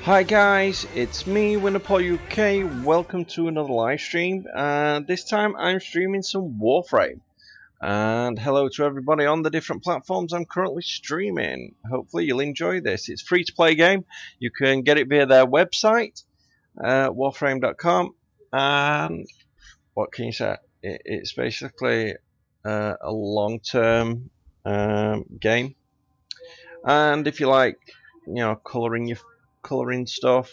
Hi guys, it's me, Winnipole UK. Welcome to another live stream, and this time I'm streaming some Warframe. And hello to everybody on the different platforms I'm currently streaming. Hopefully you'll enjoy this. It's a free to play game. You can get it via their website, warframe.com. And what can you say? It's basically a long-term game. And if you like, colouring stuff,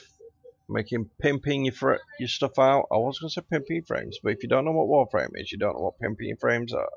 pimping your stuff out. I was going to say pimping frames, but if you don't know what Warframe is, you don't know what pimping frames are.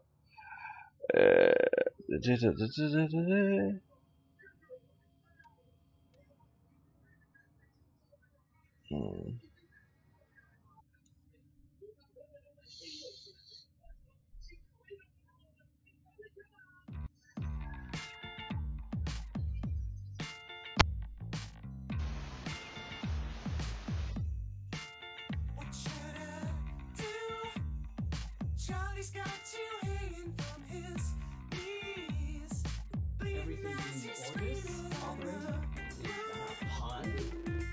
Charlie's got you hanging from his knees. Bleeding as he's screaming on the roof.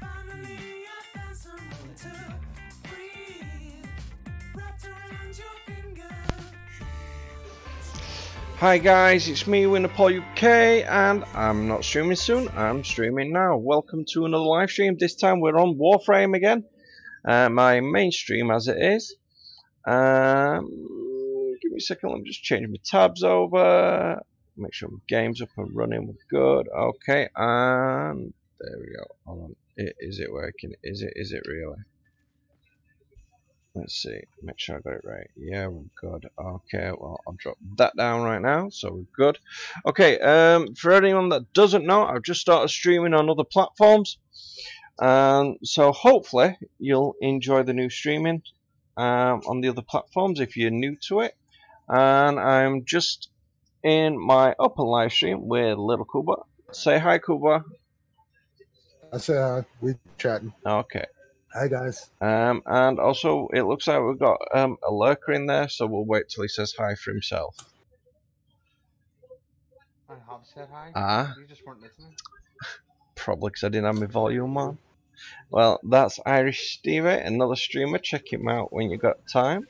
Finally, I found someone to breathe. Wrapped around your finger. Hi guys, it's me, Winnipole UK, and I'm not streaming soon, I'm streaming now. Welcome to another live stream. This time we're on Warframe again. My main stream as it is. Give me a second, let me just change my tabs over, make sure my game's up and running, we're good. Okay, and there we go. Hold on, is it working? Is it really? Let's see, make sure I got it right. Yeah, we're good. Okay, well, I'll drop that down right now, so we're good. Okay, for anyone that doesn't know, I've just started streaming on other platforms, so hopefully you'll enjoy the new streaming on the other platforms if you're new to it. And I'm just in my open live stream with little Kuba. Say hi, Kuba. I say hi. We chatting. Okay. Hi guys. And also it looks like we've got a lurker in there, so we'll wait till he says hi for himself. I have said hi. Ah. You just weren't listening. Probably because I didn't have my volume on. Well, that's Irish Stevie, another streamer. Check him out when you got time.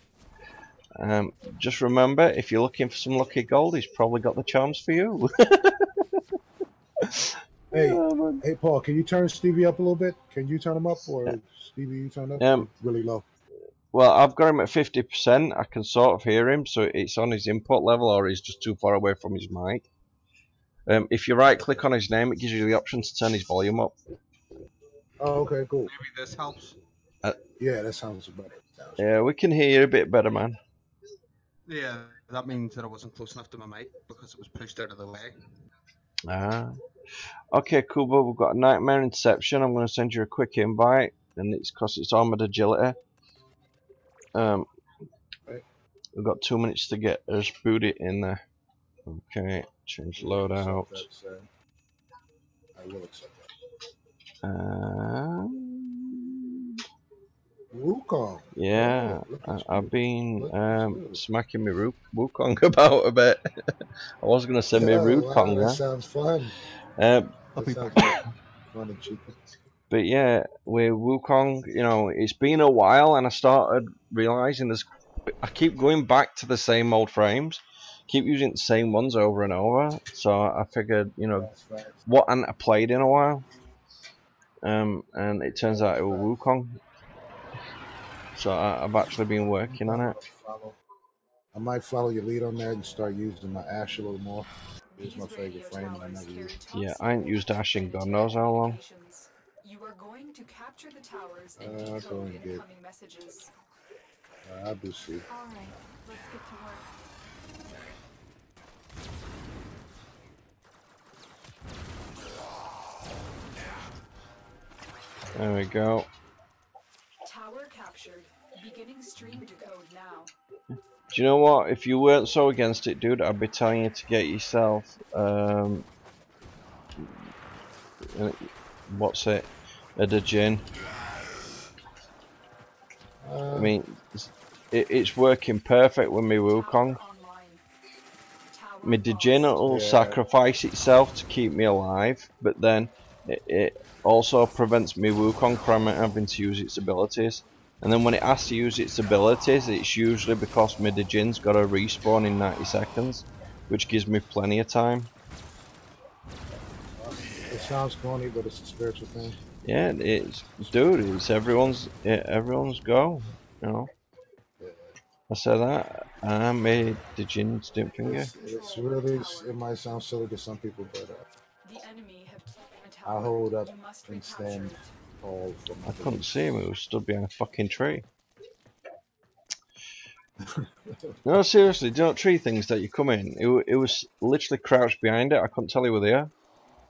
Just remember, if you're looking for some lucky gold, he's probably got the charms for you. Hey, Paul, can you turn Stevie up a little bit? Can you turn him up, or Stevie, you turn up really low? Well, I've got him at 50%. I can sort of hear him, so it's on his input level, or he's just too far away from his mic. If you right-click on his name, it gives you the option to turn his volume up. Oh, okay, cool. Maybe this helps. Yeah, that sounds better. Yeah, we can hear you a bit better, man. Yeah, that means that I wasn't close enough to my mic because it was pushed out of the way. Ah. Okay, Kuba, we've got a Nightmare Inception. I'm going to send you a quick invite, and it's because it's Armored Agility. We've got 2 minutes to get us booted in there. Okay, change loadout. I will accept that. Wukong. Yeah, I've been smacking my Wukong about a bit. I was going to send me Wukong. Wow, that sounds fun. Fun and cheap. But yeah, with Wukong, you know, it's been a while, and I started realizing I keep going back to the same old frames, keep using the same ones over and over. So I figured, you know, what hadn't I played in a while? And it turns out it was Wukong. So I've actually been working on it. I might follow your lead on that and start using my Ash a little more. It's my favorite frame, and I never use it. Yeah, I ain't used Ash in God knows how long. You are going to capture the towers and I'll decode go and get. incoming messages. I do see. All right, let's get to work. There we go. Tower captured. Beginning stream decode now. Do you know what? If you weren't so against it, dude, I'd be telling you to get yourself what's it? A Djinn. I mean, it's working perfect with my Wukong. My Djinn will sacrifice itself to keep me alive, but then It also prevents me Wukong from having to use its abilities. And then when it has to use its abilities, it's usually because my Dijin's got to respawn in 90 seconds, which gives me plenty of time. It sounds corny, but it's a spiritual thing. Yeah, it's dude, it's everyone's go. You know, Yeah. I said that. I made Dijin stick finger. It's really. It might sound silly to some people, but The enemy have taken a I tower. hold up You must and recapture stand it. tall for my I couldn't beliefs. see him. He was stood behind a fucking tree. No, seriously, do not tree things that you come in. It was literally crouched behind it. I couldn't tell he was there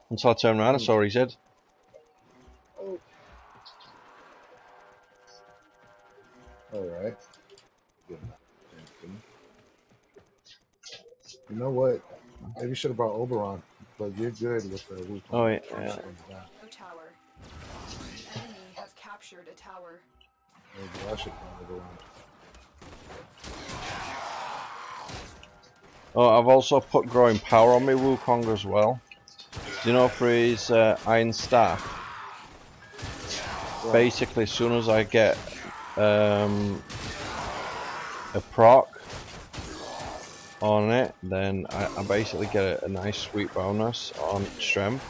until I turned around and saw his head. Oh. All right. Good enough. You know what? Maybe you should have brought Oberon, but you're good with the Wukong. Oh yeah. No tower. The enemy have captured a tower. Maybe I should bring Oberon. Oh, I've also put growing power on my Wukong as well. Do you know for his iron staff? Right. Basically, as soon as I get a proc on it, then I basically get a nice sweet bonus on strength.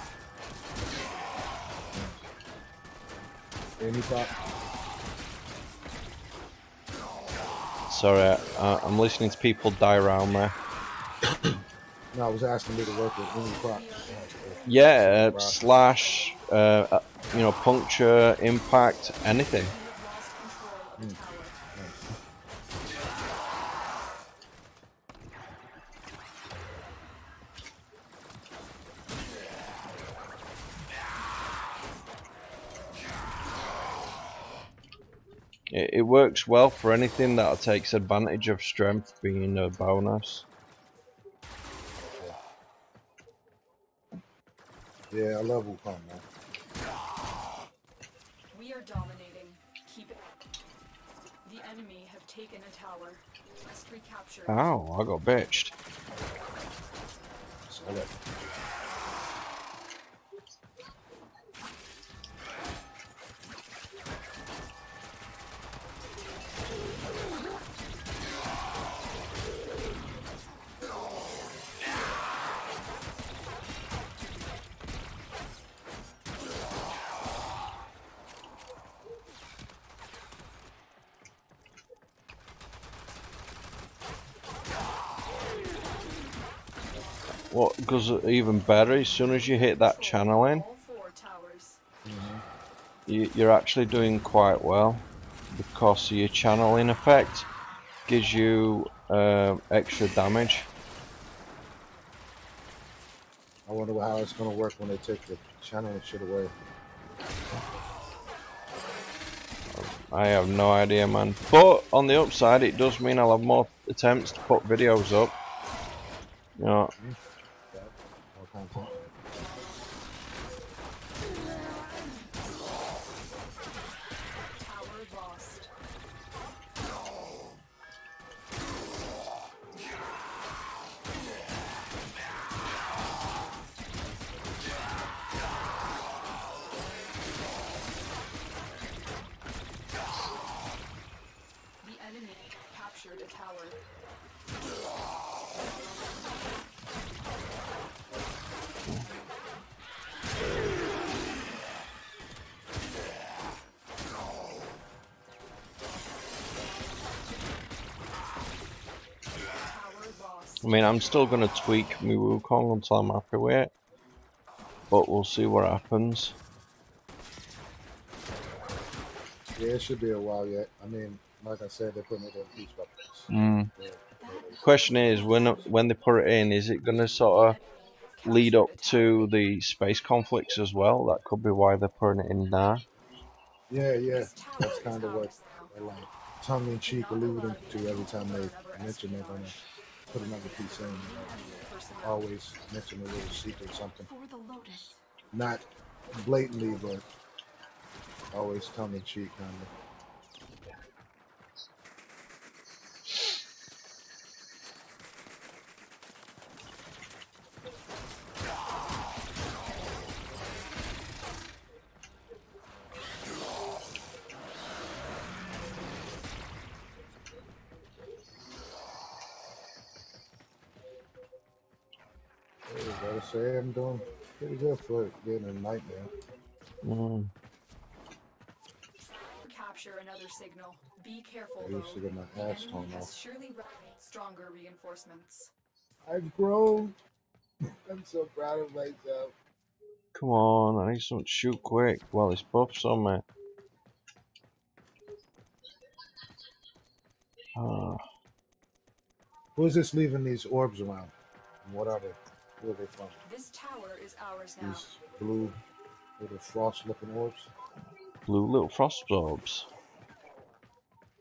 Any thought? Sorry, I'm listening to people die around me. No, I was asking you to work with any prop. Yeah, slash, you know, puncture, impact, anything. You have lost control of the tower. It works well for anything that takes advantage of strength being a bonus. Yeah, I love Wukong, man. We are dominating. Keep it. The enemy have taken a tower. Must recapture it. Ow, I got bitched. So I got What goes even better, as soon as you hit that channeling, All 4 towers. you're actually doing quite well, because your channeling effect gives you extra damage. I wonder how it's gonna work when they take the channeling shit away. I have no idea, man. But on the upside, it does mean I'll have more attempts to put videos up. You know, More content. Tower lost. The enemy captured a tower. Tower lost. I mean, I'm still gonna tweak my Wukong until I'm happy with it, but we'll see what happens. Yeah, it should be a while yet. I mean, like I said, they're putting it in piece by piece. Question is, when they put it in, is it gonna sort of lead up to the space conflicts as well? That could be why they're putting it in now. Yeah, yeah. This tower That's is kind of what ours now. they're like tongue-in-cheek alluding to every time they mention they're gonna put another piece in. Always mention a little secret something. For the Lotus. Not blatantly, but always tongue-in-cheek kind of. Gotta say I'm doing pretty good for getting a nightmare. Mm. Capture another signal. Be careful I used to though. get my The ass enemy torn has off. surely stronger reinforcements. I've grown. I'm so proud of myself. Come on, I need something to shoot quick while this buff's on me. Ah, Who's this leaving these orbs around? And what are they? Where are they from? This tower is ours now. These blue little frost-looking orbs? blue little frost orbs.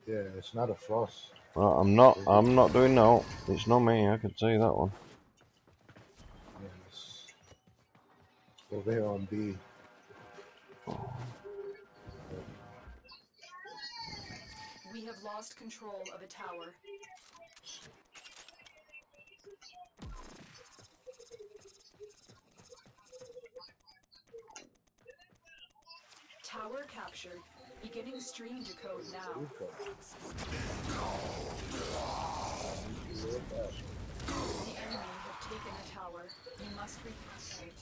Yeah, it's not a frost. Well, I'm not doing no. It's not me, I can tell you that one. Yeah, it's over here on B. We have lost control of a tower. Tower captured. Beginning stream decode now. The enemy have taken a tower. You must recapture it.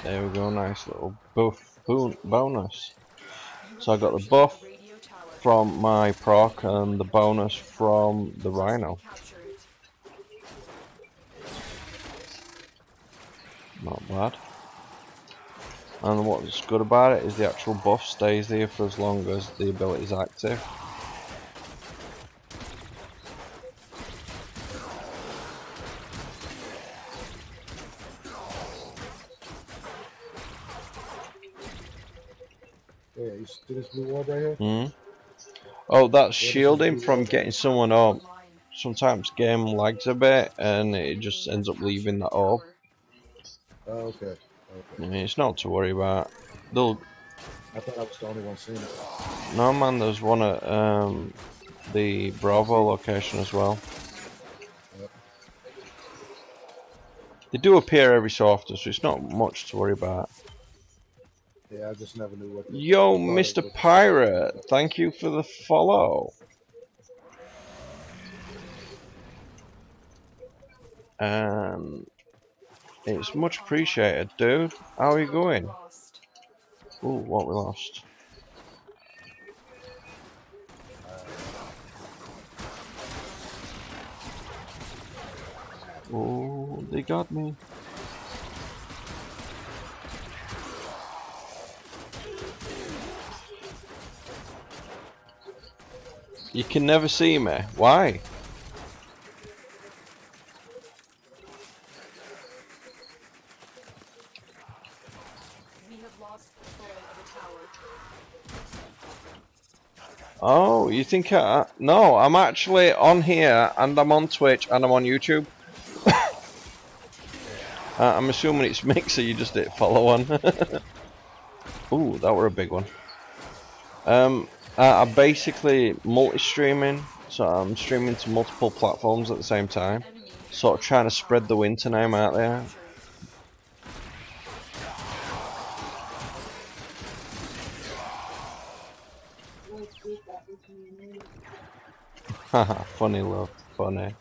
There we go, nice little buff bonus. So I got the buff Radio tower. from my proc and the bonus from the rhino. Recapture it. Not bad. And what's good about it is the actual buff stays there for as long as the ability is active. Yeah, you see this blue orb right here? Hmm. Oh, that's shielding from getting someone up. Sometimes game lags a bit and it just ends up leaving that up. Oh, okay. I mean, it's not to worry about. They'll. I thought I was the only one seeing it. No man, there's one at the Bravo location as well. Yep. They do appear every so often, so it's not much to worry about. Yeah, I just never knew what. Yo, Mr. Pirate, thank you for the follow. It's much appreciated, dude. How are you going? Ooh, what we lost? Oh, they got me. You can never see me. Why? We have lost control of the tower. Oh, you think no, I'm actually on here and I'm on Twitch and I'm on YouTube. I'm assuming it's Mixer you just did follow on. Ooh, that were a big one. I'm basically multi-streaming, so I'm streaming to multiple platforms at the same time. Sort of trying to spread the winter name out there. Haha, funny love, funny.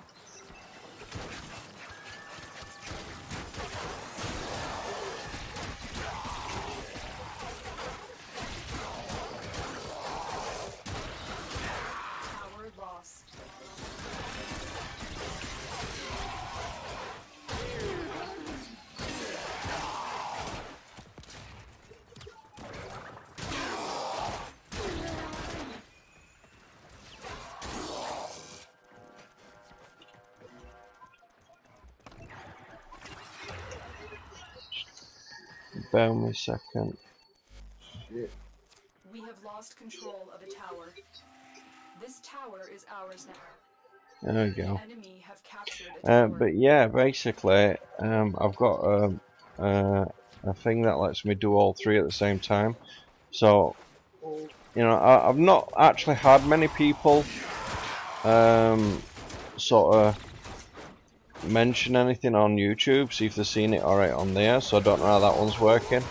Tower lost. Bear me a second. Shit. We have lost control of a tower. This tower is ours now. There we go. The enemy have captured a tower. But yeah, basically, I've got a thing that lets me do all three at the same time. So, you know, I've not actually had many people sort of mention anything on YouTube, see if they've seen it alright on there. So I don't know how that one's working.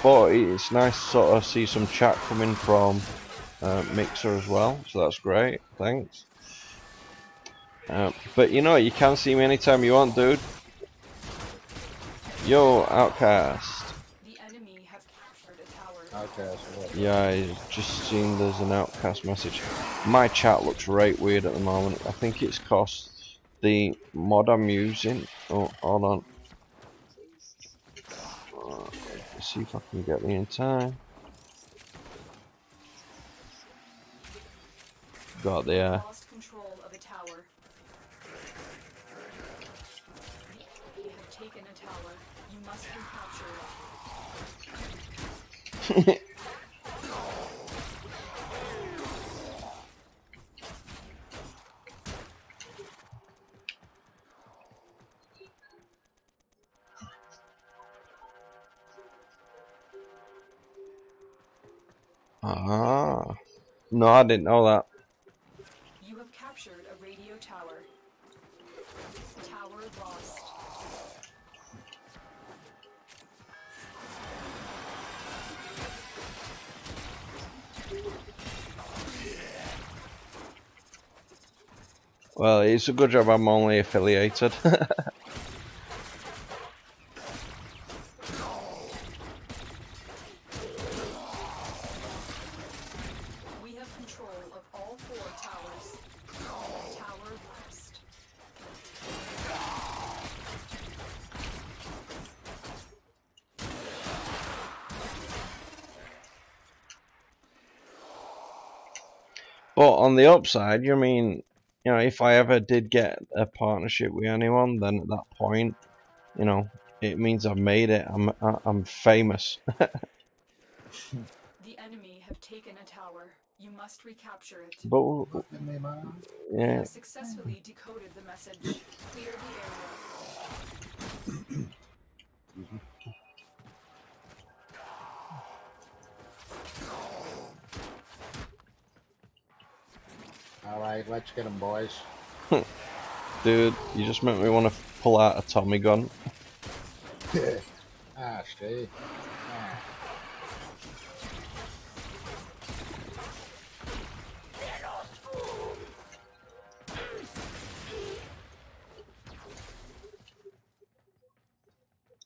but it's nice to sort of see some chat coming from Mixer as well, so that's great, thanks. But you know, you can see me anytime you want, dude. Yo, Outcast. The enemy have captured a tower. Outcast, what? Yeah, I just seen there's an Outcast message. My chat looks right weird at the moment. I think it's cost the mod I'm using. Oh, hold on. Let's see if I can get me in time. Got there. Lost control of a tower. The enemy have taken a tower. You must recapture it. Ah, no, I didn't know that. You have captured a radio tower. Tower lost. Well, it's a good job I'm only affiliated. We have control of all 4 towers. Tower lost. But on the upside, you mean, you know, if I ever did get a partnership with anyone, then at that point, you know, it means I've made it. I'm famous. The enemy have taken a tower. You must recapture it. But Fucking me, man. We yeah, have successfully decoded the message. Clear the area. Alright, let's get them, boys. dude, you just make me want to pull out a Tommy gun. Ah, Steve. Ah.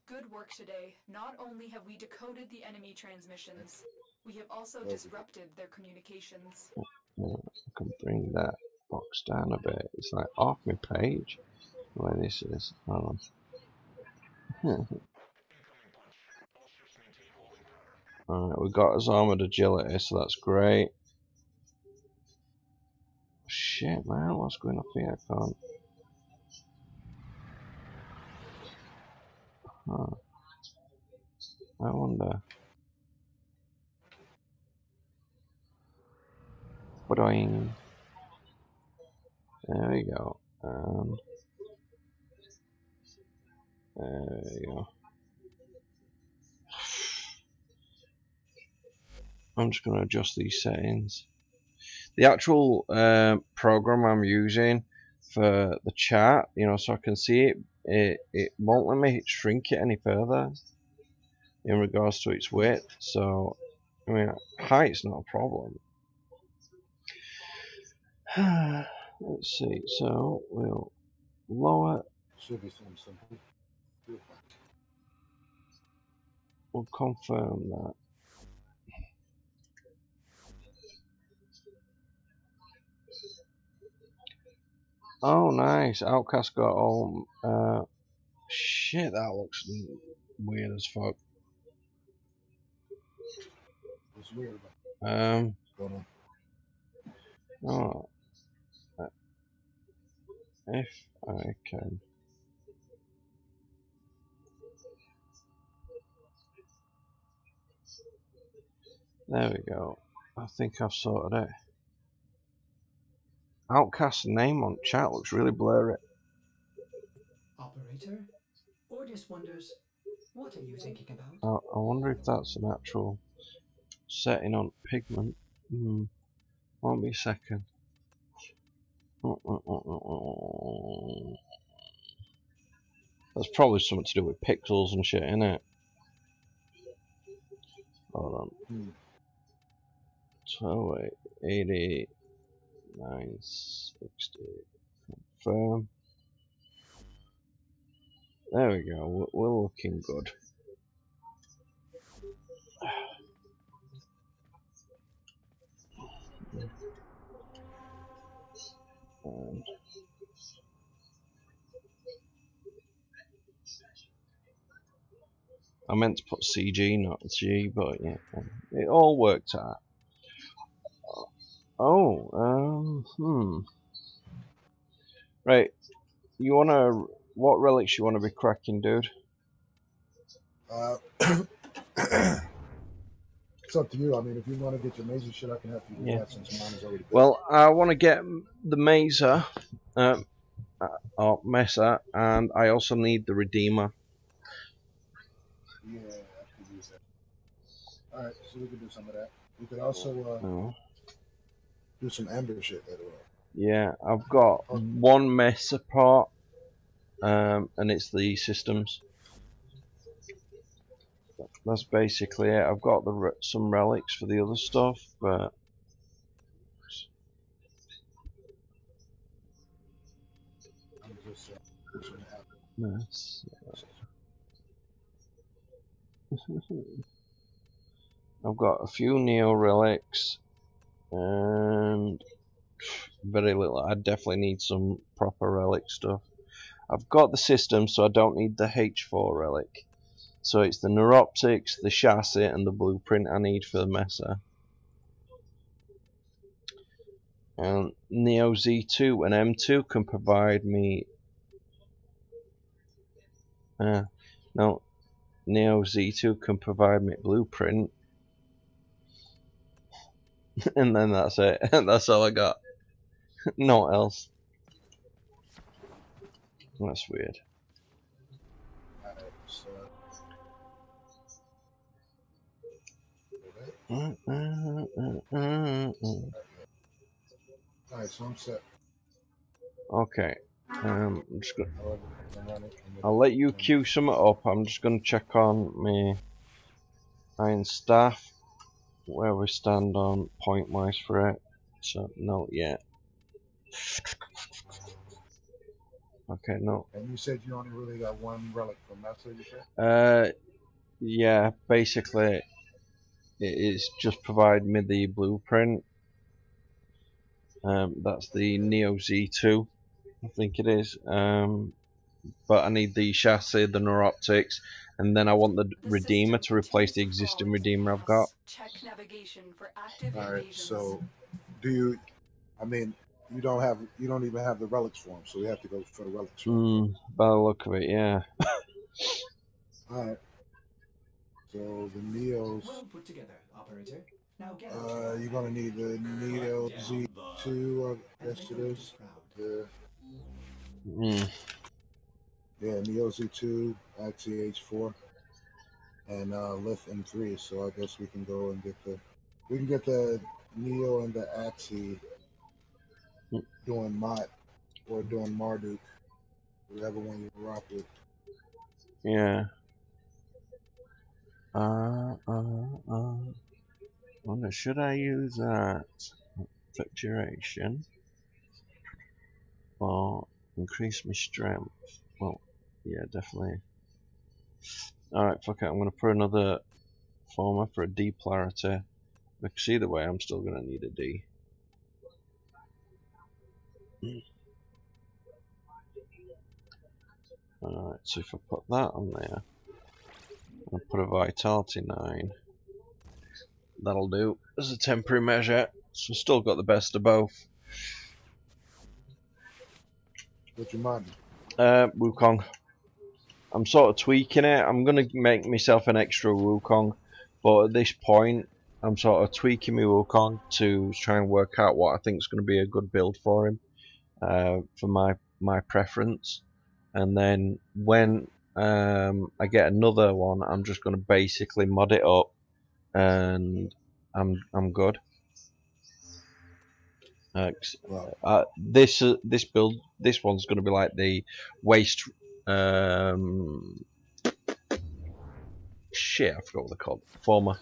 Good work today. Not only have we decoded the enemy transmissions, we have also disrupted their communications. Yeah, I can bring that box down a bit. It's like off my page. Where this is. Hold on. Alright, we got his armored agility, so that's great. Shit, man, what's going up here? I can't. Huh. I wonder. Boing. There we go. There we go. I'm just going to adjust these settings. The actual program I'm using for the chat, you know, so I can see it, it won't let me shrink it any further in regards to its width. So, I mean, height's not a problem. Let's see, so we'll lower, Should be something simple. we'll confirm that. Oh, nice. Outcast got all. Shit, that looks weird as fuck. What's weird about it? Going on. Oh. If I can. There we go. I think I've sorted it. Outcast's name on chat looks really blurry. Operator? Ordis wonders, what are you thinking about? I wonder if that's an actual setting on pigment. Won't be a second. That's probably something to do with pixels and shit, innit? 80, 960. Confirm. There we go. We're looking good. And I meant to put CG, not G, but yeah, it all worked out. Oh, right. You wanna? What relics you wanna be cracking, dude? It's up to you. I mean, if you want to get your major shit, I can help you do Yeah. that since mine is already built. Well, I want to get the Mesa, or Mesa, and I also need the Redeemer. Yeah, I could use that. Alright, so we could do some of that. We could also Oh. do some Ember shit later on. Yeah, I've got one Mesa part, and it's the systems. That's basically it. I've got the some relics for the other stuff, but I'm just yes. I've got a few Neo relics and very little. I definitely need some proper relic stuff. I've got the system, so I don't need the H4 relic. So it's the neuroptics, the chassis, and the blueprint I need for the Mesa. And Neo Z2 and M2 can provide me. No, Neo Z2 can provide me blueprint, and then that's it. That's all I got. No else. That's weird. Alright, so. Alright, so I'm set. Okay. I'm just gonna. Run it. I'll let you queue some up. I'm just gonna check on my iron staff where we stand on point wise for it. So no yet. Okay, no. And you said you only really got one relic from Mesa, you said? Yeah, basically it is just provide me the blueprint. That's the Neo Z2, I think it is. But I need the chassis, the neuroptics, and then I want the Redeemer to replace the existing Redeemer I've got. Check navigation for active Alright, invasions. so do you, I mean, you don't even have the relics for them, so we have to go for the relics. By the look of it, yeah. Alright. So the Neos, Well put together, operator. Now get you're gonna need the Neo Z2, I guess it is. Yeah, Neo Z2, Axie H4, and Lith M3. So I guess we can go and get the Neo and the Axie doing Mott or doing Marduk, whatever one you rock with. Yeah. Wonder, should I use that for duration or increase my strength? Well, yeah, definitely. Alright, fuck it, I'm gonna put another former for a D polarity, because either way I'm still gonna need a D. Alright, so if I put that on there, I'll put a vitality 9. That'll do as a temporary measure. So still got the best of both. What you mind? Wukong. I'm sort of tweaking it. I'm gonna make myself an extra Wukong, but at this point, I'm sort of tweaking my Wukong to try and work out what I think is going to be a good build for him, for my preference. And then when I get another one, I'm just going to basically mod it up, and I'm good. This build, this one's going to be like the waste. Shit, I forgot what they're called. Former.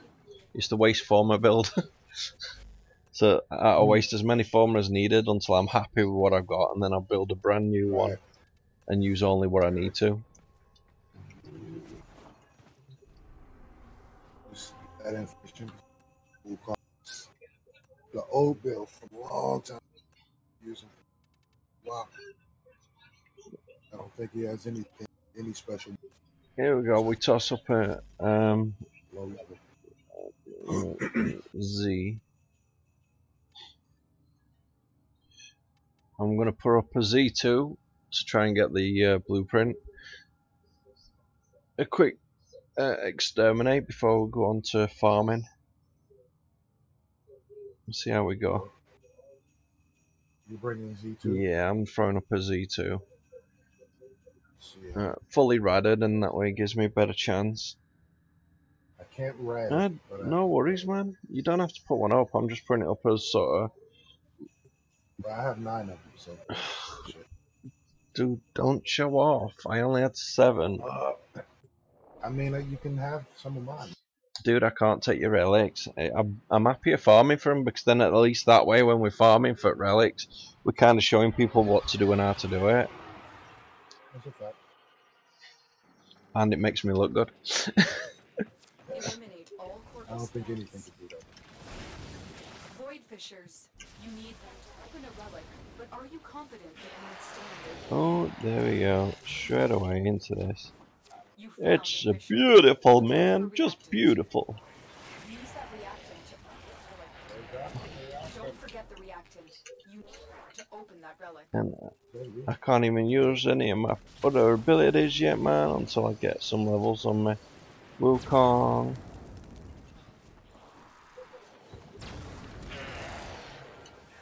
It's the waste former build. So I'll waste as many formula as needed until I'm happy with what I've got, and then I'll build a brand new one and use only what I need to. That information will cost the old bill from a long time using. Wow. I don't think he has any special Here we go. We toss up a low level. Z. I'm gonna put up a Z2 to try and get the blueprint. A quick exterminate before we go on to farming. Let's see how we go. You bringing Z2? Yeah, I'm throwing up a Z2. Yeah. Fully radded, and that way it gives me a better chance. I can't rad. No worries, man. You don't have to put one up. I'm just putting it up as sort of. But I have 9 of them, so. Shit. Dude, don't show off. I only had 7. I mean, you can have some of mine. Dude, I can't take your relics. I'm happier farming for them, because then at least that way when we're farming for relics, we're kind of showing people what to do and how to do it. That's a fact. And it makes me look good. Eliminate all I don't think anything could do that. Void fissures. You need them to open a relic, but are you confident they can withstand it? Oh, there we go. Straight away into this. You found It's the fissure. beautiful, man. Just beautiful. Use that reactant to open the relic. Don't forget the reactant. You need to open that relic. And I can't even use any of my other abilities yet, man, until I get some levels on my Wukong.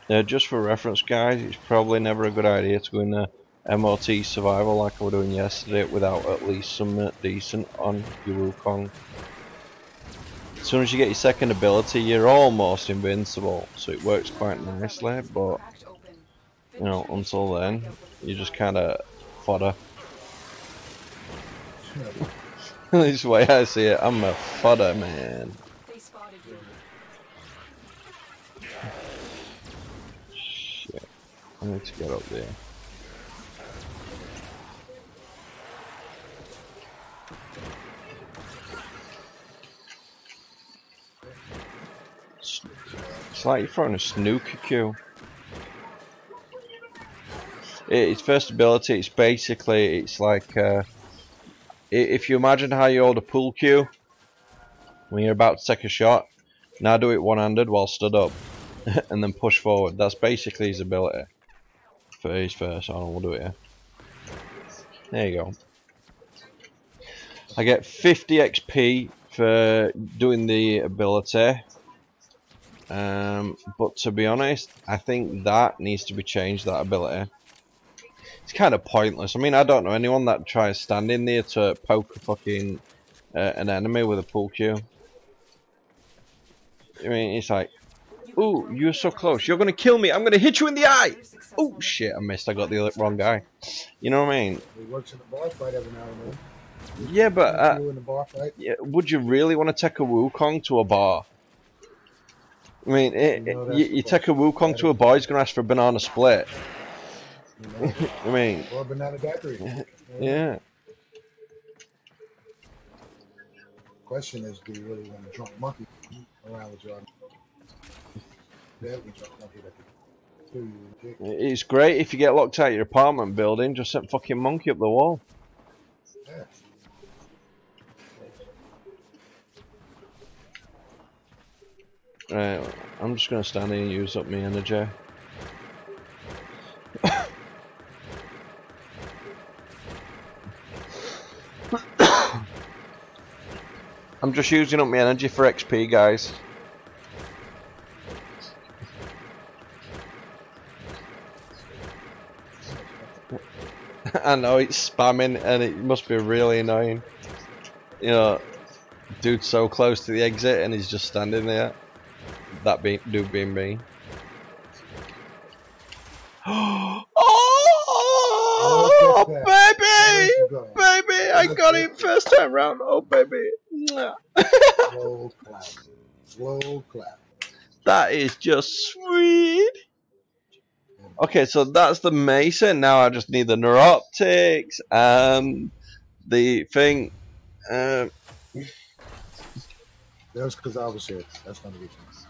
Just for reference, guys, it's probably never a good idea to go in a MOT survival like I was doing yesterday without at least some decent on your Wukong. As soon as you get your second ability, you're almost invincible, so it works quite nicely, but you know, until then, you're just kind of fodder. This is the way I see it, I'm a fodder, man. They spotted you. Shit, I need to get up there. It's like you're throwing a snooker cue. Its first ability, it's like if you imagine how you hold a pool cue when you're about to take a shot, now do it one-handed while stood up and then push forward. That's basically his ability for his first. Hold on, we'll do it here. There you go. I get 50 XP for doing the ability. But to be honest, I think that needs to be changed, that ability. It's kind of pointless. I mean, I don't know anyone that tries standing there to poke a fucking an enemy with a pool cue. I mean, it's like, ooh, you're so close. You're gonna kill me. I'm gonna hit you in the eye. Oh shit, I missed. I got the wrong guy. You know what I mean? It works in a bar fight every now and then. Yeah, but in a bar fight. yeah, would you really want to take a Wukong to a bar? I mean, you take a Wukong to a bar, he's gonna ask for a banana split. You know? I mean, Or a banana daiquiri. yeah. Question is, do you really want a drunk monkey around with you? Deadly drunk monkey that could kill you with a kick. It's great if you get locked out of your apartment building, just send fucking monkey up the wall. Yeah. Right, I'm just gonna stand here and use up my energy. I'm just using up my energy for XP, guys. I know it's spamming and it must be really annoying. You know, dude's so close to the exit and he's just standing there. That dude being me. Oh, baby! Baby, I got him first time round. Oh, baby. Slow clap. Slow clap. That is just sweet. Okay, so that's the Mason. Now I just need the neuroptics and the thing. That's because I was here. That's not a good thing.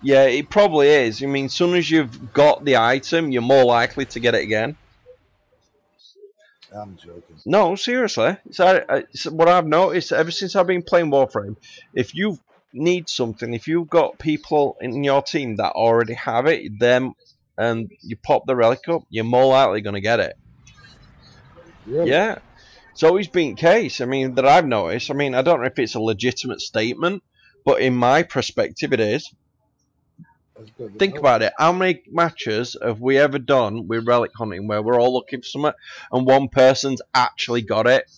Yeah, it probably is. I mean, as soon as you've got the item, you're more likely to get it again. I'm joking. No, seriously. It's what I've noticed ever since I've been playing Warframe. If you need something, if you've got people in your team that already have it, them, and you pop the relic up, you're more likely going to get it. Really? Yeah. It's always been the case. I mean, that I've noticed. I mean, I don't know if it's a legitimate statement, but in my perspective, it is. That's good. Think about it. How many matches have we ever done with relic hunting where we're all looking for something and one person's actually got it?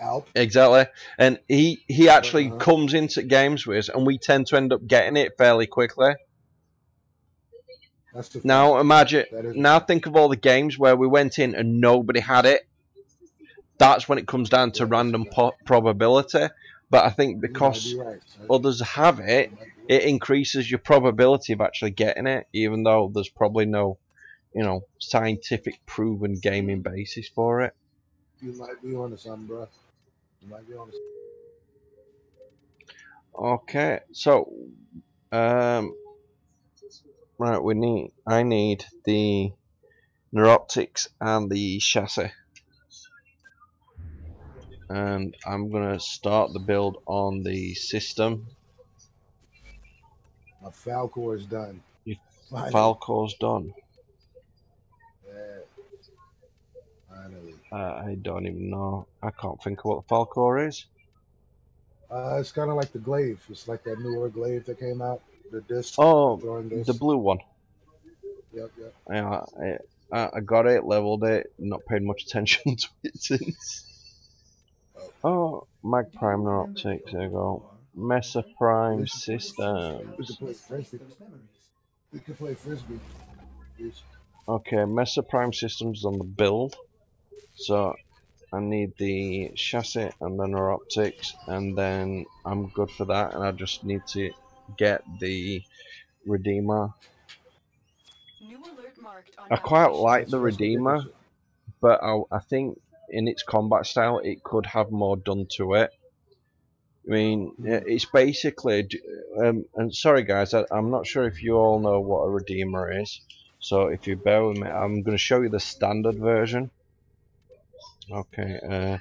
Alp. Exactly. And he actually comes into games with us and we tend to end up getting it fairly quickly. That's the Now imagine, now fact. think of all the games where we went in and nobody had it. That's when it comes down to random probability. But I think because others have it, it increases your probability of actually getting it, even though there's probably no, you know, scientific proven gaming basis for it. You might be onto something, bro. You might be onto something. Okay, so right, I need the neuroptics and the chassis. And I'm gonna start the build on the system. My Falcor is done. Falcor's done. Yeah. Finally. I don't even know. I can't think of what the Falcor is. It's kind of like the glaive. It's like that newer glaive that came out. The disc. Oh, the the blue one. Yep. Yeah, I got it, leveled it, not paid much attention to it since. Oh, Mag Prime Neuroptics, there you go. Mesa Prime System. We can play frisbee. We can play frisbee. Please. Okay, Mesa Prime Systems on the build. So I need the chassis and the neuroptics, and then I'm good for that. And I just need to get the Redeemer. New alert marked on I quite navigation. like the Redeemer, but I think in its combat style it could have more done to it. I mean, it's basically, and sorry guys, I'm not sure if you all know what a Redeemer is, so if you bear with me, I'm going to show you the standard version. Okay,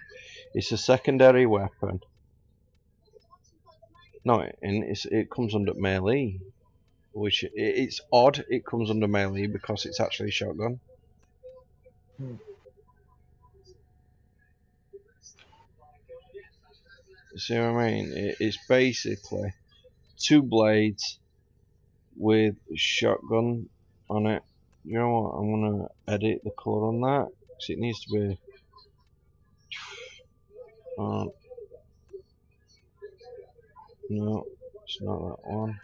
it's a secondary weapon. No, and it comes under melee, which it's odd it comes under melee because it's actually a shotgun. See what I mean? It's basically two blades with shotgun on it. You know what? I'm gonna edit the colour on that because it needs to be. No, it's not that one.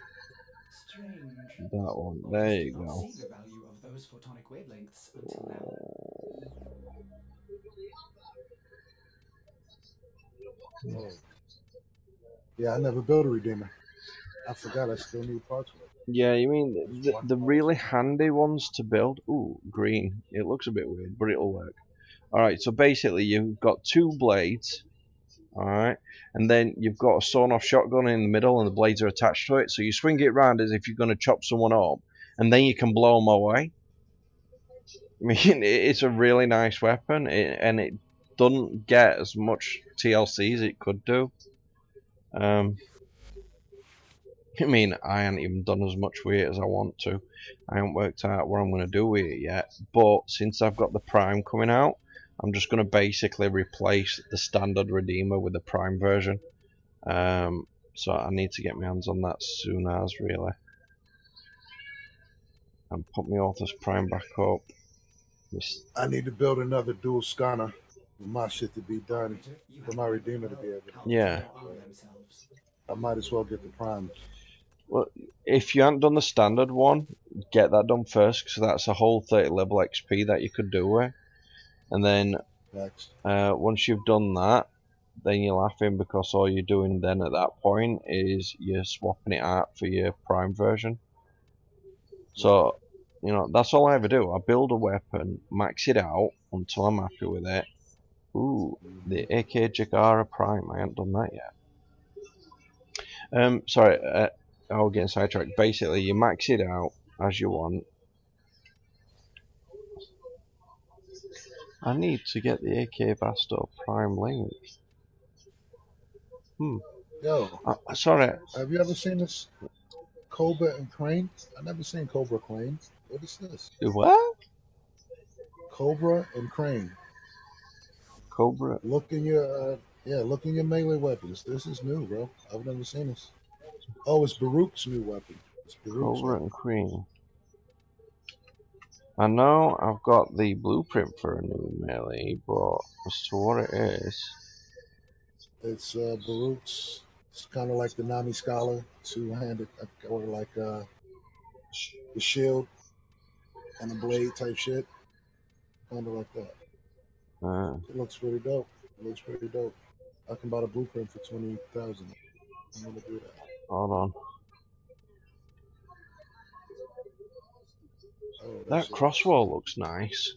Strange. That one. There you Did not go. see the value of those photonic wavelengths until now. Oh. Yeah, I never built a Redeemer. I forgot I still need parts for it. Yeah, you mean the really handy ones to build? Ooh, green. It looks a bit weird, but it'll work. Alright, so basically you've got two blades. Alright, and then you've got a sawn off shotgun in the middle and the blades are attached to it. So you swing it round as if you're going to chop someone up, and then you can blow them away. I mean, it's a really nice weapon, and it doesn't get as much TLC as it could do. I mean, I haven't even done as much with it as I want to. I haven't worked out what I'm going to do with it yet. But since I've got the Prime coming out, I'm just going to basically replace the standard Redeemer with the Prime version. So I need to get my hands on that soon as, really. And put my Author's Prime back up. I need to build another dual scanner for my shit to be done, for my Redeemer to be able to. Yeah. I might as well get the Prime. Well, if you haven't done the standard one, get that done first, because that's a whole 30 level XP that you could do with. And then once you've done that, then you're laughing because all you're doing then at that point is you're swapping it out for your prime version. So, you know, that's all I ever do. I build a weapon, max it out until I'm happy with it. Ooh, the AK Jagara Prime. I haven't done that yet. Sorry, I'll get sidetracked. Basically, you max it out as you want. I need to get the AK Basto Prime link. Yo, Sorry. have you ever seen this Cobra and Crane? I've never seen Cobra Crane. What is this? What? Cobra and Crane. Cobra. Look in your look in your melee weapons. This is new, bro. I've never seen this. Oh, it's Baruch's new weapon. It's Baruch's Cobra weapon. and Cream. I know I've got the blueprint for a new melee, but as to what it is, It's Baruch's. It's kind of like the Nami Scholar, two-handed, or like the shield and a blade type shit. Kind of like that. It looks pretty dope. It looks pretty dope. I can buy the blueprint for 20,000. I'm gonna do that. hold on. Oh, That crosswall looks nice.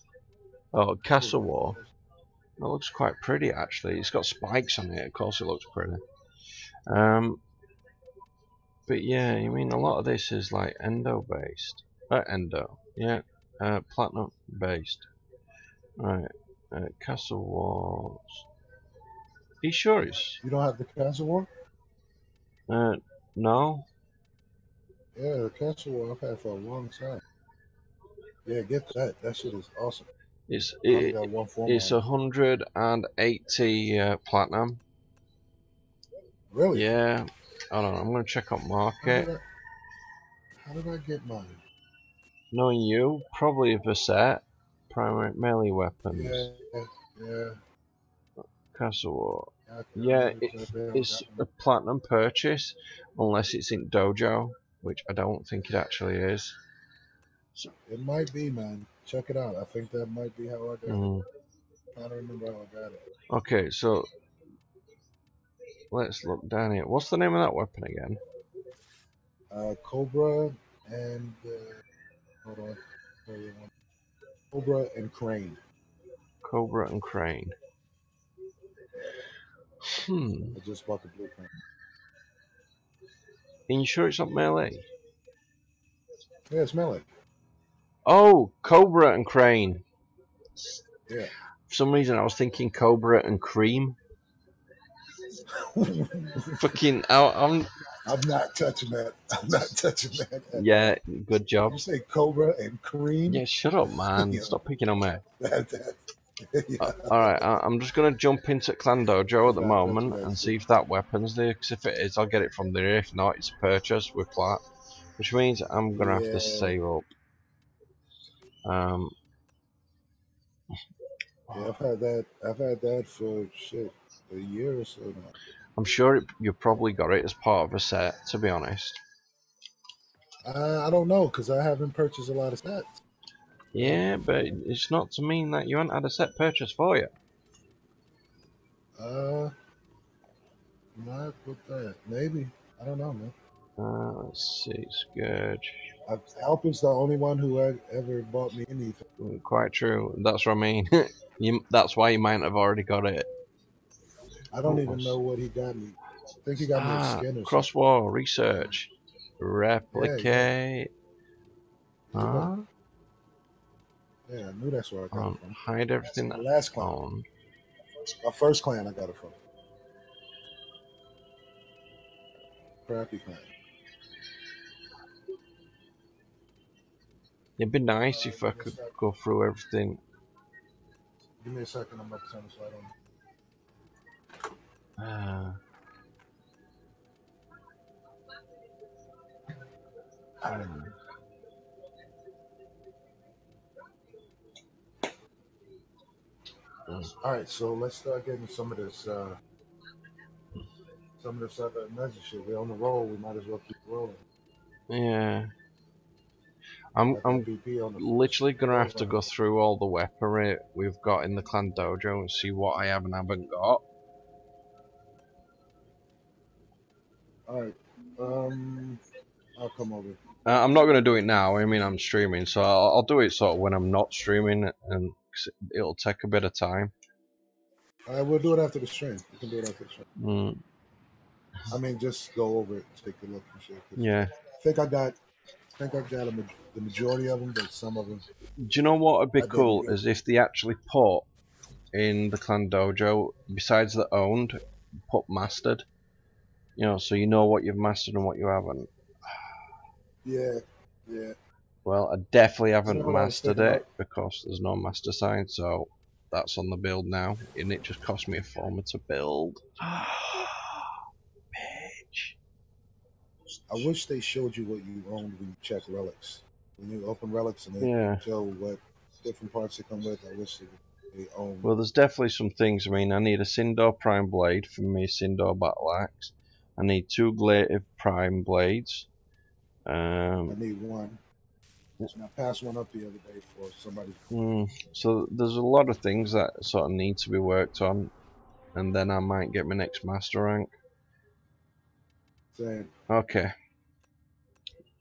Oh, castle wall. That looks quite pretty actually. It's got spikes on it. Of course, it looks pretty. But yeah, I mean a lot of this is like endo based. Yeah. Platinum based. Right. Castle walls. Are you sure it's? You don't have the castle war? No. Yeah, the castle war I've had for a long time. Yeah, get that. That shit is awesome. It's I only got one form. It's 180 platinum. Really? Yeah. I don't know. I'm gonna check out market. How did I get mine? Knowing you, probably a set. Primary melee weapons. Yeah. Castle war. Yeah, It's a platinum purchase, unless it's in dojo, which I don't think it actually is. So, it might be, man. Check it out. I think that might be how I got it. I'm trying to remember how I got it. Okay, so let's look down here. What's the name of that weapon again? Cobra and hold on. Cobra and Crane. Cobra and Crane. I just bought the blueprint. Are you sure it's not melee? Yeah, it's melee. Oh, Cobra and Crane. Yeah. For some reason, I was thinking Cobra and Cream. Fucking, I'm not touching that. I'm not touching that. Yeah, good job. You say Cobra and Cream? Yeah, shut up, man. Yeah. Stop picking on me. Yeah. Alright, I'm just going to jump into Clan Dojo at the moment and see if that weapon's there, because if it is, I'll get it from there. If not, it's a purchase with plat, which means I'm going to have to save up. Yeah, I've had that for shit a year or so now. I'm sure you probably got it as part of a set, to be honest. I don't know, because I haven't purchased a lot of sets. Yeah, but it's not to mean that you haven't had a set purchase for you. Not with that. Maybe. I don't know, man. Let's see, Scourge. Alpin's the only one who had ever bought me anything. Quite true. That's what I mean. That's why you might have already got it. I don't even know what he got me. I think he got me a skin or crosswall research. Replicate. Yeah, I knew that's where I got it from. Hide everything. My last clan. My first clan I got it from. Crappy clan. It'd be nice if I could go through everything. Give me a second, I'm about to turn this light on. Alright, so let's start getting some of this other magic shit. We're on the roll, we might as well keep rolling. Yeah. I'm literally gonna have to go through all the weaponry we've got in the Clan Dojo and see what I have and haven't got. All right. I'll come over. I'm not going to do it now. I mean, I'm streaming, so I'll do it sort of when I'm not streaming, and 'cause it'll take a bit of time. All right, we'll do it after the stream. We can do it after the stream. Mm, I mean, just go over it, take a look and shit. 'Cause yeah. I think I got the majority of them, but some of them. Do you know what would be I didn't cool get. is if they actually put in the clan dojo, besides the owned, put mastered. You know, so you know what you've mastered and what you haven't. Yeah, yeah. Well, I definitely haven't what I was mastered thinking it because there's no master sign, so that's on the build now, and it just cost me a former to build. Bitch. I wish they showed you what you owned when you check relics. When you open relics and they Yeah. show what different parts they come with, I wish they owned. Well, there's definitely some things. I mean, I need a Sindor Prime Blade for me Sindor Battle Axe. I need 2 Glative Prime Blades. I need one. And I passed one up the other day for somebody. So there's a lot of things that sort of need to be worked on, and then I might get my next master rank. Saying, Okay.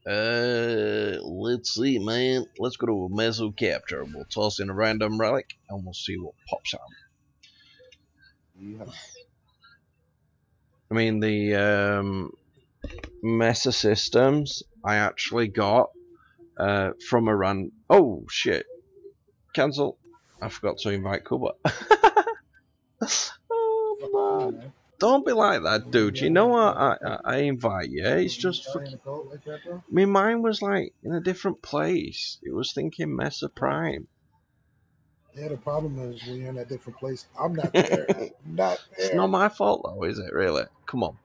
Let's see, man. Let's go to a Meso Capture. We'll toss in a random relic, and we'll see what pops out. yeah. I mean, the Mesa systems I actually got from a run. Oh shit! Cancel. I forgot to invite Kuba. Oh man! Don't be like that, dude. You know I invite you. It's just fucking. I mean, mine was like in a different place. It was thinking Mesa Prime. Yeah, the problem is when you're in a different place, I'm not there. I'm not there. It's not my fault though, is it? Really? Come on.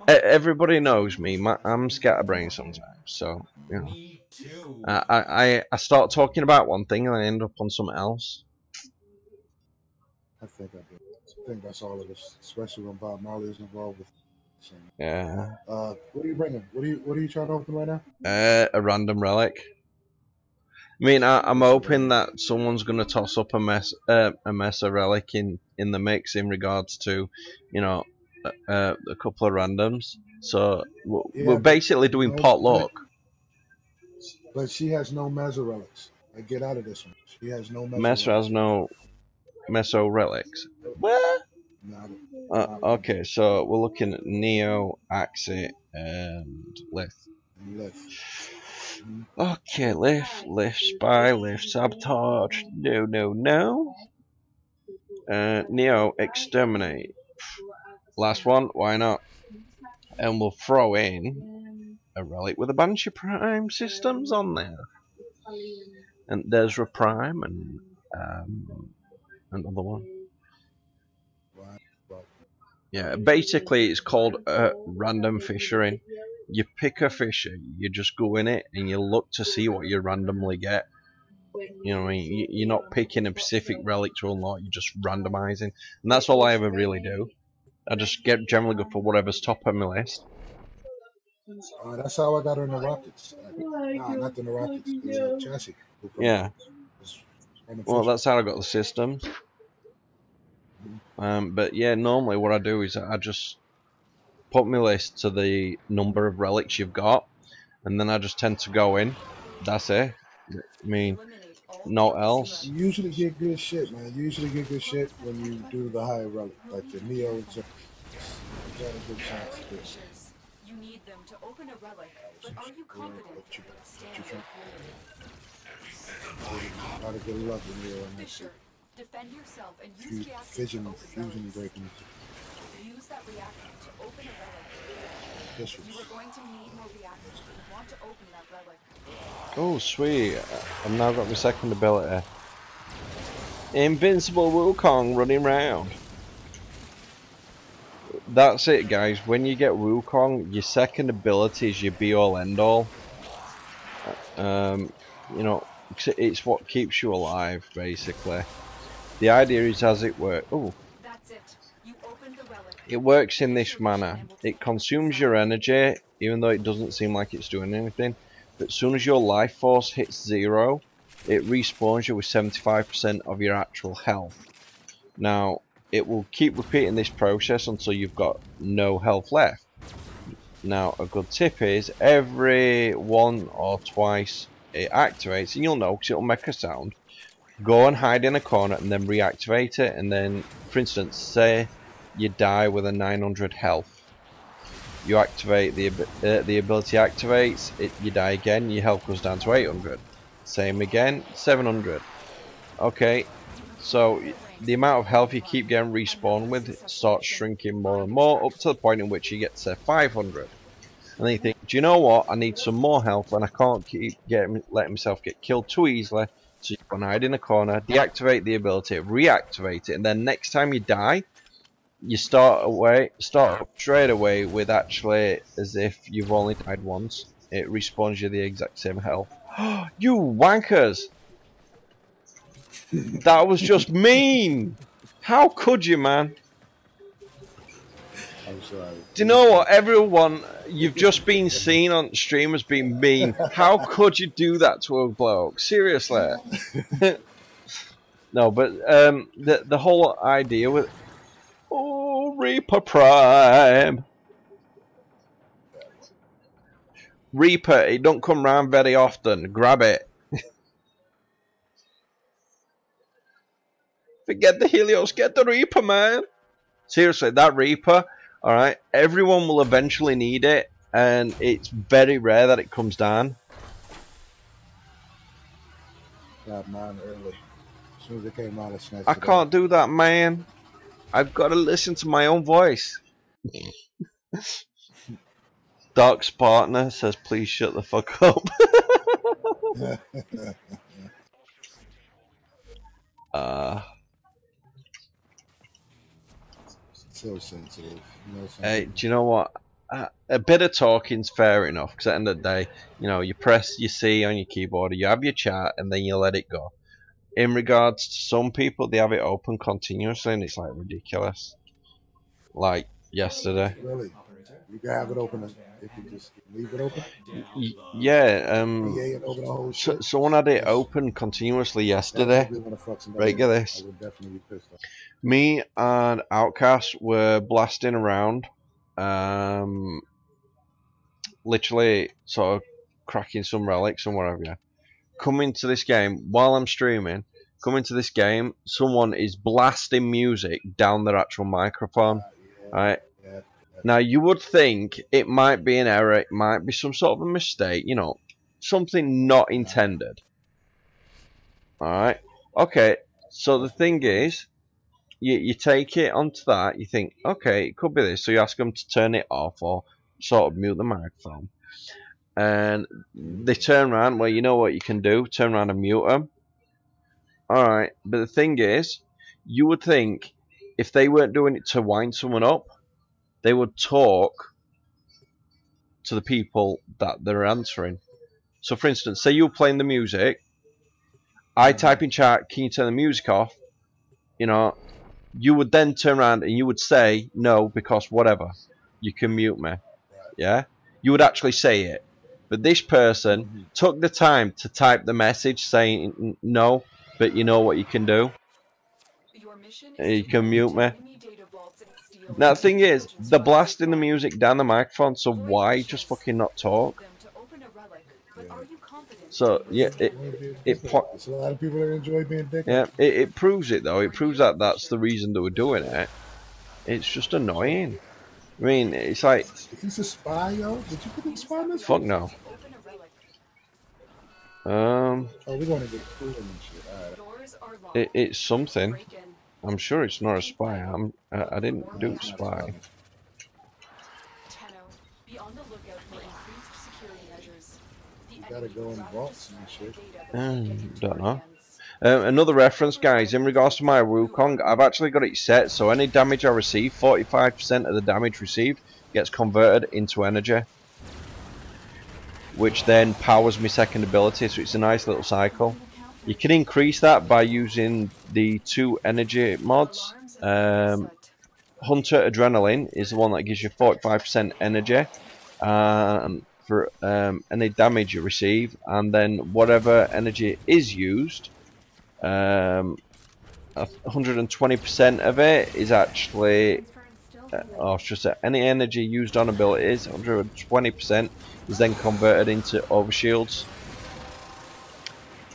Everybody knows me. I'm scatterbrained sometimes, so you know. Me too. I start talking about one thing and I end up on something else. I think that's all of us, especially when Bob Marley is involved with. Yeah. What are you bringing? What are you trying to open right now? A random relic. I mean, I'm hoping that someone's gonna toss up a Mesa relic in the mix in regards to, you know, a couple of randoms. So we're basically doing potluck. But she has no Mesa relics. Like, get out of this one. She has no Mesa. Mesa has no Meso relics. What? Okay, so we're looking at Neo, Axie, and Lith. Okay, Lith, Spy, Lith, Sabotage. No. Neo, Exterminate. Last one, why not? And we'll throw in a relic with a Banshee Prime systems on there. And there's a Prime and another one. Yeah, basically it's called random fishing. You pick a fisher, you just go in it and you look to see what you randomly get. You know what I mean? You're not picking a specific relic to unlock, you're just randomizing. And that's all I ever really do. I just generally go for whatever's top of my list. That's how I got her in the Rockets. Nah, not in the Rockets, the chassis. Yeah. Well, that's how I got the systems. But yeah, normally what I do is I just put my list to the number of relics you've got, and then I just tend to go in. That's it. I mean, no else. You usually get good shit, man. You usually get good shit when you do the higher relic, like the Neo. You got a good chance to do it. You need them to open a relic, but are you confident that stand your A lot of good luck with Neo and that Fisher, shit. defend yourself and use reactors to Fusion open relics. breaking. Use that reactor to open a relic. Fishers. You are going to need more reactors if you want to open that relic. Oh, sweet. I've now got my second ability. Invincible Wukong running round. That's it, guys. When you get Wukong, your second ability is your be-all, end-all. You know, it's what keeps you alive, basically. The idea is as it works. Oh. That's it. You opened the relic. It works in this manner. It consumes your energy, even though it doesn't seem like it's doing anything. But as soon as your life force hits 0, it respawns you with 75% of your actual health. Now, it will keep repeating this process until you've got no health left. Now a good tip is every one or twice it activates, and you'll know because it'll make a sound. Go and hide in a corner and then reactivate it, and then, for instance, say you die with a 900 health. You activate the ability activates, you die again, your health goes down to 800. Same again, 700. Okay, so the amount of health you keep getting respawned with starts shrinking more and more up to the point in which you get to 500. And then you think, do you know what? I need some more health and I can't keep letting myself get killed too easily. So you can hide in a corner, deactivate the ability, reactivate it, and then next time you die, you start up straight away with actually as if you've only died once. It respawns you the exact same health. You wankers! That was just mean! How could you, man? I'm sorry. Do you know what, everyone, you've just been seen on stream as being mean. How could you do that to a bloke? Seriously. No, but the whole idea with Reaper Prime. Reaper, it don't come round very often. Grab it. Forget the Helios, get the Reaper, man. Seriously, that Reaper, alright, everyone will eventually need it, and it's very rare that it comes down. Got mine early. As soon as it came out, I snatched I it can't up. do that, man. I've got to listen to my own voice. Dark's partner says, please shut the fuck up. So sensitive. No Hey, do you know what? A bit of talking's fair enough, because at the end of the day, you know, you press your C on your keyboard, you have your chat, and then you let it go. In regards to some people, they have it open continuously, and it's like ridiculous. Like yesterday. Really? You can have it open if you just leave it open? Yeah, EA and open the whole shit? someone had it open continuously yesterday. Right, get this. I would definitely be pissed off. Me and Outcast were blasting around, literally sort of cracking some relics and whatever. Coming to this game while I'm streaming. Coming to this game, someone is blasting music down their actual microphone. Right. Yeah. Now you would think it might be an error, it might be some sort of a mistake, you know, something not intended. Alright. Okay, so the thing is, you take it onto that, you think, okay, it could be this, so you ask them to turn it off or sort of mute the microphone. And they turn around, well, you know what you can do, turn around and mute them. Alright, but the thing is, you would think if they weren't doing it to wind someone up, they would talk to the people that they're answering. So for instance, say you're playing the music, I type in chat, can you turn the music off? You know, you would then turn around and you would say, no, because whatever, you can mute me. Yeah? You would actually say it. But this person took the time to type the message saying, no, but you know what you can do? Your mission You is can to mute me. enemy data vaults and steal Now the thing is, intelligence they're files blasting the from music down the microphone, so your why missions. just fucking not talk? them to open a relic, but are you confident So in yeah, withstanding There's a lot of people that enjoy being dick. yeah, it proves it though. It proves that that's the reason that we're doing it. It's just annoying. I mean, it's like, Is this a spy, yo? Did you put a spy in this? fuck no. open a relic? Oh, we're going to get cooling and shit. Alright. Doors are locked. It's something. Break in. I'm sure it's not a spy. I didn't do spy. Tenno, be on the lookout for increased security measures. The You gotta enemy go will in rather vaults and destroy shit. data than get into Don't our know. hands. Another reference, guys, in regards to my Wukong, I've actually got it set so any damage I receive, 45% of the damage received gets converted into energy, which then powers my second ability, so it's a nice little cycle. You can increase that by using the 2 energy mods. Alarms have been set. Hunter Adrenaline is the one that gives you 45% energy for any damage you receive, and then whatever energy is used, 120% of it is actually or should I say, any energy used on abilities, 120%, is then converted into overshields.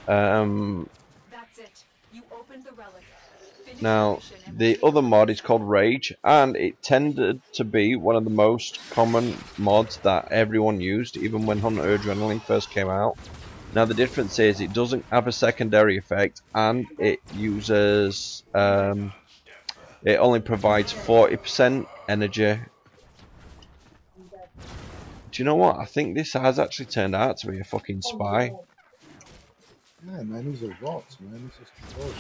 That's it. You opened the relic. Finish your Now, mission and the we'll take other over mod this is called Rage, and it tended to be one of the most common mods that everyone used, even when Hunter Adrenaline first came out. Now, the difference is it doesn't have a secondary effect, and it uses, it only provides 40% energy. Do you know what? I think this has actually turned out to be a fucking spy. Yeah, man, these are vaults, man. This is bullshit.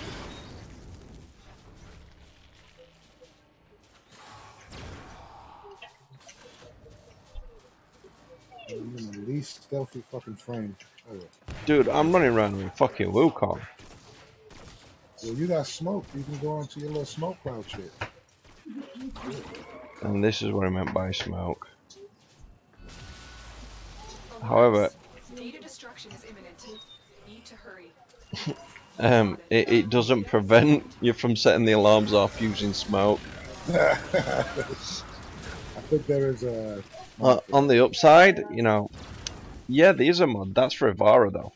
I'm in the least stealthy fucking frame ever. Dude, I'm running around with fucking Wukong. Well, you got smoke. You can go onto your little smoke cloud shit. And this is what I meant by smoke. However, data destruction is imminent. Need to hurry. it doesn't prevent you from setting the alarms off using smoke. I think there is a... On the upside, you know, yeah, there's a mod. That's for Ivara, though.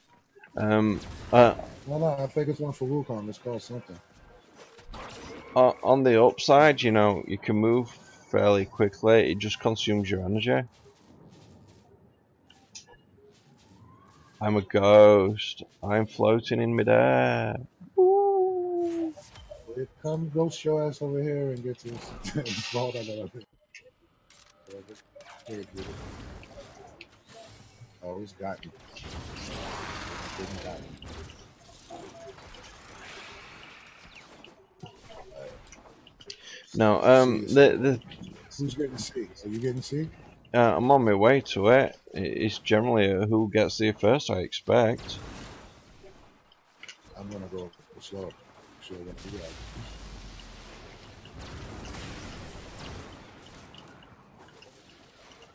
No, I think it's one for Wukong. It's called something. On the upside, you know, you can move fairly quickly. It just consumes your energy. I'm a ghost. I'm floating in midair. Woo. Well, come ghost your ass over here and get this vault out of it. Oh, he's got me. Didn't got me. No, Who's getting C? Are you getting C? I'm on my way to it. It's generally who gets there first, I expect. I'm gonna go slow. Sure, what you got.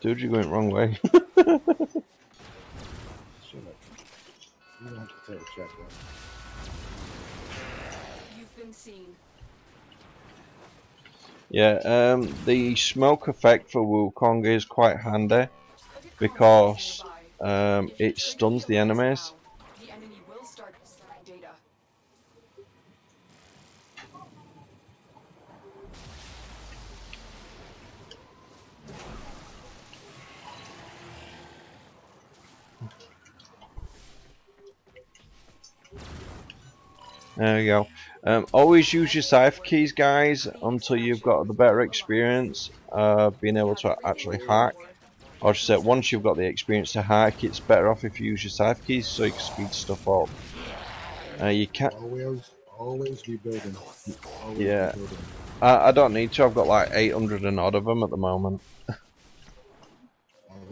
Dude, you're going wrong way. Shut up. You don't have to tell the chat that. You've been seen. Yeah, the smoke effect for Wukong is quite handy because it stuns the enemies. The enemy will start storing data. There you go. Always use your cipher keys, guys, until you've got the better experience being able to actually hack. Or just say, once you've got the experience to hack, it's better off if you use your cipher keys so you can speed stuff up. You can't. Always be building. Always Yeah. be building. I don't need to. I've got like 800 and odd of them at the moment. I've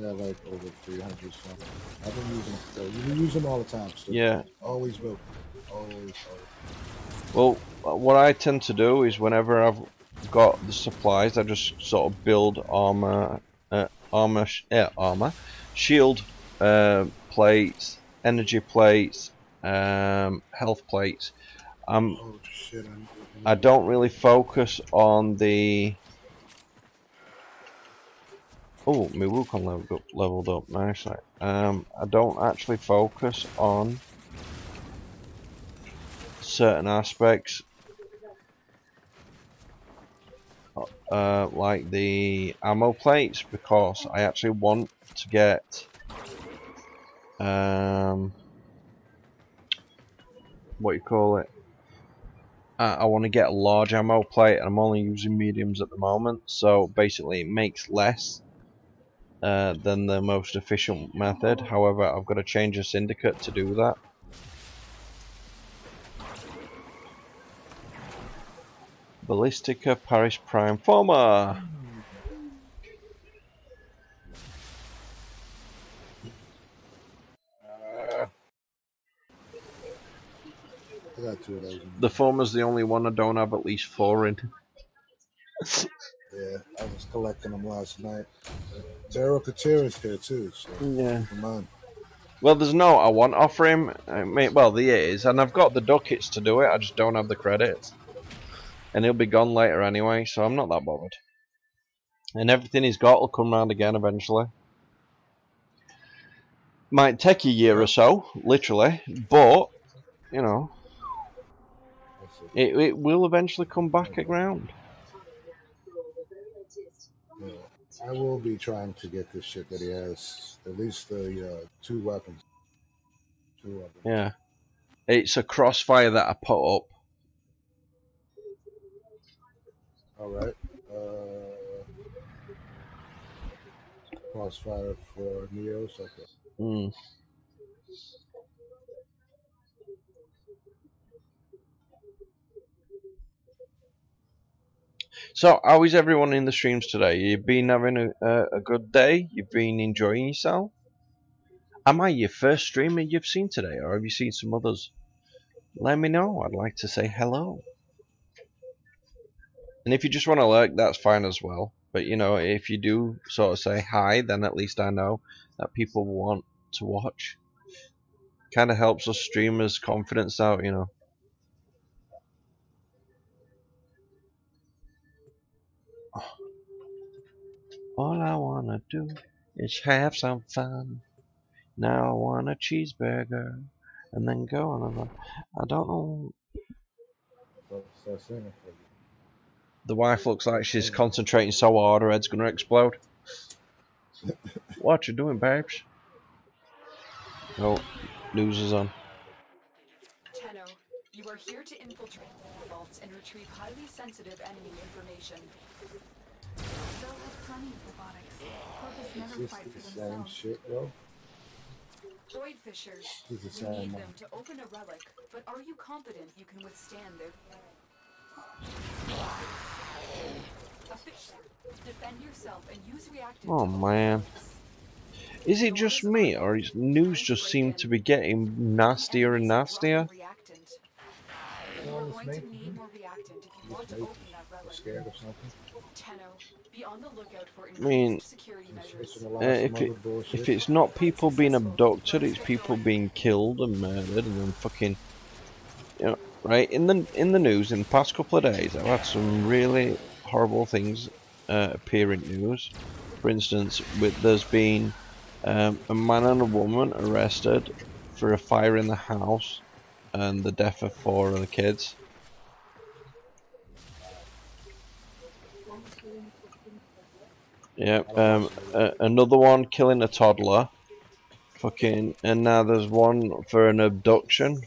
got like over 300 something. I've been using them. So you use them all the time. Still. Yeah. Always build. Always. Well, what I tend to do is whenever I've got the supplies, I just sort of build armor, shield plates, energy plates, health plates. Oh shit! I don't really focus on the. Oh, my Wukong leveled up nicely. I don't actually focus on certain aspects, like the ammo plates, because I actually want to get what you call it. I want to get a large ammo plate, and I'm only using mediums at the moment. So basically, it makes less than the most efficient method. However, I've got to change a syndicate to do that. Ballistica Paris Prime Former. I got 2 of those. The Former's the only one I don't have at least 4 in. Yeah, I was collecting them last night. Daryl Katira's here too. So Yeah. come on. Well, there's no I want offer him. Well, there is, and I've got the ducats to do it. I just don't have the credits, and he'll be gone later anyway, so I'm not that bothered. And everything he's got will come round again eventually. Might take a year or so, literally, but, you know, it will eventually come back around. Yeah. I will be trying to get this shit that he has. At least the 2 weapons. 2 of them. Yeah. It's a crossfire that I put up. Alright. Crossfire for Neos. Okay. Mm. So, how is everyone in the streams today? You've been having a good day? You've been enjoying yourself? Am I your first streamer you've seen today, or have you seen some others? Let me know. I'd like to say hello. And if you just want to lurk, that's fine as well. But, you know, if you do sort of say hi, then at least I know that people want to watch. Kind of helps us streamers' confidence out, you know. All I wanna do is have some fun. Now I want a cheeseburger, and then go on and on. I don't know. Start singing for you. The wife looks like she's concentrating so hard her head's gonna explode. What you doing, babes? Oh, news is on. Tenno, you are here to infiltrate vaults and retrieve highly sensitive enemy information. They'll have plenty of robotics. Corpus Is never this fight the for same themselves. shit, though? Droid fishers. This is the We same need one. them to open a relic, but are you confident you can withstand their... Defend yourself and use reactant. Oh man. Is it just me, or is news just seem to be getting nastier and nastier? You are going to need more reactant if you want to open that relic. Scared of something? Tenno, be on the lookout for I mean, increased security measures. if it's not people being abducted, it's people being killed and murdered, and then fucking, you know, right? In the news in the past couple of days, I've had some really horrible things appear in news. For instance, there's been a man and a woman arrested for a fire in the house and the death of 4 of the kids. Yeah, another one killing a toddler. Fucking, and now there's one for an abduction.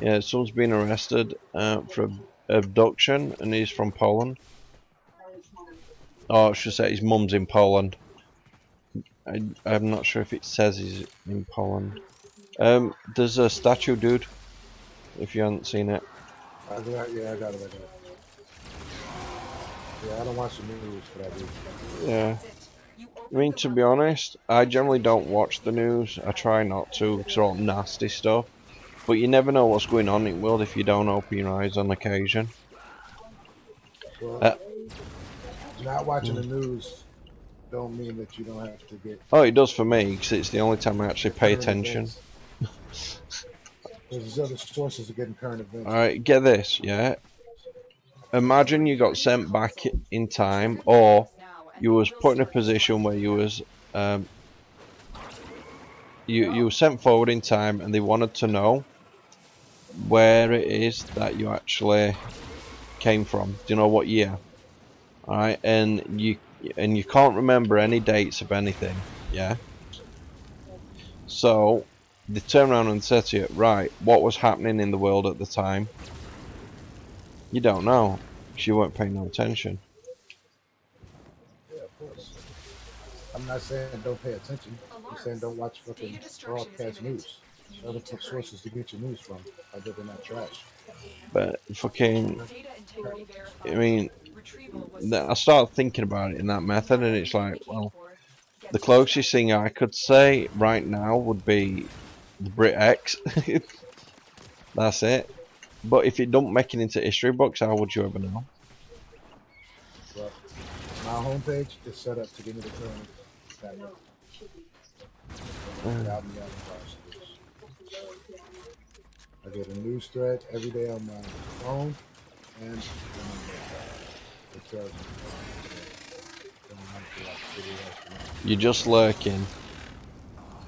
Yeah, someone's been arrested for abduction, and he's from Poland. Oh, I should say his mum's in Poland. I'm not sure if it says he's in Poland. There's a statue, dude. If you haven't seen it. I got it. Yeah, I don't watch the news, but I do. Yeah. I mean, to be honest, I generally don't watch the news. I try not to, because it's all nasty stuff. But you never know what's going on in the world if you don't open your eyes on occasion. Well, not watching the news don't mean that you don't have to get... Oh, it does for me, because it's the only time I actually pay attention. There's other sources of getting current events. Alright, get this, yeah? Imagine you got sent back in time, or you was put in a position where you was you were sent forward in time, and they wanted to know where it is that you actually came from. Do you know what year? Alright, and you can't remember any dates of anything, yeah? So they turn around and say to you, right, what was happening in the world at the time? You don't know, because you weren't paying no attention. Yeah, of course. I'm not saying don't pay attention. I'm saying don't watch fucking broadcast news. Other sources to get your news from, other than that trash. But fucking, I mean, I started thinking about it in that method, and it's like, well, the closest thing I could say right now would be the Brit X. That's it. But if it don't make it into history books, how would you ever know? Well, my homepage is set up to give me the current that way. Without me having to watch this. I get a news thread every day on my phone and on my laptop. It tells me. You're just lurking.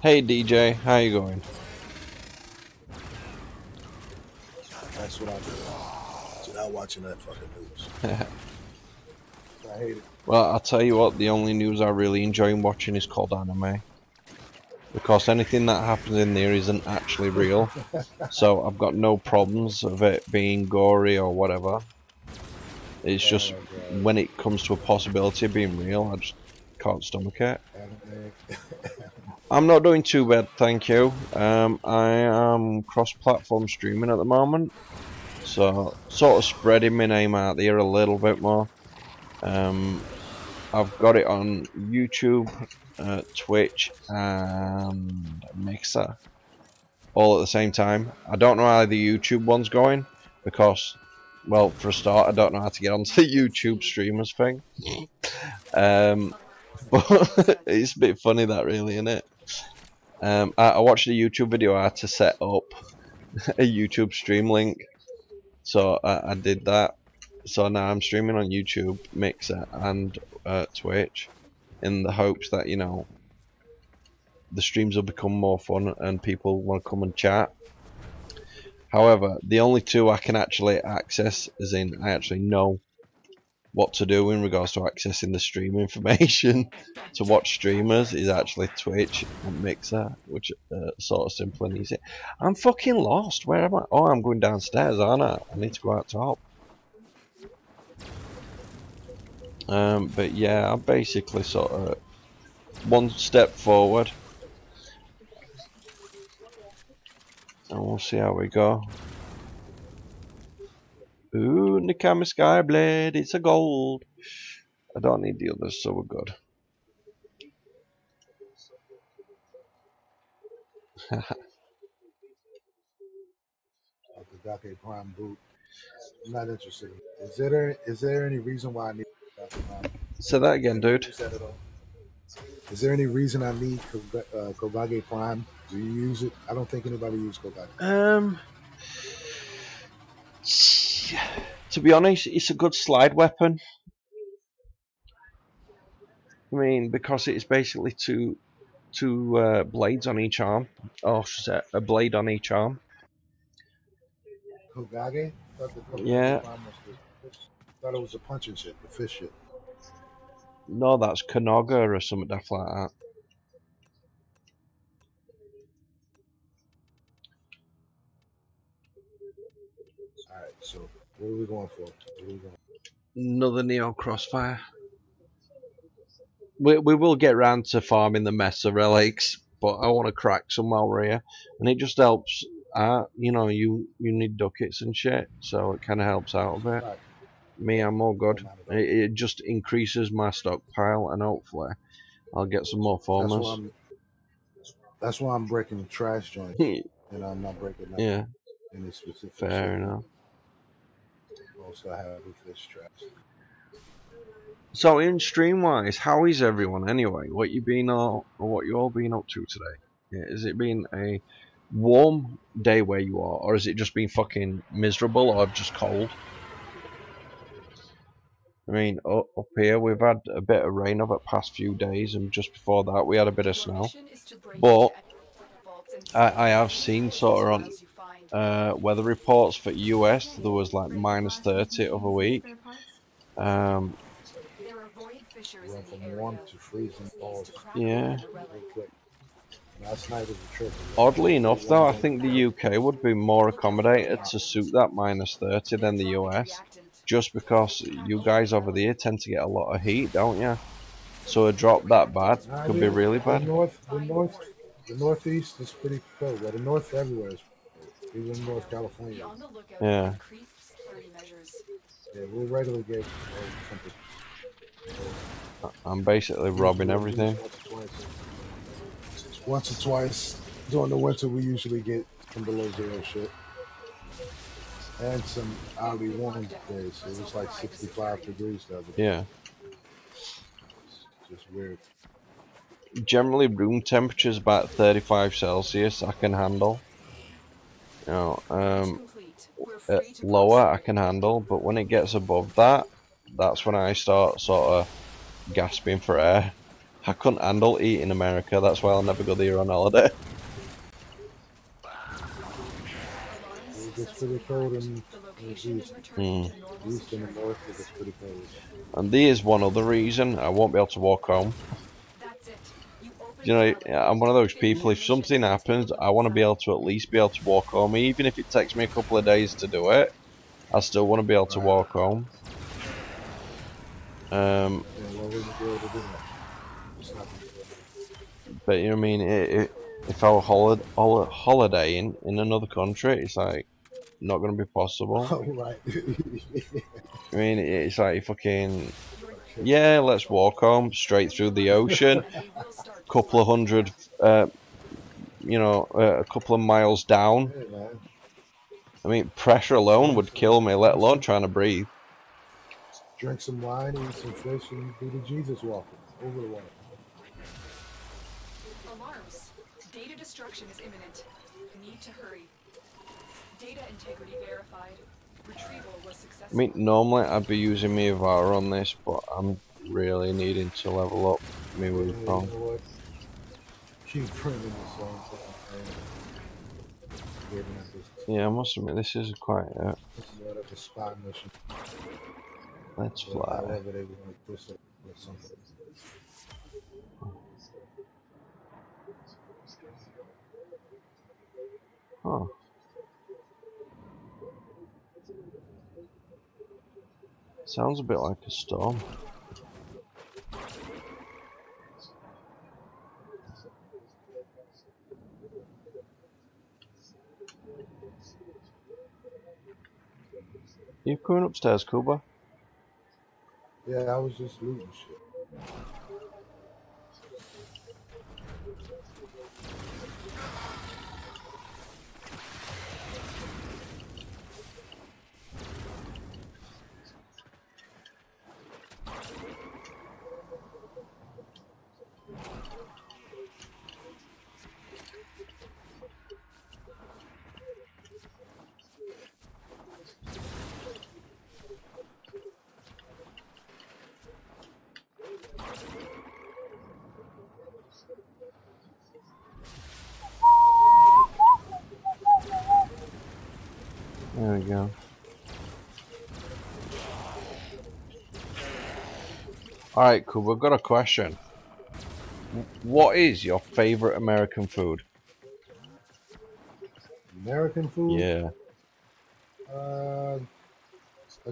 Hey DJ, how you going? That's what I do. Without watching that fucking news. I hate it. Well, I'll tell you what, the only news I really enjoy watching is called anime. Because anything that happens in there isn't actually real. So I've got no problems of it being gory or whatever. It's just when it comes to a possibility of being real, I just can't stomach it. I'm not doing too bad, thank you. I am cross-platform streaming at the moment. So, sort of spreading my name out there a little bit more. I've got it on YouTube, Twitch, and Mixer, all at the same time. I don't know how the YouTube one's going, because, well, for a start, I don't know how to get onto the YouTube streamers thing. But it's a bit funny that, really, isn't it? I watched a YouTube video how to set up a YouTube stream link, so I did that. So now I'm streaming on YouTube, Mixer, and Twitch, in the hopes that, you know, the streams will become more fun and people want to come and chat. However, the only two I can actually access, as in I actually know what to do in regards to accessing the stream information to watch streamers, is actually Twitch and Mixer, which are sort of simple and easy. I'm fucking lost. Where am I? Oh, I'm going downstairs, aren't I? I need to go out top. But yeah, I'm basically sort of one step forward, and we'll see how we go. Ooh, Nikami Skyblade, it's a gold. I don't need the others, so we're good. Kagake Prime boot. I'm not interested. Is there any reason why I need Kagake Prime? Say that again, dude. Use that at all? Is there any reason I need Kagake Prime? Do you use it? I don't think anybody uses Kagake. To be honest, it's a good slide weapon. I mean, because it's basically two blades on each arm. Oh, a blade on each arm. Kagage? I thought the Kagage Yeah. Prime was the fish. I thought it was a punching ship, the fish ship. No, that's Kanoga or something like that. Alright, so what are we going for? Another Neo Crossfire. We will get round to farming the Mesa relics, but I want to crack some while we're here, and it just helps. You know, you need ducats and shit, so it kind of helps out a bit. Right. Me, I'm all good. It just increases my stockpile, and hopefully I'll get some more farmers. That's why I'm breaking the trash joint, and I'm not breaking nothing. Yeah. Any specific. Fair enough. Also, I have a fish trash. So, in stream wise, how is everyone anyway? What you all been up to today? Yeah, has it been a warm day where you are, or has it just been fucking miserable, or just cold? I mean, up here we've had a bit of rain over the past few days, and just before that we had a bit of snow. But I have seen sort of on weather reports for US there was like -30 of a week. Went from warm to freezing falls. Yeah. Last night was a trip. Oddly enough, though, I think the UK would be more accommodated to suit that -30 than the US, just because you guys over there tend to get a lot of heat, don't you? So a drop that bad could be really bad. The northeast is pretty cold. Well, the north everywhere is cold. Even North California. Yeah. Yeah, we regularly get something. I'm basically robbing everything. Once or twice during the winter, we usually get some below zero shit. And some oddly warm days. It was like 65 degrees the other day. Yeah. It's just weird. Generally, room temperature is about 35 Celsius. I can handle. You know, lower I can handle, but when it gets above that, that's when I start sort of gasping for air. I couldn't handle eating America, that's why I'll never go there on holiday. It gets pretty cold in The the location is east. returning to normal East and the security north, it levels. gets pretty cold. And there's one other reason I won't be able to walk home. That's it. You open You know, the elevator. I'm one of those Finish people, your if mission something and take a happens, look I want to be able inside. to at least be able to walk home. Even if it takes me a couple of days to do it, I still want to be able to Right. walk home. Yeah, well, we wouldn't be able to do that. It's not gonna do it. But you know what I mean, if I were holidaying in another country, it's like not going to be possible. Oh, right. I mean, it's like fucking, Your yeah, let's walk home straight through the ocean, and we will start couple of hundred, you know, a couple of miles down. Hey, man. I mean, pressure alone would kill me, let alone trying to breathe. Drink some wine, eat some fish, and do the Jesus walking over the water. alarms. Data destruction is imminent. Need to hurry. Data integrity verified. Retrieval was I successful. mean, normally I'd be using my Avara on this, but I'm really needing to level up my Yeah, you Wukong. know what? Keep printing the same thing. Giving us this Yeah, I must admit, this is quite, what of a spot mission. let's Or fly. however they want to twist it or something. Huh. Sounds a bit like a storm. You coming upstairs, Kuba? Yeah, I was just looting shit. There we go. Alright, Kuba, I've got a question. What is your favorite American food? American food? Yeah. I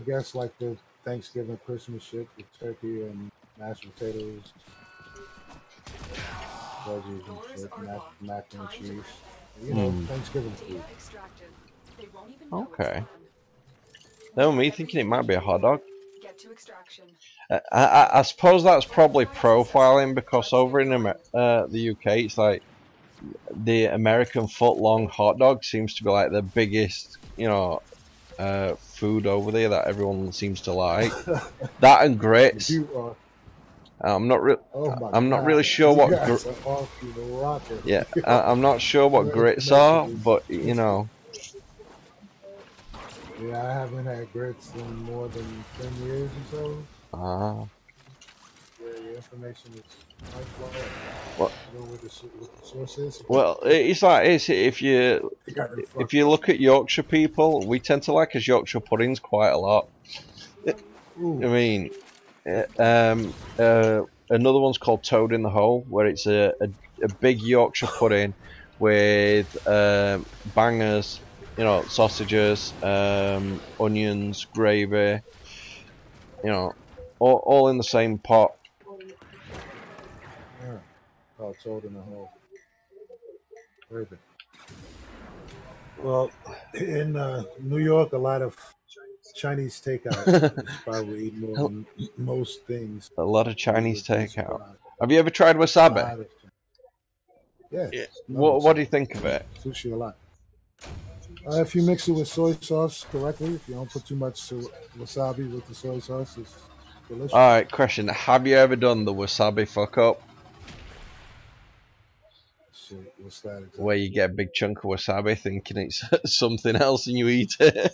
guess like the Thanksgiving, Christmas shit, with turkey and mashed potatoes, veggies and Doors shit, are locked. mac and Time to cheese. break. You know, Thanksgiving food. Data extracted. They won't even know it's Okay. gone. That was me thinking it might be a hot dog. Get to extraction. I suppose that's probably profiling, because over in the UK, it's like the American foot-long hot dog seems to be like the biggest, you know, food over there that everyone seems to like. That and grits. You are, I'm not oh my God, really sure you what. guys are off the rocker. Yeah, I'm not sure what Your grits information are, is but you twisted. know. Yeah, I haven't had grits in more than 10 years or so. Ah. Yeah, your information is quite flawed. What? You know what the source is? Well, it's like this. If you Fucked look at Yorkshire people, we tend to like as Yorkshire puddings quite a lot. up. I mean, another one's called Toad in the Hole, where it's a big Yorkshire pudding with bangers, you know, sausages, onions, gravy, you know, all in the same pot. Yeah. Oh, told in the hole. Perfect. Well, in New York, a lot of Chinese takeout is probably eat more than most things. A lot of You Chinese would be takeout. surprised. Have you ever tried A wasabi? lot of yeah. Yeah. Love What do you wasabi. think of it? Sushi a lot. If you mix it with soy sauce correctly, if you don't put too much wasabi with the soy sauce, it's delicious. Alright, question. Have you ever done the wasabi fuck up? Shit, what's that exactly? Where you get a big chunk of wasabi thinking it's something else and you eat it?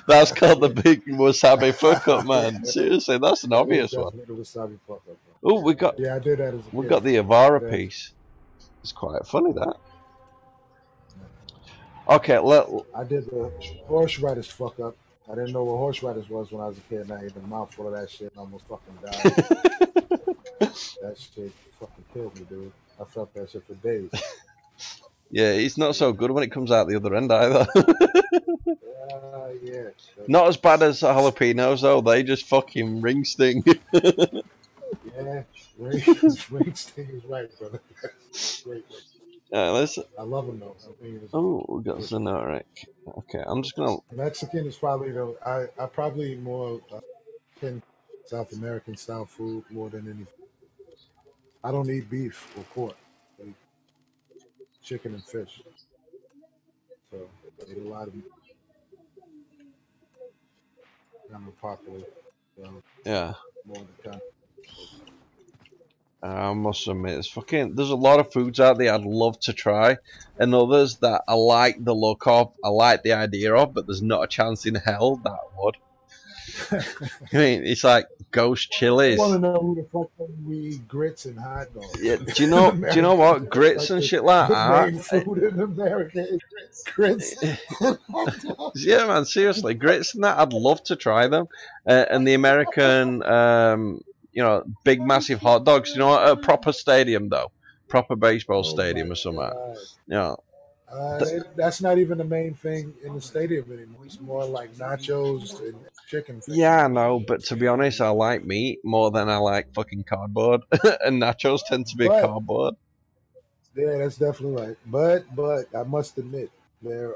That's called the big wasabi fuck up, man. Seriously, that's an obvious one. Definitely the wasabi fuck up. Oh, we got Yeah, I did that as a we kid. got the Avara Yeah. piece. It's quite funny that. Okay, let I did the horseradish fuck up. I didn't know what horseradish was when I was a kid, and I ate a mouthful of that shit and almost fucking died. That shit fucking killed me, dude. I felt that shit for days. yeah, it's not so good when it comes out the other end either. Yeah. Not as bad as jalapenos though. They just fucking ring sting. Yeah, ring sting is right, brother. Great. Let's. I love them though. I mean, Oh, we got Zenoric. Okay, I'm just gonna. Mexican is probably the I probably more in South American style food more than anything. I don't eat beef or pork. I eat chicken and fish. So I eat a lot of kind of popular. Yeah. More than kind of, I must admit, there's a lot of foods out there I'd love to try, and others that I like the look of, I like the idea of, but there's not a chance in hell that I would. I mean, it's like ghost chilies. I want to know who the fuck we eat grits and hot dogs. Yeah, do you know what? Grits and shit like the that. main food in America is grits. Yeah, man, seriously, grits and that, I'd love to try them. And the American, big massive hot dogs. You know, at a proper stadium though, proper baseball stadium or something. Yeah. That's not even the main thing in the stadium anymore. It's more like nachos and chicken. Yeah, I know, but to be honest, I like meat more than I like fucking cardboard, and nachos tend to be cardboard. Yeah, that's definitely right. But I must admit, there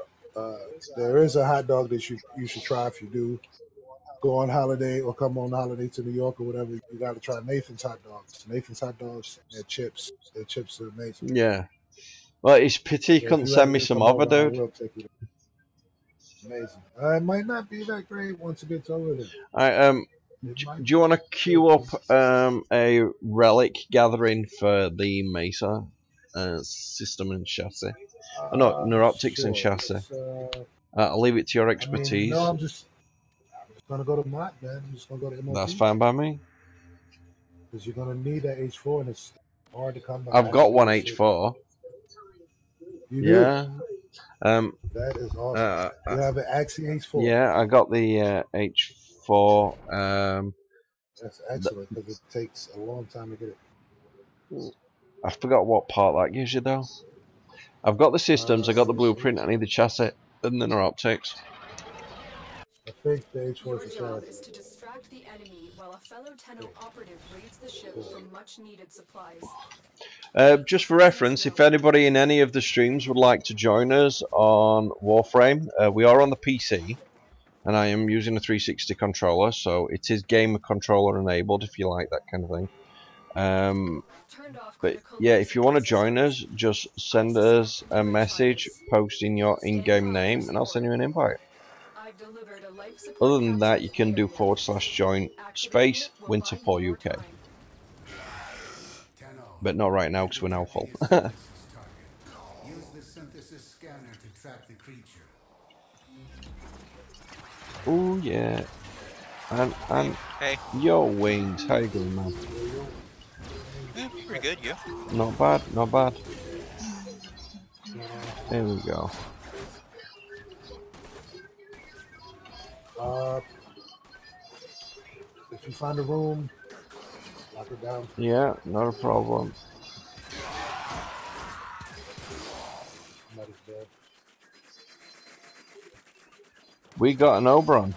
is a hot dog that you should try if you do go on holiday or come on holiday to New York or whatever. You got to try Nathan's hot dogs. Nathan's hot dogs, their chips are amazing. Yeah. Well, it's pity you couldn't send me some other, dude. Amazing. It might not be that great once it gets over there. Do you want to queue up a relic gathering for the Mesa system and chassis? No, neuroptics and chassis. I'll leave it to your expertise. I'm just gonna go to MOT, man. I'm just gonna go to MOT. That's fine by me. Because you're gonna need that H4, and it's hard to come by. I've got one H4. You yeah. That is awesome. You have an Axie H4. Yeah, I got the H4. That's excellent because it takes a long time to get it. I forgot what part that gives you though. I've got the systems, I got the blueprint, I need the chassis and the neuroptics. I think the H4 Your is job a is to distract the enemy while a fellow Tenno operative raids the ship for much needed supplies. Just for reference, if anybody in any of the streams would like to join us on Warframe, we are on the PC, and I am using a 360 controller, so it is gamer controller enabled if you like that kind of thing. But yeah, if you want to join us, just send us a message posting your in-game name, and I'll send you an invite. Other than that, you can do /join space Winterpole UK. But not right now because we're now full. Use the synthesis scanner to track the creature. Oh yeah. And hey. Yo Wings, how you going, man? Yeah, pretty good, you? Not bad, not bad. There we go. If you find a room, lock it down. Yeah, not a problem. Somebody's dead. We got an Oberon.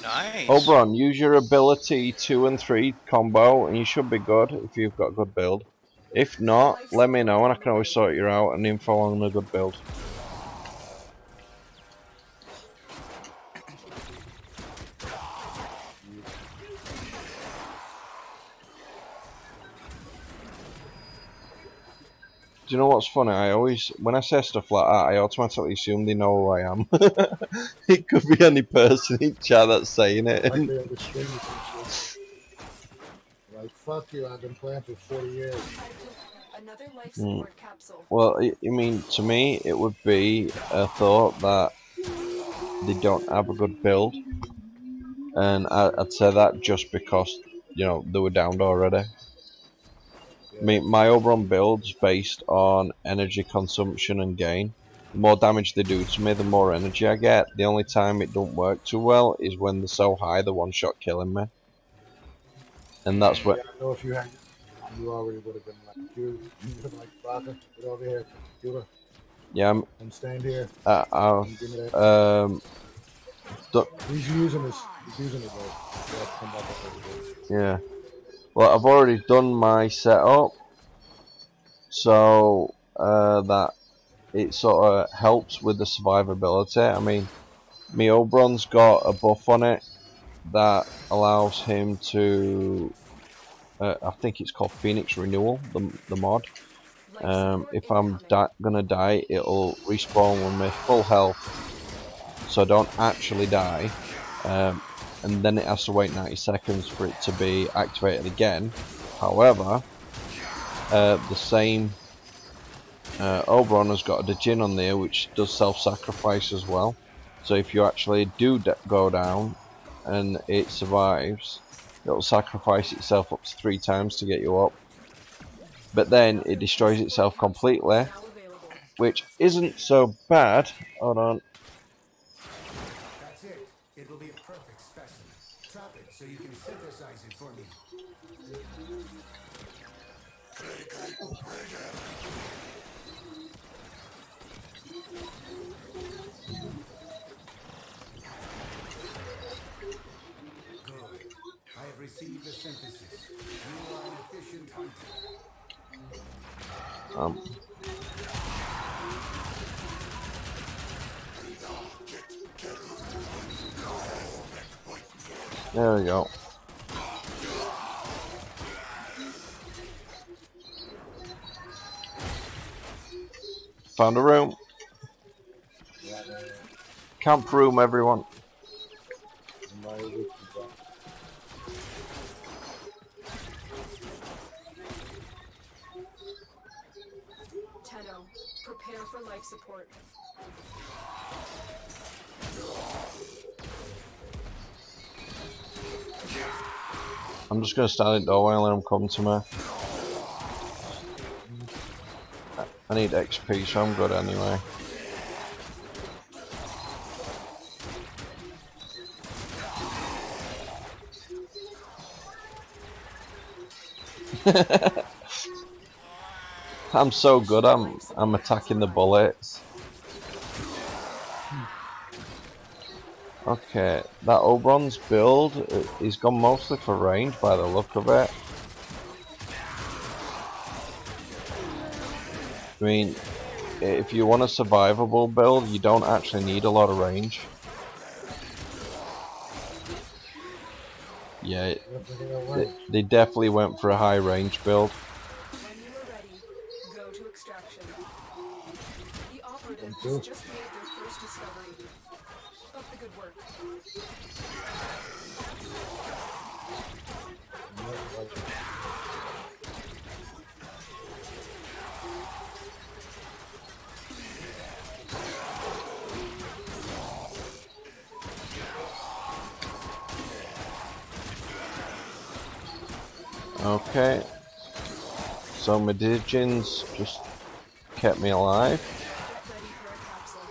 Nice. Oberon, use your ability 2 and 3 combo, and you should be good if you've got a good build. If not, let me know, and I can always sort you out and info on a good build. Do you know what's funny? I always, when I say stuff like that, I automatically assume they know who I am. It could be any person in chat that's saying it. Like they're on the stream or some shit. Like, fuck you, I've been playing for 40 years. Another life support capsule. Well, I mean, to me, it would be a thought that they don't have a good build, and I'd say that just because, you know, they were downed already. I mean, my overall build's based on energy consumption and gain. The more damage they do to me, the more energy I get. The only time it don't work too well is when they're so high, they're one-shot killing me. And that's what... Yeah, I know if you had, you already would have been like, you would have like, Baka, get over here, Cuba, Yeah, and stand here, I've... and give me that. He's using this, he's using it though. You have to come back over here. Yeah. Well, I've already done my setup, so that it sort of helps with the survivability. I mean, my Oberon's got a buff on it that allows him to, I think it's called Phoenix Renewal, the mod. If I'm gonna die, it'll respawn with my full health, so I don't actually die. And then it has to wait 90 seconds for it to be activated again. However, the same Oberon has got a Djinn on there which does self-sacrifice as well. So if you actually do go down and it survives, it'll sacrifice itself up to 3 times to get you up. But then it destroys itself completely, which isn't so bad. Hold on. That's it. It will be a perfect specimen. Trap it so you can synthesize it for me. Good. I have received the synthesis. You are an efficient hunter. There we go. Found a room. Camp room, everyone. Tenno, prepare for life support. I'm just gonna stand in the doorway and let them come to me. I need XP, so I'm good anyway. I'm so good. I'm attacking the bullets. Okay, that Oberon's build, he's gone mostly for range by the look of it. I mean, if you want a survivable build, you don't actually need a lot of range. Yeah, they definitely went for a high range build. When you are ready, go to extraction. The operative has just made their first discovery. Keep up the good work. Okay, so my Djinns just kept me alive. Get ready for a capsule.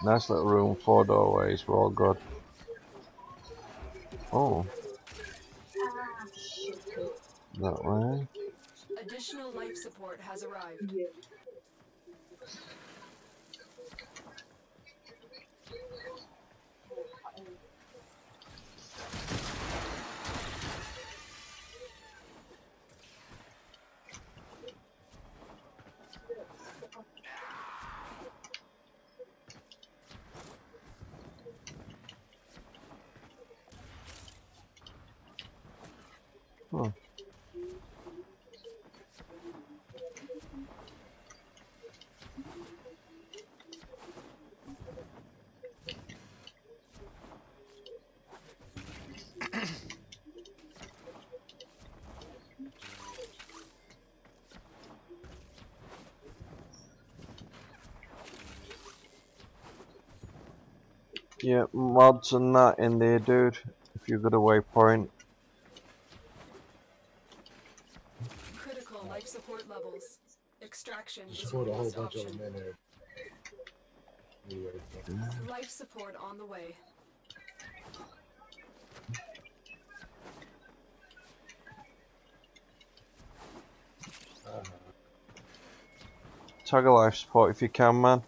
Nice little room, 4 doorways, we're all good. Oh. That way. Additional life support has arrived. Huh. Yeah, mods and that in there, dude. If you've got a waypoint. Critical life support levels. Extraction Just is put your a whole last bunch option. of them in there. Life support on the way. Tag a life support if you can, man.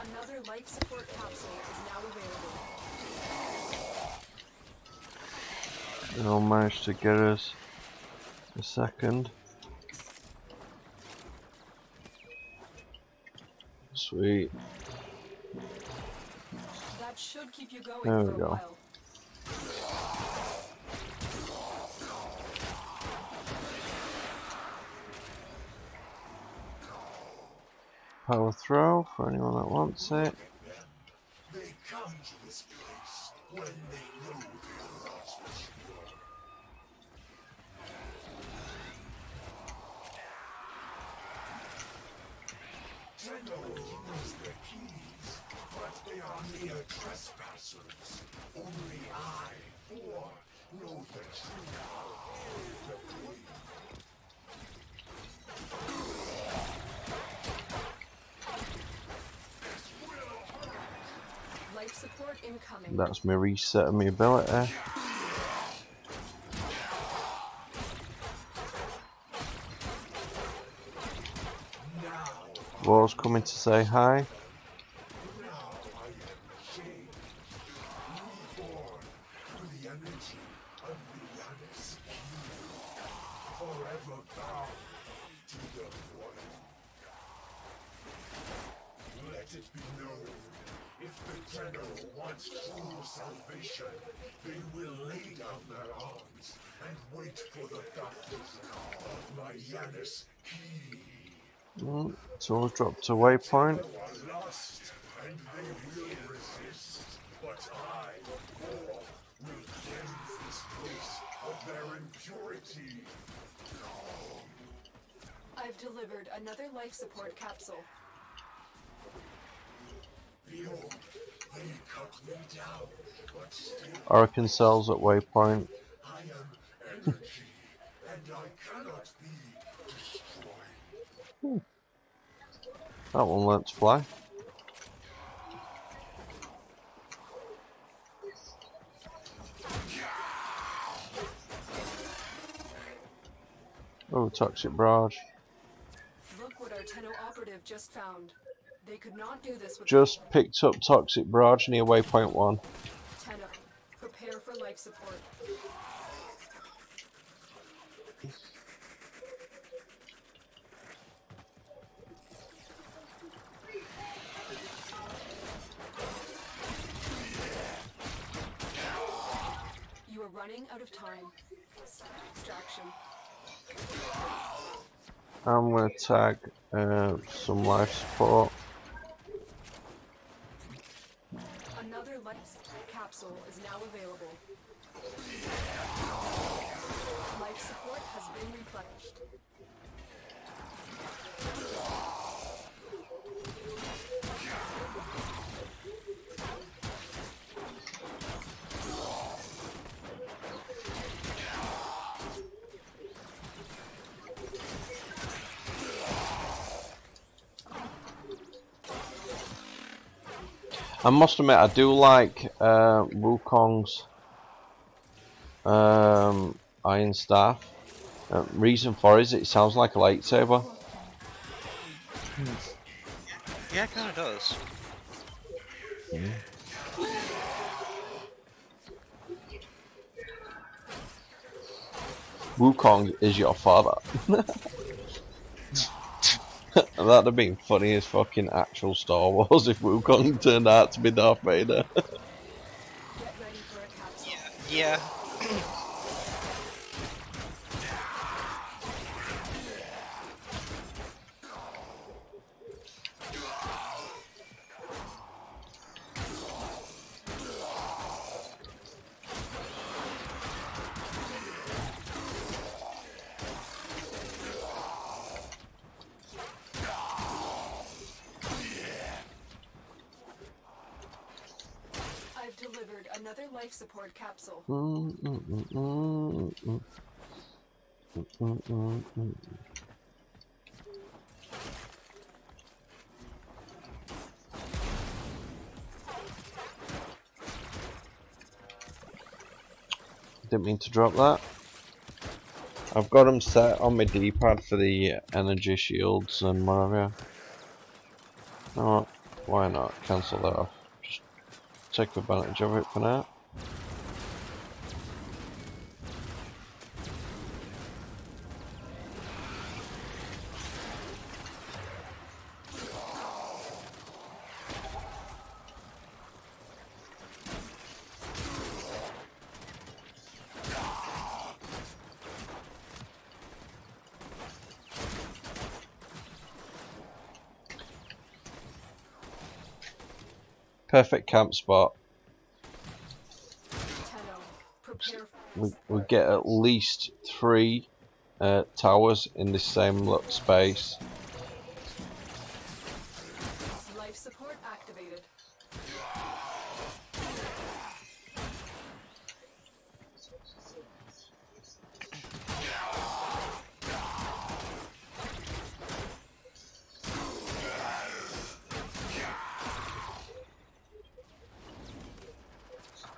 Another life support capsule is now available. I'll manage to get us a second. Sweet. That should keep you going There for we a go. while. Power throw for anyone that wants it. They come to this place when they know they're not secure. Tenno use their keys, but they are mere trespassers. Only I, Four, know the true power of the queen. Life support incoming. That's me resetting my ability. War's coming to say hi. Now I am changed, reborn through the energy of the Yanis forever bound to the one. Let it be known, if the Tenno wants true salvation, they will lay down their arms and wait for the baptism of my Yanis key. So we've dropped a waypoint. They are lost, and they will resist. But I, Four, will cleanse this place of their impurity. I've delivered another life support capsule. Behold, they cut me down, but still Oracle cells at waypoint. I am energy, and I cannot be destroyed. That one lets fly. Oh, toxic barrage. Look what our Tenno operative just found. They could not do this with Just picked up toxic barrage near waypoint 1. Tenno. Prepare for life support. You are running out of time. Extraction. I'm gonna tag some life support. Another life capsule is now available. Life support has been replenished. I must admit, I do like Wukong's iron staff. Reason for it is it sounds like a lightsaber. Yeah, it kind of does. Wukong is your father. That'd have been funny as fucking actual Star Wars if Wukong turned out to be Darth Vader. Get ready for a capsule. Yeah. delivered another life support capsule. Didn't mean to drop that. I've got them set on my D-pad for the energy shields and whatever. Oh, why not? Cancel that off. Just take advantage of it for now. Perfect camp spot. Tenno, prepare We get at least 3 towers in this same little space. life support activated.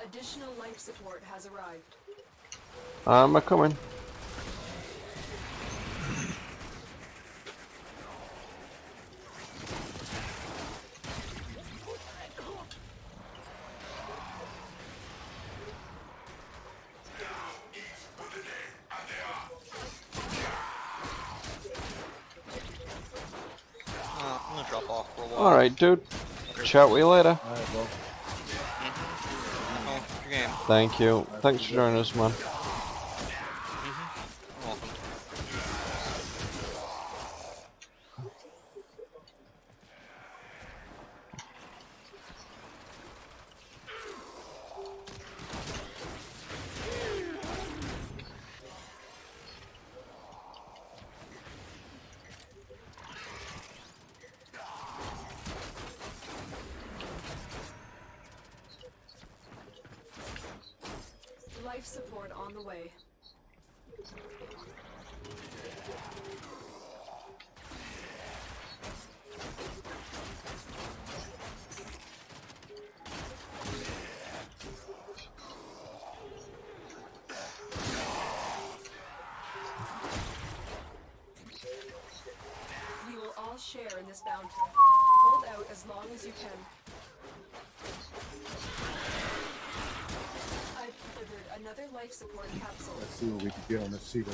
Additional life support has arrived. I'm coming. I'm gonna drop off for a while. Alright, dude. Chat with you later. Alright, well, Oh, your game. Thank you. Thanks for joining us, man. You're welcome. Life support on the way. We will all share in this bounty. Hold out as long as you can. I've delivered another life support capsule. let's see what we can get on this seat.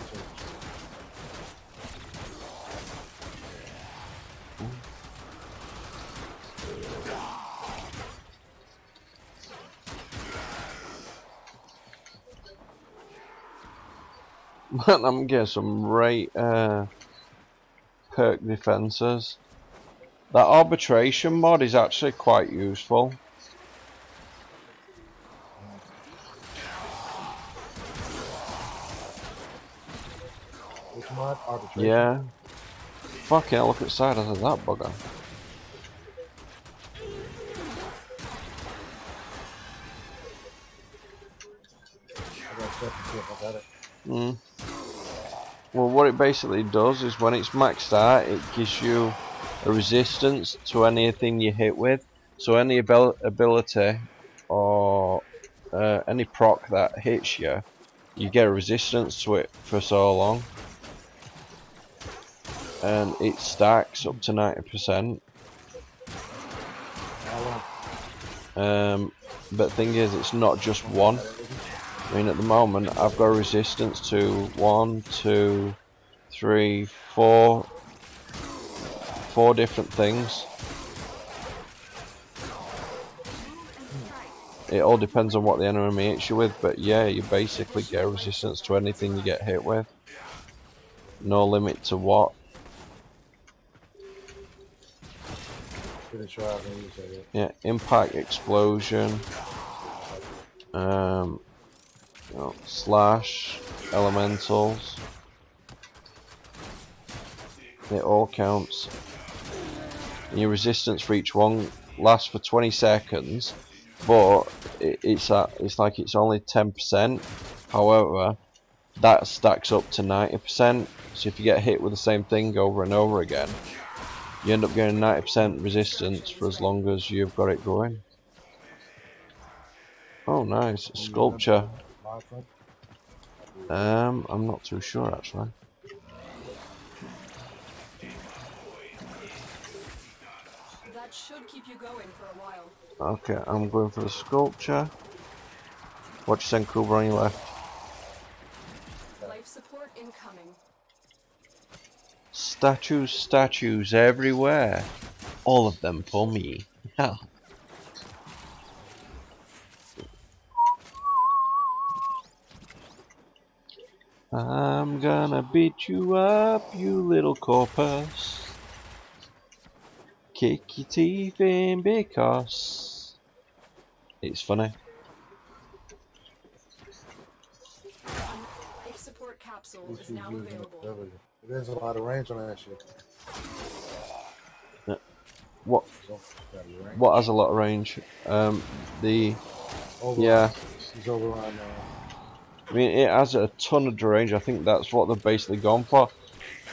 Man, I'm getting some right perk defenses. That arbitration mod is actually quite useful. Which mod? Arbitration? Yeah. Fucking hell, look at the side of that bugger. I got stuff to see if I got it. Well, what it basically does is when it's maxed out, it gives you a resistance to anything you hit with. So any ability or any proc that hits you, you get a resistance to it for so long. And it stacks up to 90%. But thing is, it's not just one. I mean, at the moment, I've got a resistance to 1, 2, 3, 4 different things. It all depends on what the enemy hits you with, but yeah, you basically get a resistance to anything you get hit with. No limit to what. Didn't show how to use that yet. Yeah, impact, explosion, slash, elementals. It all counts. And your resistance for each one lasts for 20 seconds, but it's like it's only 10%. However, that stacks up to 90%. So if you get hit with the same thing over and over again, you end up getting 90% resistance for as long as you've got it going. Oh, nice sculpture. I'm not too sure actually. That should keep you going for a while. Okay, I'm going for the sculpture. What you send Cooper on your left? Life support incoming. Statues, statues everywhere. All of them for me. Yeah. I'm gonna beat you up, you little corpus. Kick your teeth in because it's funny. Life support capsule is now available. There's a lot of range on that shit. What? What has a lot of range? Yeah. He's over on. I mean, it has a ton of range. I think that's what they've basically gone for.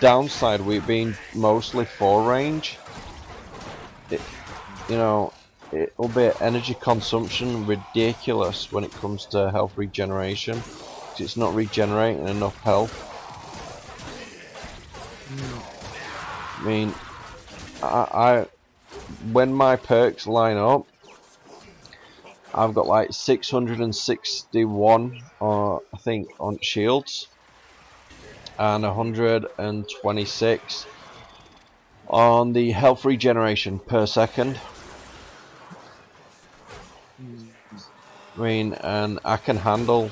Downside, with it being mostly 4 range, it'll be energy consumption ridiculous when it comes to health regeneration. 'Cause it's not regenerating enough health. I mean, when my perks line up, I've got like 661 I think on shields and 126 on the health regeneration per second. I mean, and I can handle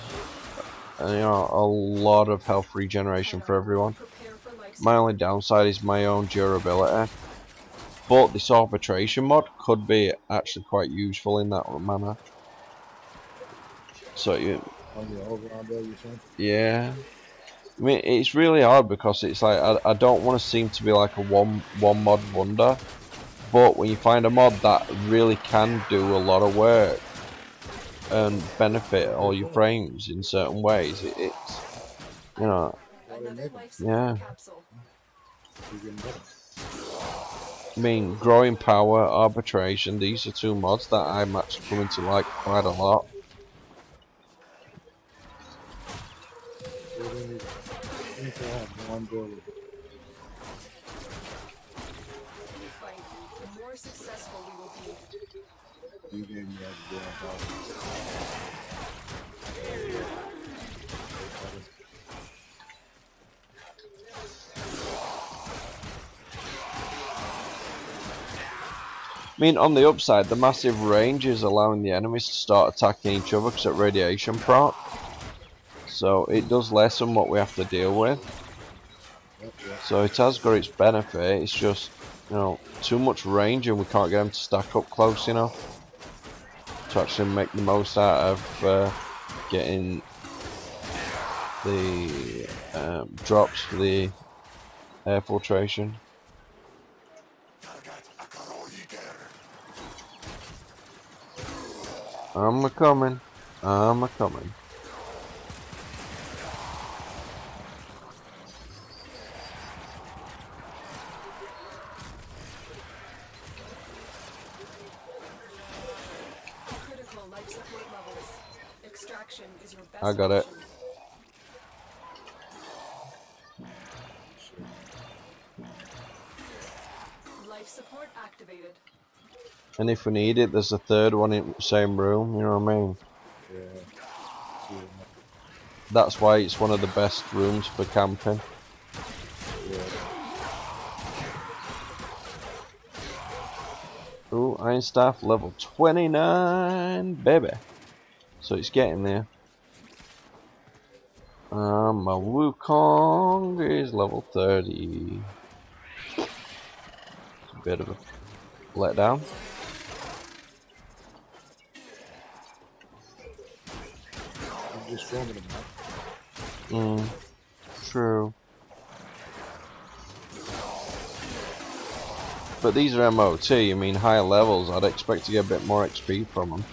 a lot of health regeneration for everyone. My only downside is my own durability. But this arbitration mod could be actually quite useful in that manner. So yeah. I mean, it's really hard because it's like I don't want to seem to be like a one mod wonder, but when you find a mod that really can do a lot of work and benefit all your frames in certain ways, it's yeah. I mean, growing power, arbitration, these are 2 mods that I'm actually coming to like quite a lot. The more successful we will be. You gave me that I mean, on the upside, the massive range is allowing the enemies to start attacking each other because of radiation proc. So it does lessen what we have to deal with. So it has got its benefit. It's just, too much range and we can't get them to stack up close enough to actually make the most out of getting the drops for the air filtration. I'm a-coming. I'm a-coming. Critical life support levels. Extraction is your best I got it. option. Life support activated. And if we need it, there's a 3rd one in the same room, you know what I mean? Yeah. That's why it's one of the best rooms for camping. Ooh, Iron Staff level 29, baby. So it's getting there. My Wukong is level 30. It's a bit of a letdown. True. But these are MOT, I mean higher levels, I'd expect to get a bit more XP from them.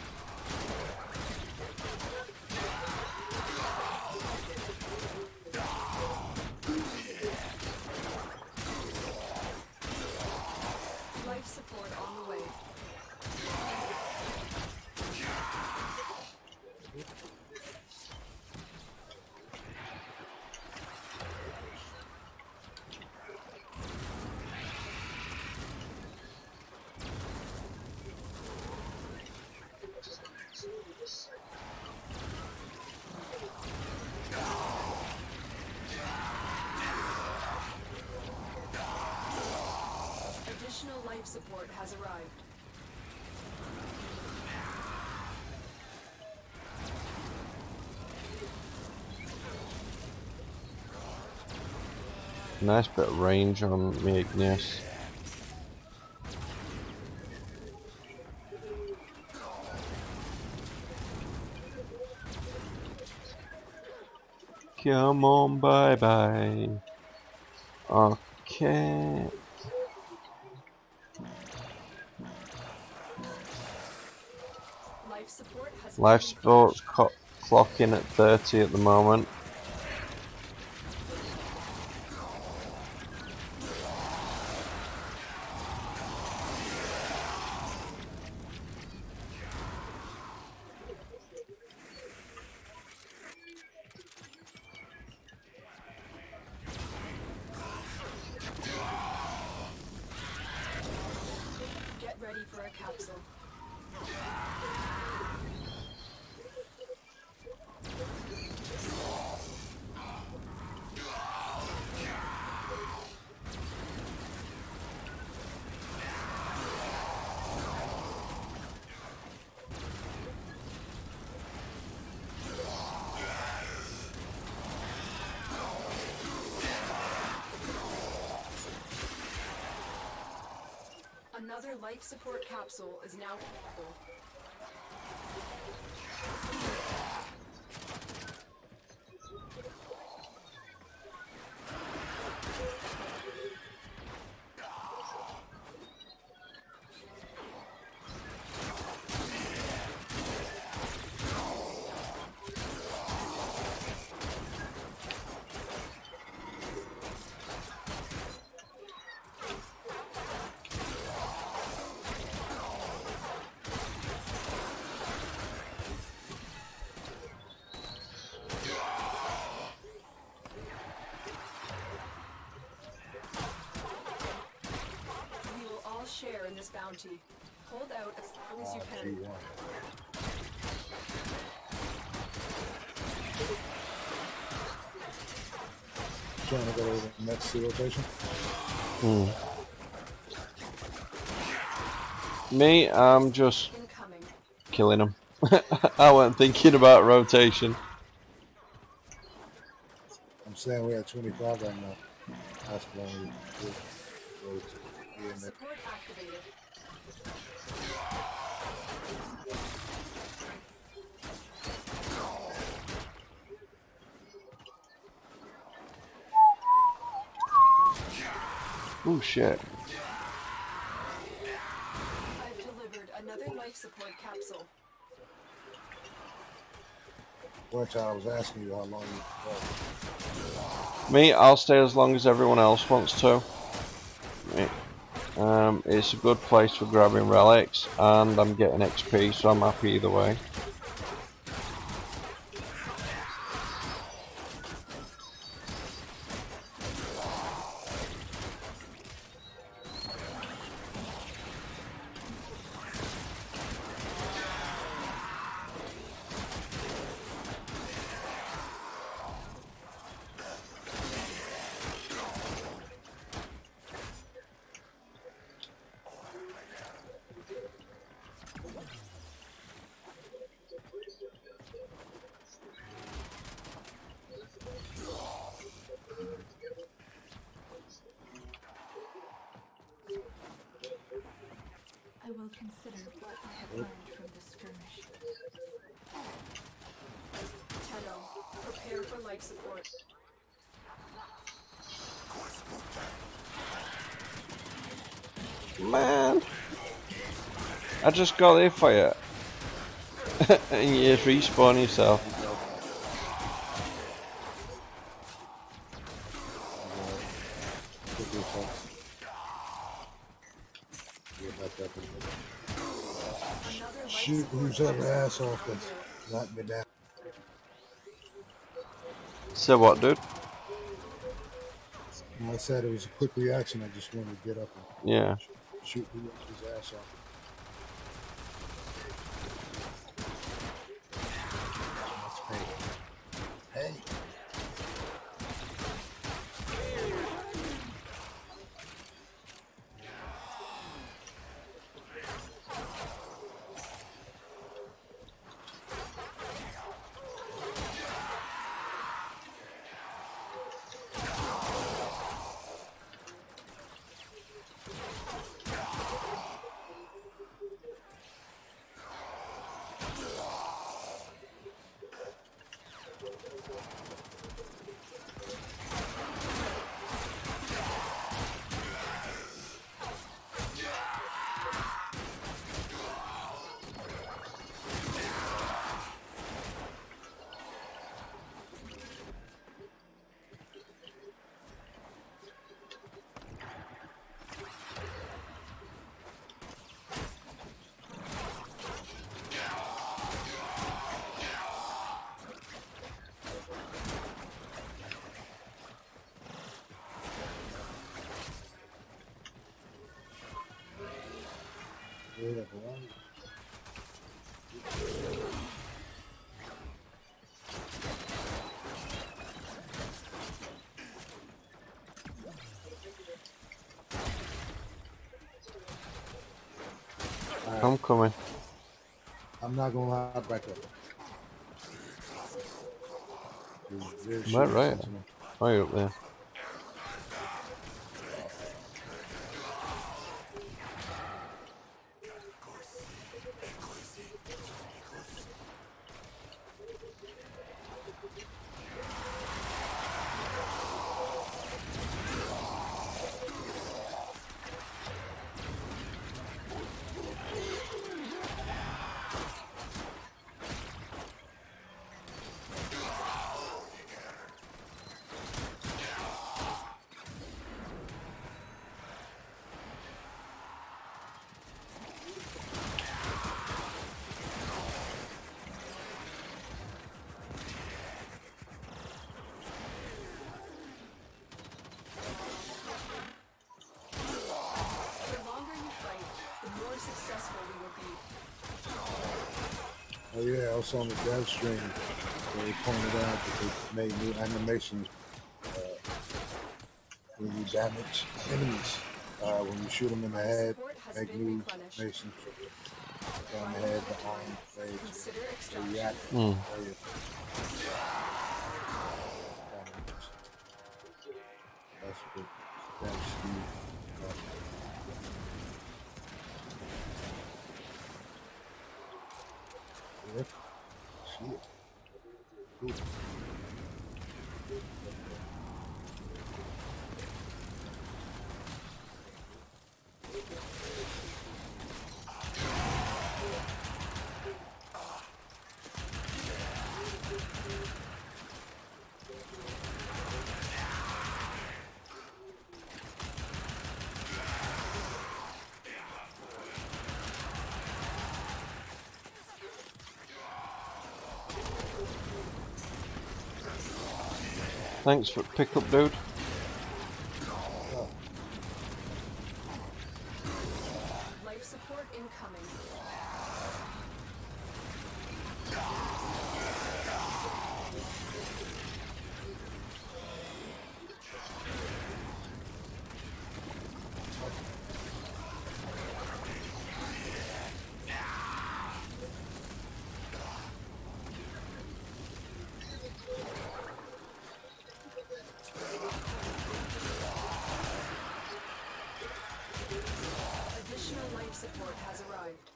life support has arrived. Nice bit of range on me Ignis. Come on, bye bye. Okay. Life support has Life been sports clocking at 30 at the moment. Get ready for a capsule. Another life support capsule is now full. We will all share in this bounty. Hold out as long as you can. G1. Trying to go to the next rotation. Me, I'm just Incoming. killing him. I wasn't thinking about rotation. I'm saying we had 25 right now. That's long we rotate. Support activated. Oh shit. I've delivered another life support capsule. Which I was asking you how long you Me, I'll stay as long as everyone else wants to. It's a good place for grabbing relics, and I'm getting XP, so I'm happy either way. I will consider what I have learned from this skirmish. Tenno, prepare for life support. Man, I just got there for you. And you just respawn yourself. shoot whoever ass off that's knocked me down. So what, dude? When I said it was a quick reaction, I just wanted to get up and Yeah. shoot whoever's ass off. Hey. I'm coming. I'm not gonna lie, back up. They're Right, shooting right. Sentinel. Right up there. The longer you fight, the more successful we will be. Oh yeah, I was on the dev stream where they pointed out that they made new animations when you damage enemies. When you shoot them in the Life head, support has make been new replenished. animations down the head, the arm, legs, Consider the extraction. react. Mm. Oh, yeah. That's good. That's Steve. Yep. Shit. Cool. Thanks for pickup, dude. Life support incoming. Additional life support has arrived.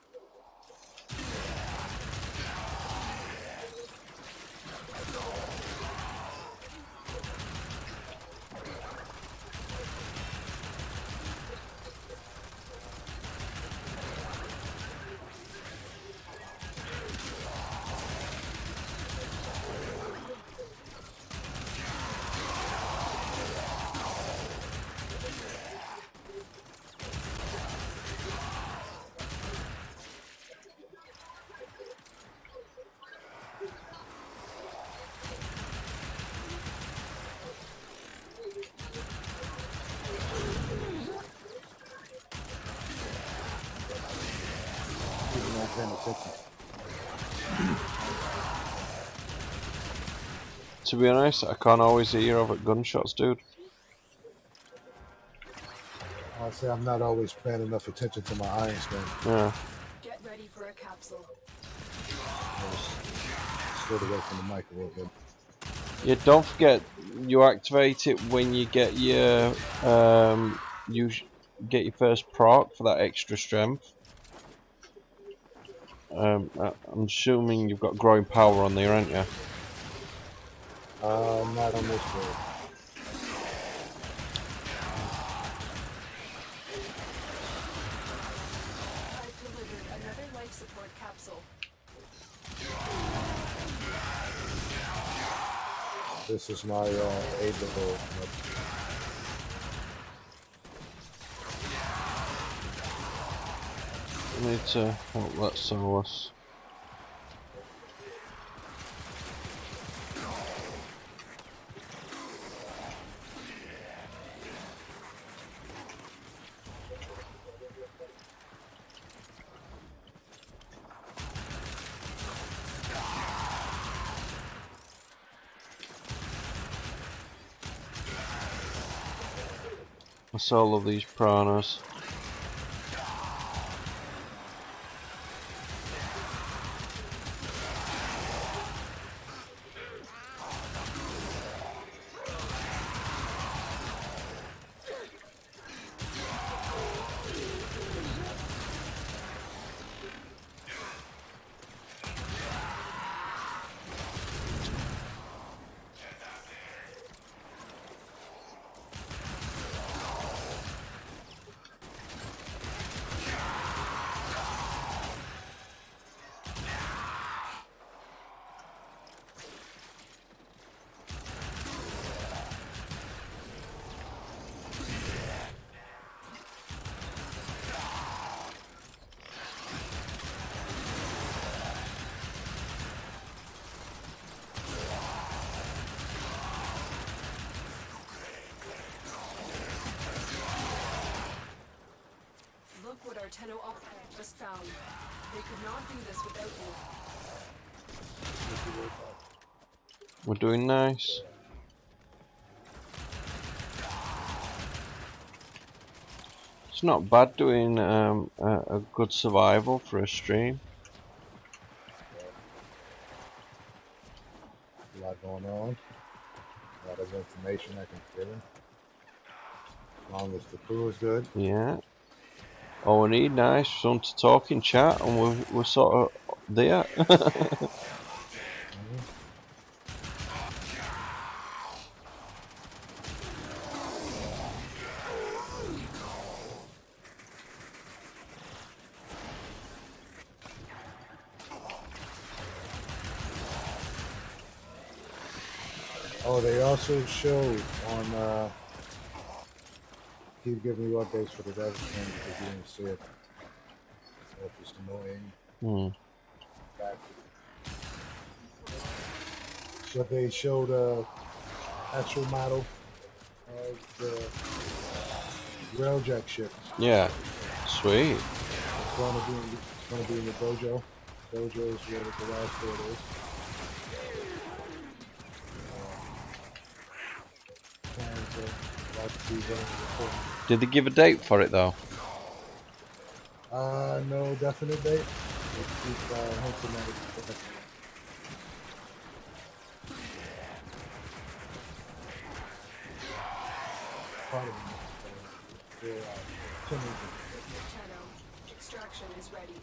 People not paying attention. To be honest, I can't always hear over gunshots, dude. I say I'm not always paying enough attention to my iron skin. Yeah. Get ready for a capsule. I was stood away from the mic a little bit. Yeah, don't forget, you activate it when you get your get your first proc for that extra strength. I'm assuming you've got growing power on there, aren't you? Not on this build. I've delivered another life support capsule. This is my able. I need to help that Solus. I saw all of these piranhas. could not do this without you. We're doing nice. It's not bad doing a good survival for a stream. A lot going on. A lot of information I can give him. As long as the crew is good. Yeah. All we need now is someone to talk in chat, and we're sort of there. Oh, they also showed on keep giving you updates for the dev thing because you didn't see it. So if it's annoying. Back. But they showed actual model of the railjack ship. Yeah. Sweet. It's gonna be in the dojo. Dojo is where the garage for it is. Did they give a date for it though? No definite date. Let's keep hinting at it. Part of it. Extraction is ready.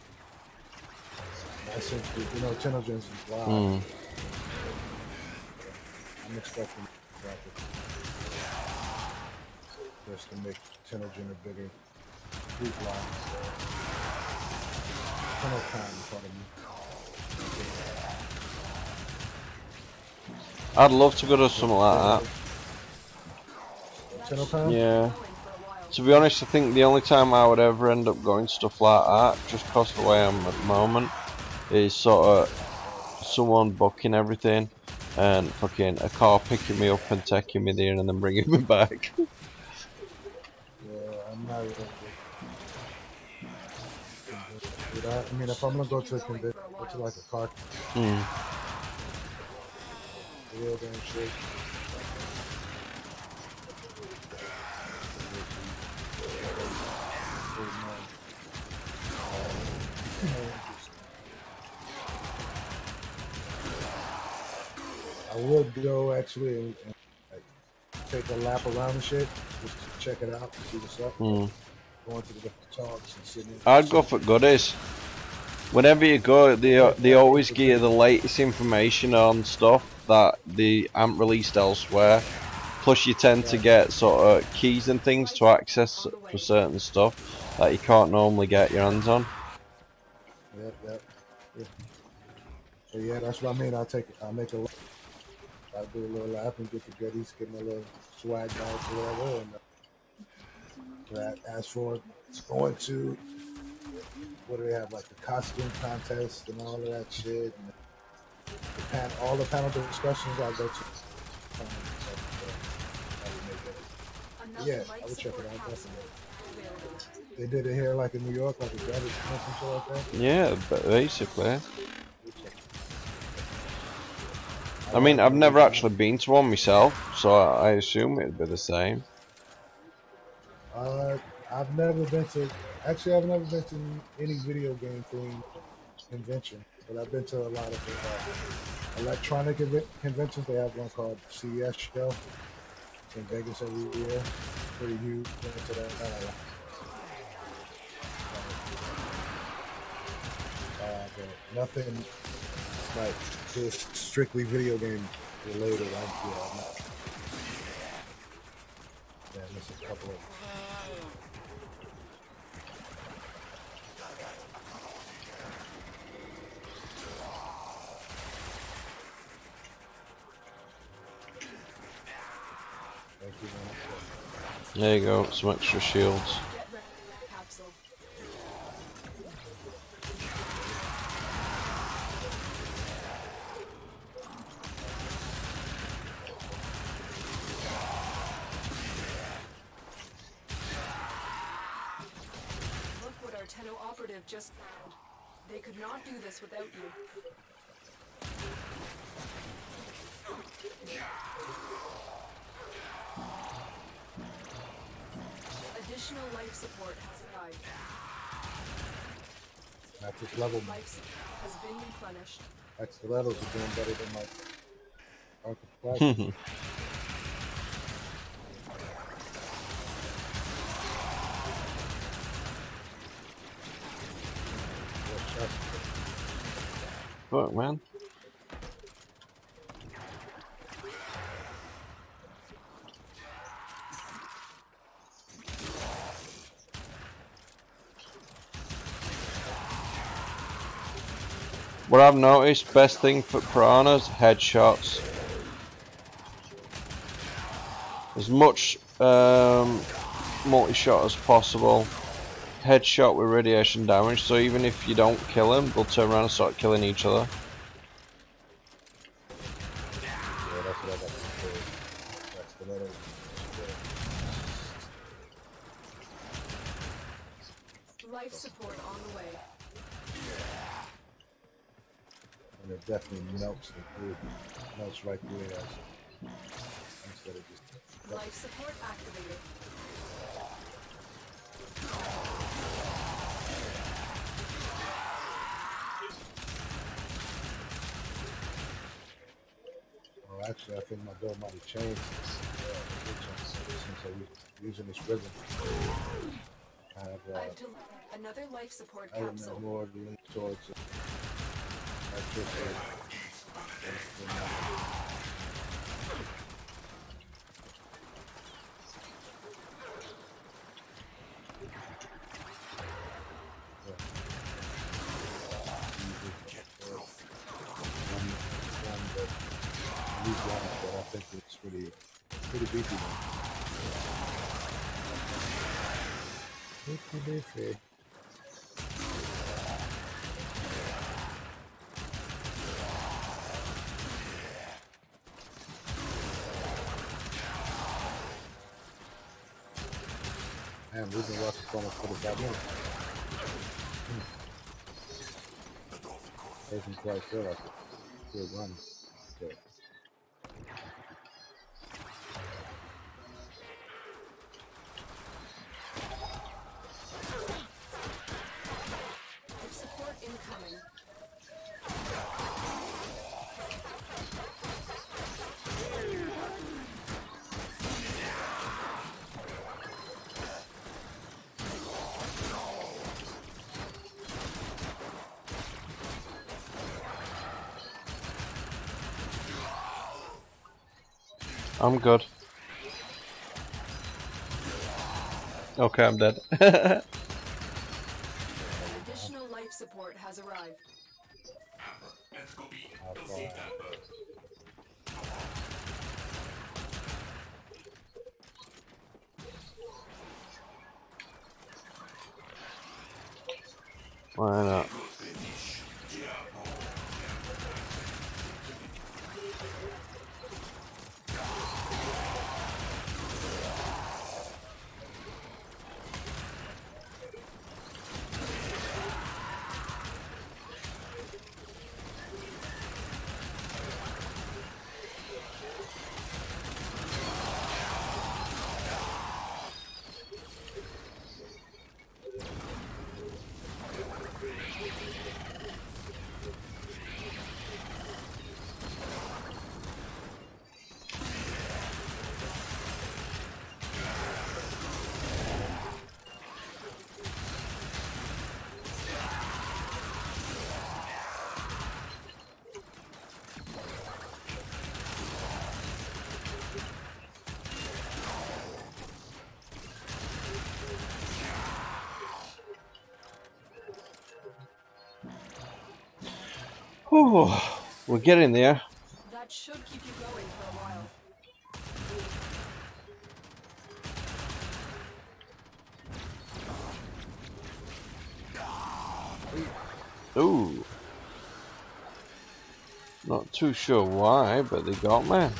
Since you know Tenogen's is live. I'm expecting that just to make Tenogen a bigger group line. Tenocon, pardon me. I'd love to go to something like that. Tenocon? Yeah. To be honest, I think the only time I would ever end up going stuff like that, just because the way I'm at the moment, is sort of someone booking everything and fucking a car picking me up and taking me there and then bringing me back. Yeah, I'm not really. I mean, if I'm gonna go to a convention, go to like a car. Real damn shit. I would go actually and like, take a lap around the shit just to check it out and see what's up. Going to the different talks and sitting. I'd go for goodies. Whenever you go, they always give you the latest information on stuff that they haven't released elsewhere. Plus, you tend to get sort of keys and things to access for certain stuff that you can't normally get your hands on. Yep. So yeah, that's what I mean. I'll make a lap. I'll do a little lap and get the goodies, get my little swag bags or whatever. And as for going to, what do they have, like the costume contest and all of that shit, and all the panel discussions I go to. Yeah, I would check it out definitely. They did it here, like in New York, like a graduate convention show like that. Yeah, but basically. I mean, I've never actually been to one myself, so I assume it'd be the same. I've never been to any video game theme convention, but I've been to a lot of electronic conventions. They have one called CES show. It's in Vegas every year. Pretty huge. Been to that. But nothing like just strictly video game related. I'm not. Yeah, there's a couple of. There you go, some extra shields. Look what our Tenno operative just found. They could not do this without you. Additional life support has arrived. That's this level. Life support has been replenished. That's the levels are doing better than my Arc of Plasma. Fuck, man. What I've noticed, best thing for piranhas, headshots. As much multi-shot as possible. Headshot with radiation damage, so even if you don't kill them, they'll turn around and start killing each other. Yeah, that's what I got to say. That's the level. Life support on the way. And it definitely melts the food. Melts right through it instead of just... Life support activated. Well, actually, I think my build might have changed since I was using this rhythm. I have Another life support element capsule. more lean towards electricity. But I think it's pretty beefy now. Pretty beefy. Man, we've been watching for almost 45 minutes. Doesn't quite feel like it. Good run. Okay. Life support incoming. I'm good. Okay, I'm dead. Additional life support has arrived. Let's go save that bird. Why not? Whew, we're getting there. That should keep you going for a while. Ooh. Not too sure why, but they got me.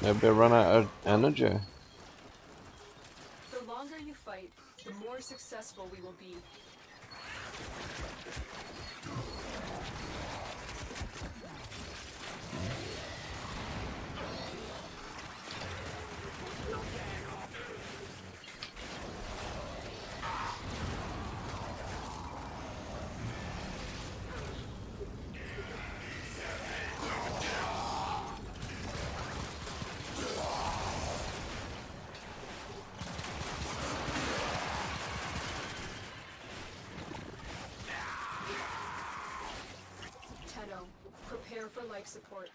Maybe I run out of energy. The longer you fight, the more successful we will be. Prepare for life support.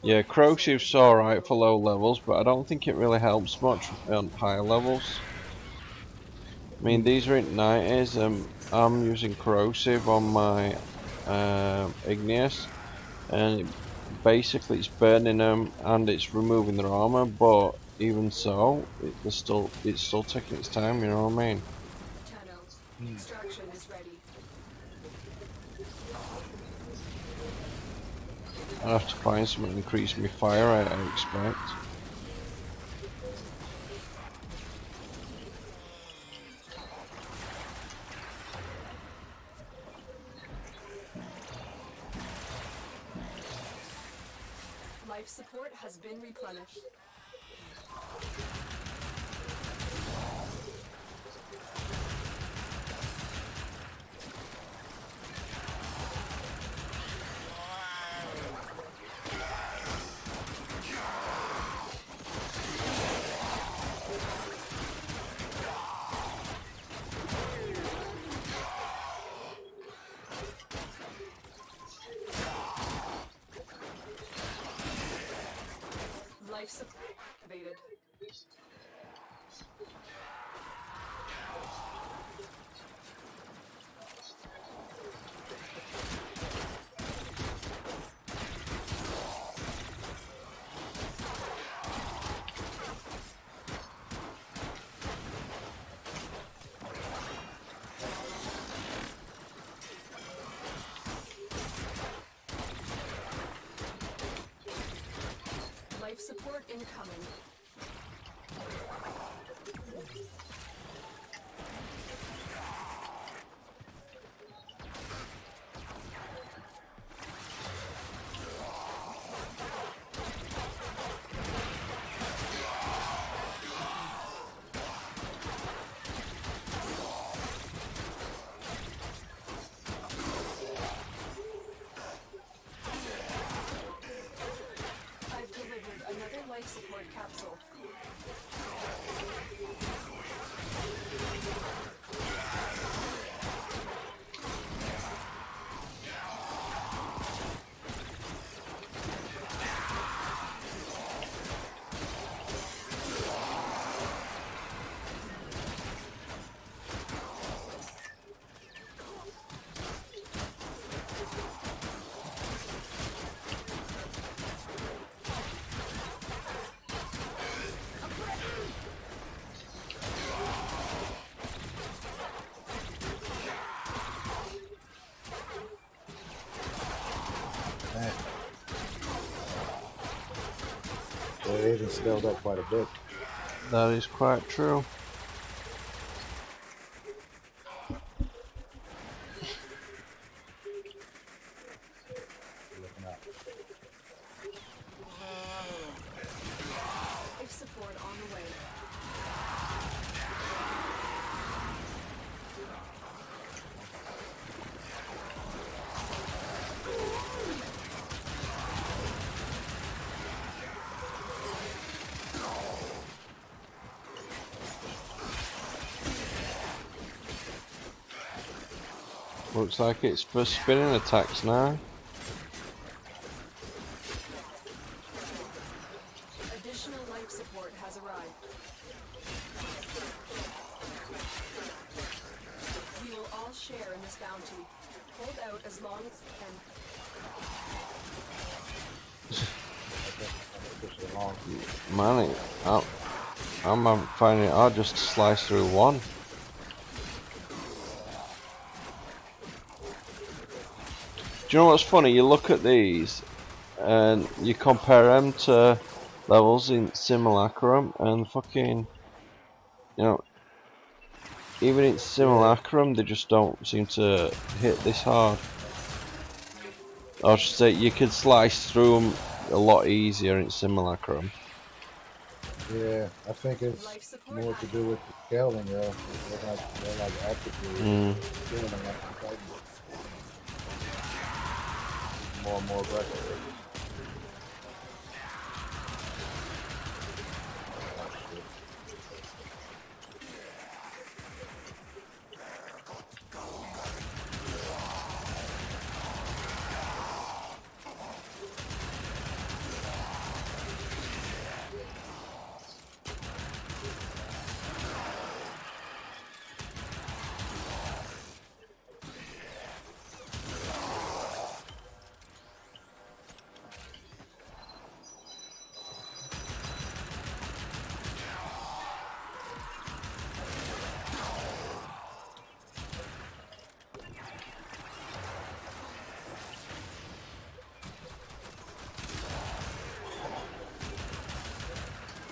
Yeah, corrosive's alright for low levels, but I don't think it really helps much on higher levels. I mean, these are at 90s, I'm using corrosive on my Igneous, and basically it's burning them and it's removing their armor, but even so, it's still taking its time, you know what I mean? Extraction is ready. I have to find something to increase my fire rate, I expect. Life support has been replenished. Life support activated. Life support incoming. I've delivered another life support capsule. Well, it even scaled up quite a bit. That is quite true. Looking up. Life support on the way. Looks like it's for spinning attacks now. Additional life support has arrived. We will all share in this bounty. Hold out as long as you can. Push it along. Man, I'm finding it hard just to slice through one. Do you know what's funny? You look at these and you compare them to levels in Simulacrum and fucking, you know, even in Simulacrum they just don't seem to hit this hard. I should say you could slice through them a lot easier in Simulacrum. Yeah, I think it's Life support more to do with the scaling, yo. They're like actively killing them like fighting. More and more aggressive.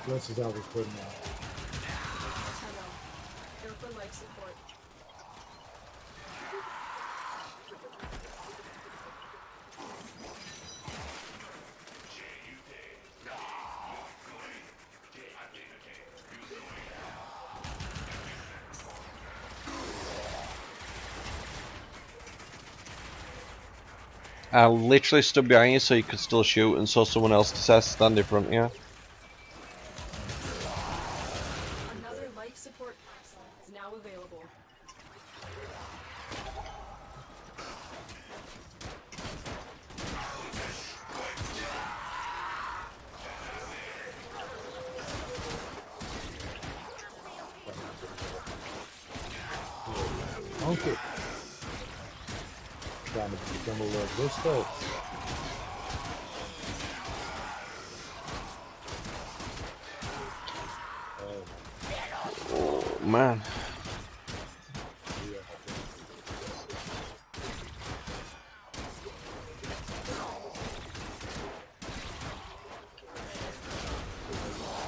This is how we put them out. Tunnel. Here for life support. I literally stood behind you so you could still shoot and saw someone else decide to stand in front of you. Another life support is now available. Okay. Trying to become a little disco. Oh man.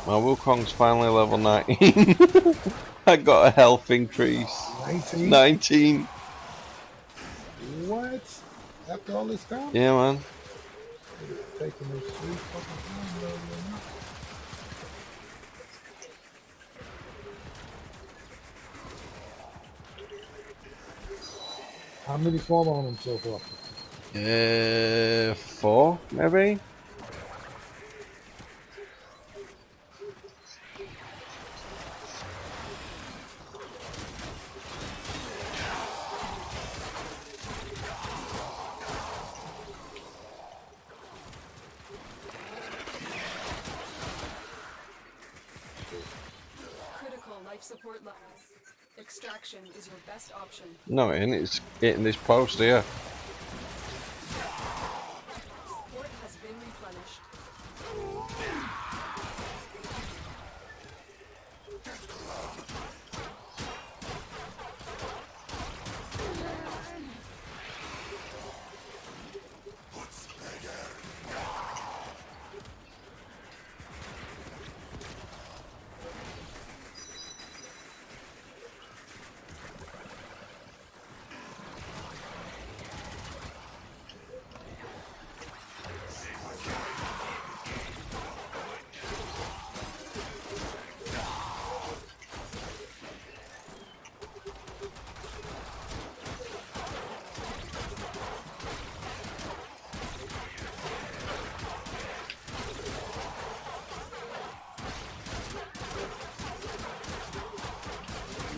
My Wukong's finally level 19. I got a health increase. 19? 19. What? After all this time? Yeah, man. Taking this sweet fucking time, yo, yo. How many form on them so far? 4 maybe. Critical life support levels. Extraction is your best option. No, and it's getting this post here. Support has been replenished.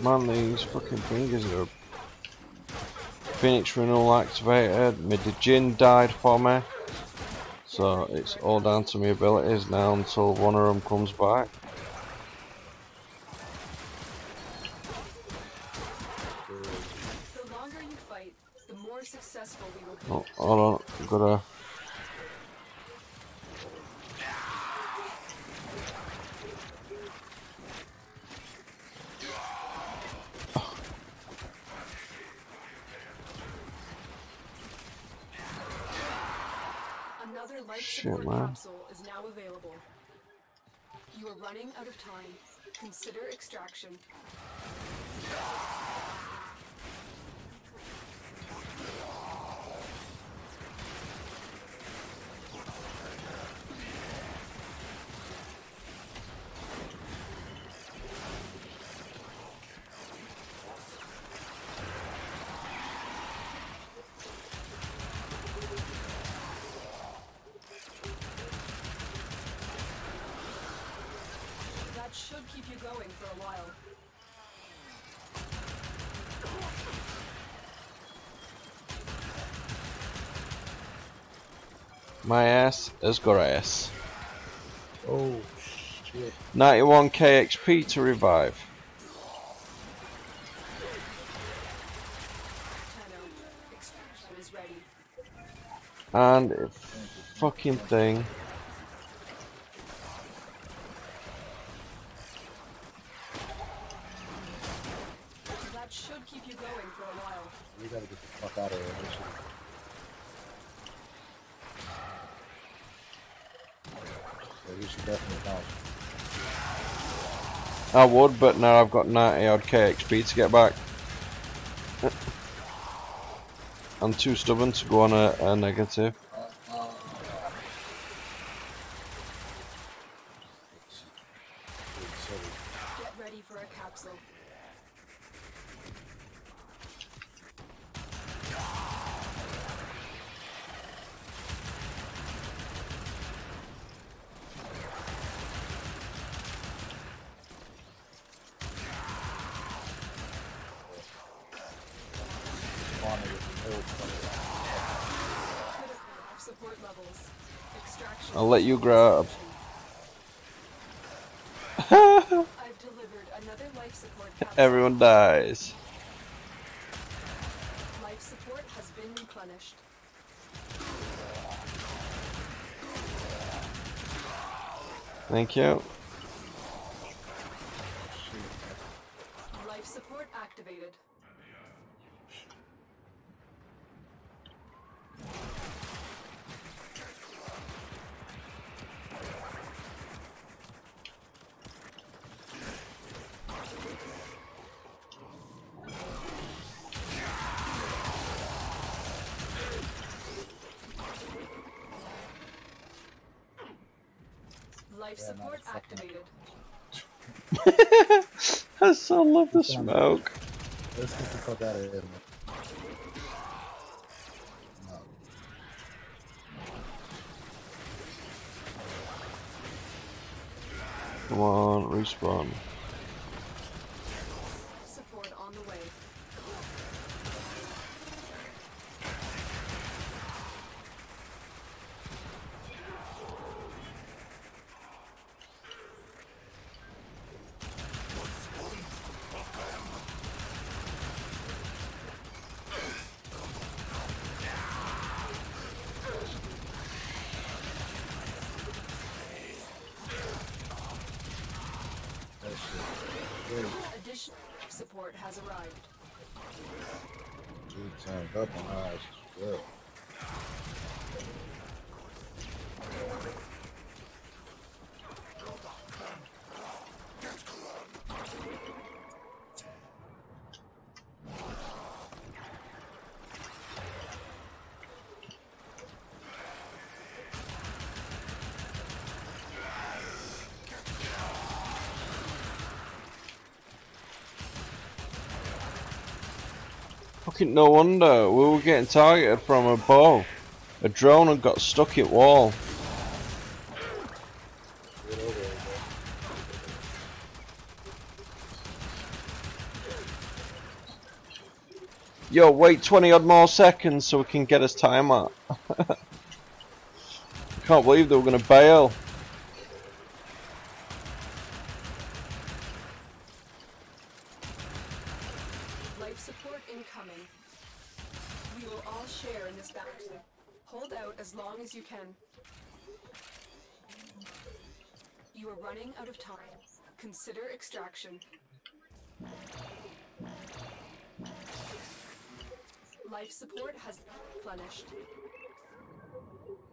Man, these fucking fingers are Phoenix renewal activated. My Djinn died for me, so it's all down to my abilities now until one of them comes back. The longer Oh, hold on, I've gotta. Another life Shit, support man. capsule is now available. You are running out of time. Consider extraction. That should keep you going for a while. My ass has got ass. Oh shit! 91k XP to revive. Tenno, extraction is ready. And it fucking thing. That should keep you going for a while. We gotta get the fuck out of here. Yeah, we should definitely bounce. I would, but now I've got 90 odd k XP to get back. I'm too stubborn to go on a negative. Get ready for a capsule. Critical life support levels. Extraction. I'll let you grab. I've delivered another life support capsule. Everyone dies. Life support has been replenished. Thank you. Life support activated. Life support activated. I so love the smoke. Let's get the fuck out of here, man. No. Come on, respawn. Support on the way. Additional support has arrived. Dude turned up on ours as well. Fucking no wonder we were getting targeted from above. A drone had got stuck at wall. Get over there, bro. Yo, wait 20 odd more seconds so we can get his time up. I can't believe they were gonna bail. Life support incoming. We will all share in this bounty. You are running out of time. Consider extraction. Life support has been replenished.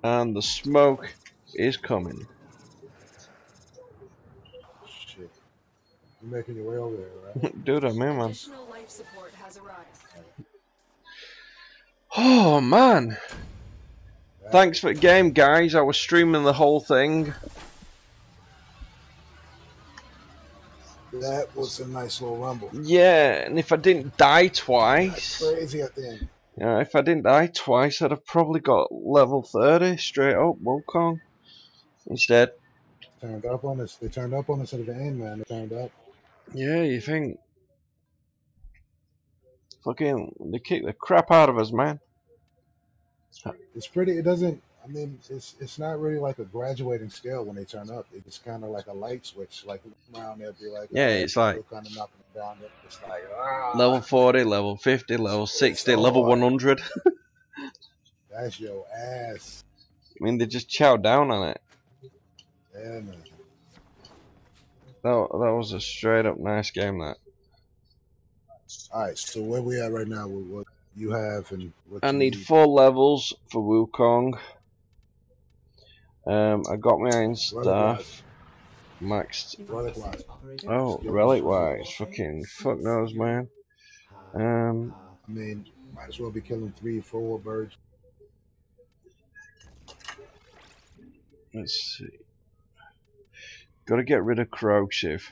And the smoke is coming. Shit. You're making your way over there, right? Dude, I'm here, man. Additional life support has arrived. Oh, man. Thanks for the game, guys. I was streaming the whole thing. That was a nice little rumble. Yeah, and if I didn't die twice... Crazy at the end. Yeah, if I didn't die twice, I'd have probably got level 30 straight up, Wukong. Instead. Turned up on us. They turned up on us at the end, man. They turned up. Yeah, you think. Fucking, they kick the crap out of us, man. It's pretty. It doesn't. I mean, it's not really like a graduating scale when they turn up. It's kind of like a light switch. Like around there, be like, Yeah, it's like kind of knocking them down. It's like level 40, level 50, level 60, level 100. That's your ass. I mean, they just chow down on it. Yeah, man. That was a straight up nice game, that. All right, so where we at right now with what you have and what I you need 4 levels for Wukong. I got my Iron Staff maxed. Relic wise. Oh, relic wise, fucking fuck knows, man. I mean, might as well be killing 3 or 4 birds. Let's see. Got to get rid of corrosive.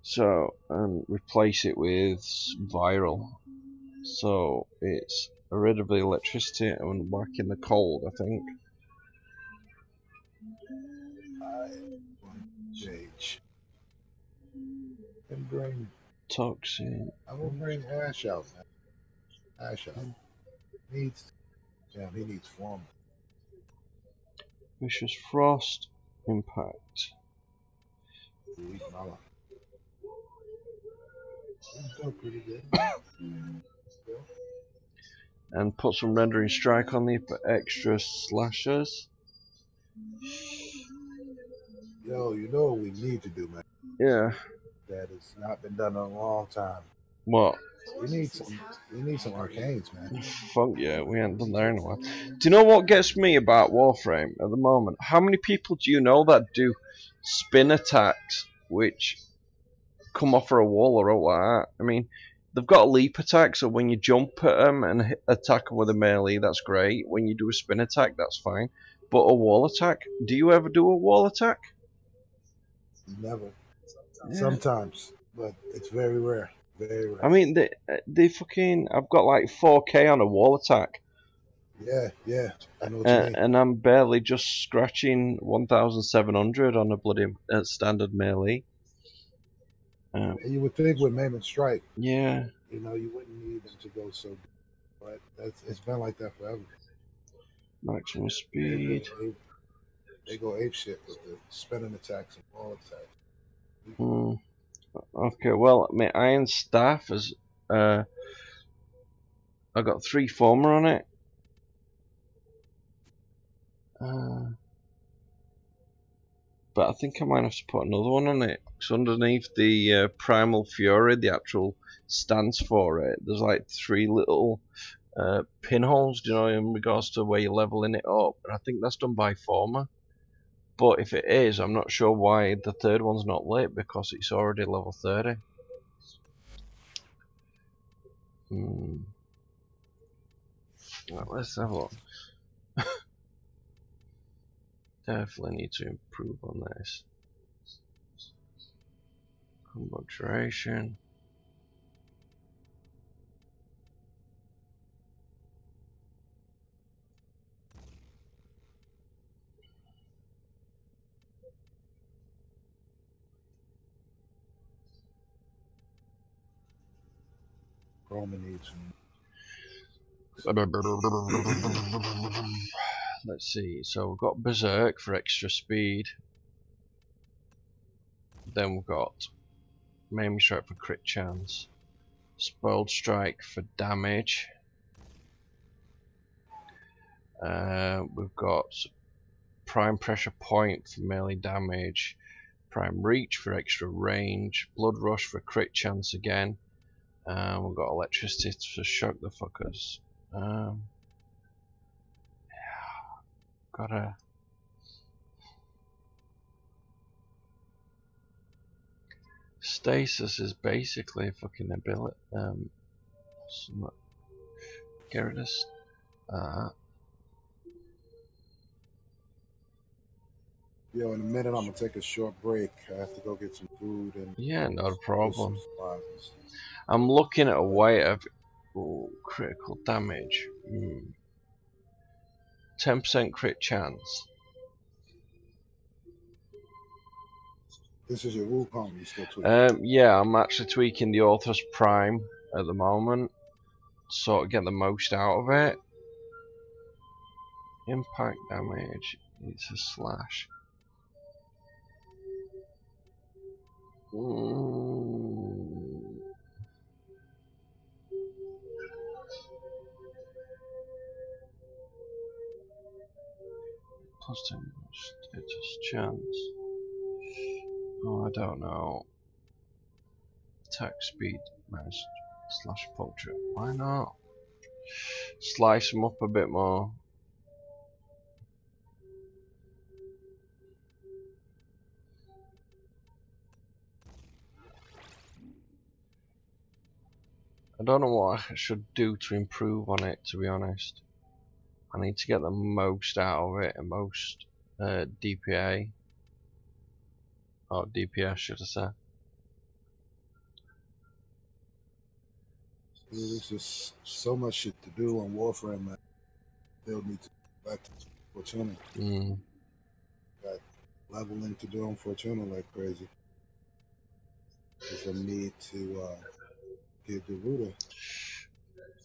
So, and replace it with viral. So it's rid of the electricity and whack in the cold, I think. Gauge. And bring. Toxin. I will bring Ash out, man. Ash out. Needs. Damn, he needs form. Vicious Frost. Impact. Weak Mala. He's pretty good. And put some rendering strike on the extra slashers. Yo, you know what we need to do, man? Yeah. That has not been done in a long time. What? We need some arcanes, man. Fuck yeah, we haven't done that in a while. Do you know what gets me about Warframe at the moment? How many people do you know that do spin attacks which come off of a wall or out like that? I mean, they've got a leap attack, so when you jump at them and attack them with a melee, that's great. When you do a spin attack, that's fine. But a wall attack, do you ever do a wall attack? Never. Yeah. Sometimes, but it's very rare. Very rare. I mean, they fucking. I've got like 4k on a wall attack. Yeah, yeah. I know what you mean. And I'm barely just scratching 1,700 on a bloody standard melee. And you would think with Maim and Strike, Yeah. you know, you wouldn't need them to go so good. But it's been like that forever. Maximum speed. They go ape shit with the spinning attacks and wall attacks. Okay, well, my Iron Staff is. I got 3 former on it. But I think I might have to put another one on it. Because underneath the Primal Fury, the actual stance for it, there's like 3 little pinholes, you know, in regards to where you're leveling it up. And I think that's done by former. But if it is, I'm not sure why the 3rd one's not lit, because it's already level 30. Well, let's have a look. Definitely need to improve on this. Combo duration. Roman needs Let's see, so we've got Berserk for extra speed. Then we've got Maim Strike for crit chance. Spoiled Strike for damage. We've got prime pressure point for melee damage, prime reach for extra range, blood rush for crit chance again. We've got electricity to shock the fuckers. Gotta. Stasis is basically a fucking ability. Get rid of Yo, in a minute, I'm gonna take a short break. I have to go get some food and yeah, not a get some problem. supplies and stuff. I'm looking at a way of critical damage. 10% crit chance. This is your Wukong. You still tweaking? Yeah, I'm actually tweaking the Author's Prime at the moment, to sort of get the most out of it. Impact damage. It's a slash. Plus 10 status chance. Oh, I don't know. Attack speed minus slash portrait. Why not? Slice them up a bit more. I don't know what I should do to improve on it, to be honest. I need to get the most out of it and most DPA. Or DPS, should I say. Dude, there's just so much shit to do on Warframe, man. They'll need to go back to Fortuna. Got leveling to do on Fortuna like crazy. There's a need to get Garuda.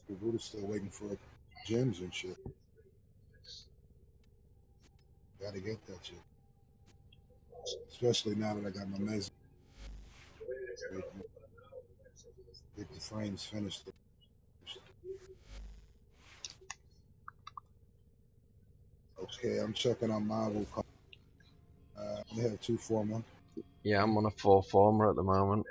Garuda's still waiting for gems and shit. Gotta get that shit. Especially now that I got my mez. Get the frames finished. Okay, I'm checking on my Wukong. We have 2 former. Yeah, I'm on a 4 former at the moment.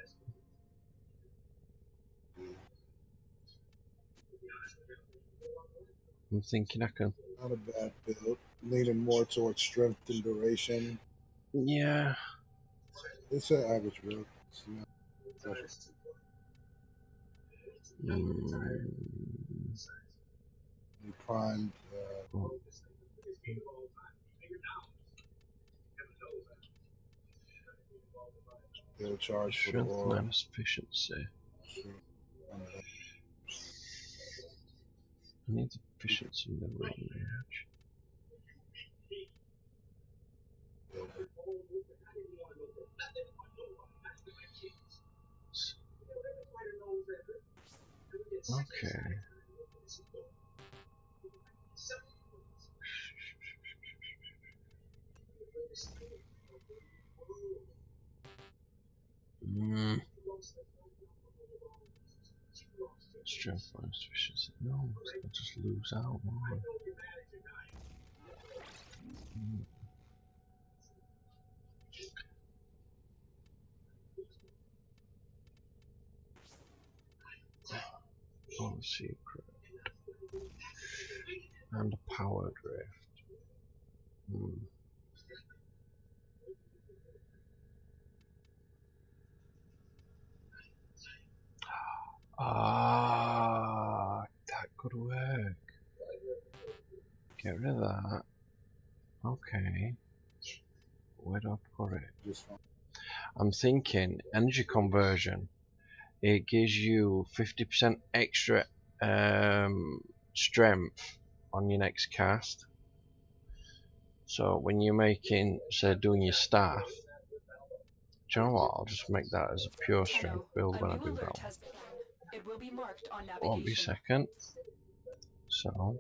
I'm thinking I can. Not a bad build. Leaning more towards strength and duration. Yeah. It's an average build. It's not perfect. We primed. They'll charge for the Strength aura. minus efficiency. I need efficiency in the range. Okay. Strength minus efficiency. No, I'll just lose out. Oh, secret. And a power drift. Ah, that could work. Get rid of that. Okay. Where do I put it? I'm thinking energy conversion. It gives you 50% extra strength on your next cast. So when you're making, say, doing your staff, do you know what? I'll just make that as a pure strength build when I do that one. It will be marked on navigation. Won't be a second. So.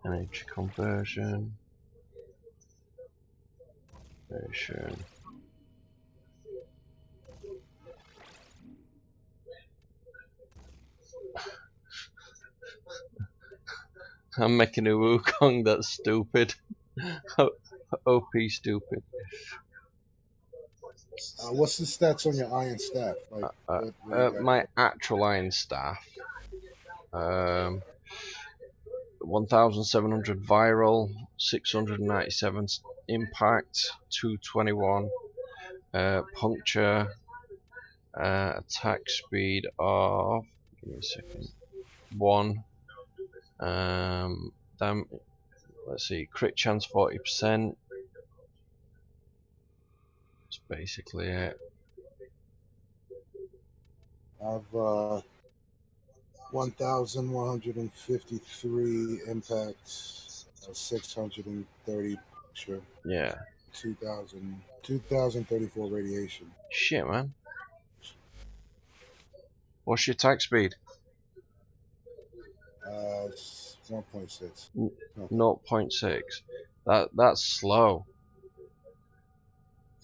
Energy conversion. Version. I'm making a Wukong that's stupid. OP stupid. What's the stats on your iron staff? Like, what you got My there? actual iron staff. 1,700 viral, 697 impact, 221 puncture, attack speed of, give me a second, 1. Let's see, crit chance 40%. That's basically it. I've 1,153 impacts, 630 puncture, Yeah. 2,034 radiation. Shit, man. What's your attack speed? It's 1.6. N- No, 0.6. That's slow.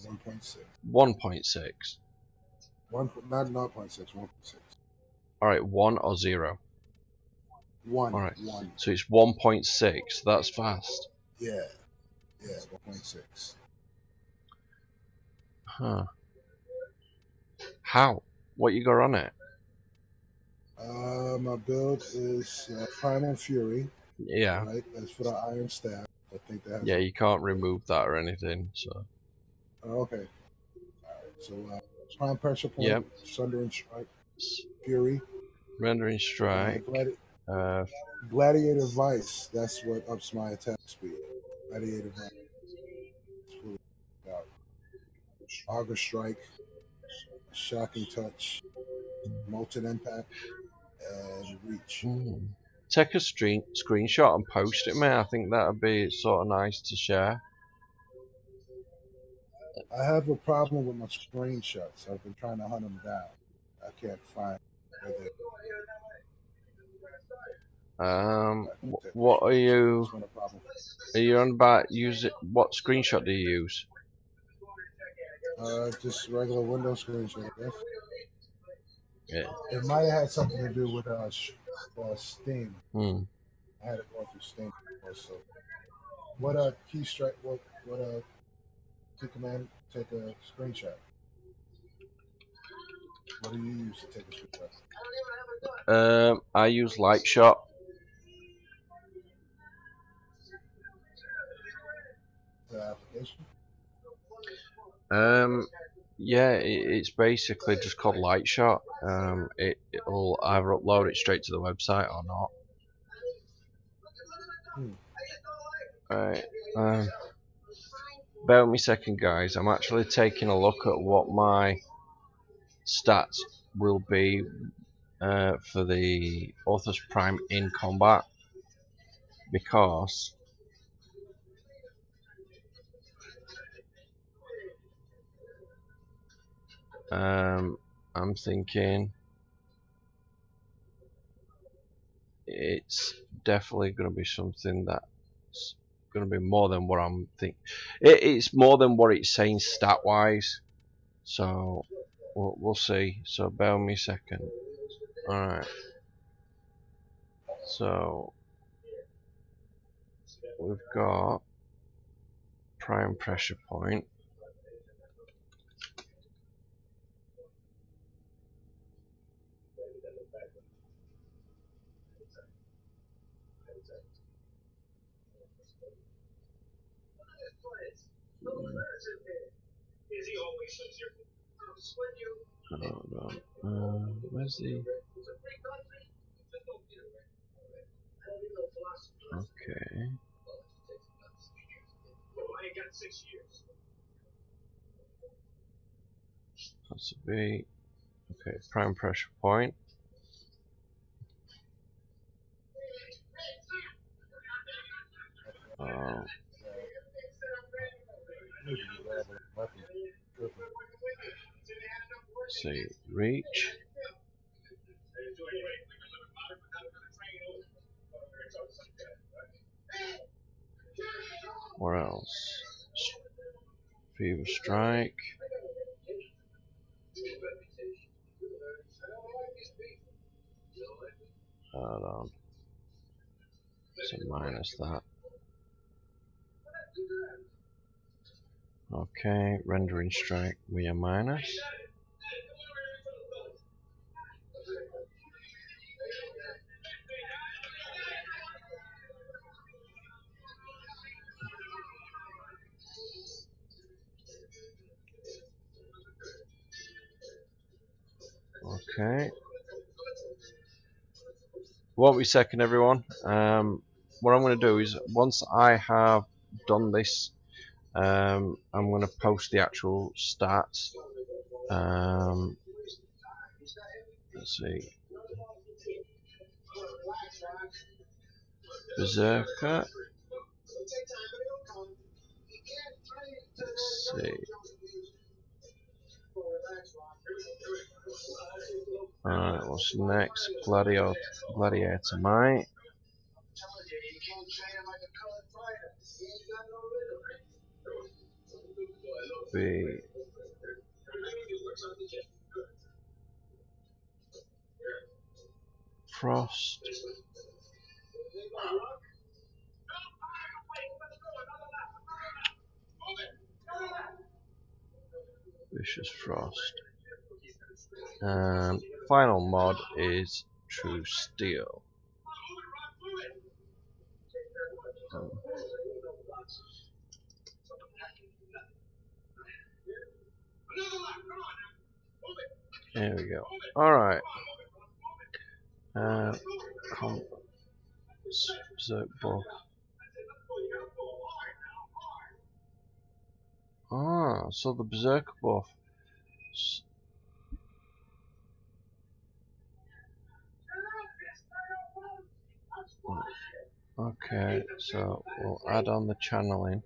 1.6. 1.6. Not 0.6. 1.6. All right, 1 or 0. One. All right. One. So it's 1.6. That's fast. Yeah. Yeah. 1.6. Huh. How? What you got on it? My build is Primal Fury. Yeah. Right. That's for the iron staff. I think that has. Yeah, you can't remove that or anything. So. Oh, okay. All right. So Prime Pressure Point. Yep. Sundering Strike. Fury. Rendering strike. Gladiator Vice. That's what ups my attack speed. Gladiator Vice. Auger Strike. Shocking Touch. Molten Impact. And Reach. Take a screenshot and post it, mate. I think that'd be sort of nice to share. I have a problem with my screenshots. I've been trying to hunt them down. I can't find where they. What are you? It's been a problem. Are you on about using? What screenshot do you use? Just regular Windows screenshot, I guess. Yeah. It might have had something to do with Steam. I had it going through Steam before, so what key strike? What key command? Take a screenshot. What do you use to take a screenshot? I use Light Shot. The application. Yeah, it's basically just called Light Shot. It'll either upload it straight to the website or not. Right. Bear with me a second, guys. I'm actually taking a look at what my stats will be for the Author's Prime in combat, because I'm thinking it's definitely going to be something that's going to be more than what I'm thinking. It's more than what it's saying stat wise, so we'll see. So bear with me a second. Alright, so we've got prime pressure point. Hold on. Where's the? Okay. That's a B. Okay, prime pressure point. See, reach. Where else? Fever strike. Hold on. So minus that. Okay, rendering strike, we are minus. Okay. Won't be a second, everyone. What I'm going to do is, once I have done this, I'm going to post the actual stats. Let's see. Berserker. Let's see. Alright, what's next? Gladiator Might. Be Frost. Vicious Frost. And final mod is True Steel. There we go. Alright. Berserk buff. Ah, so the Berserk buff. Okay, so we'll add on the channeling.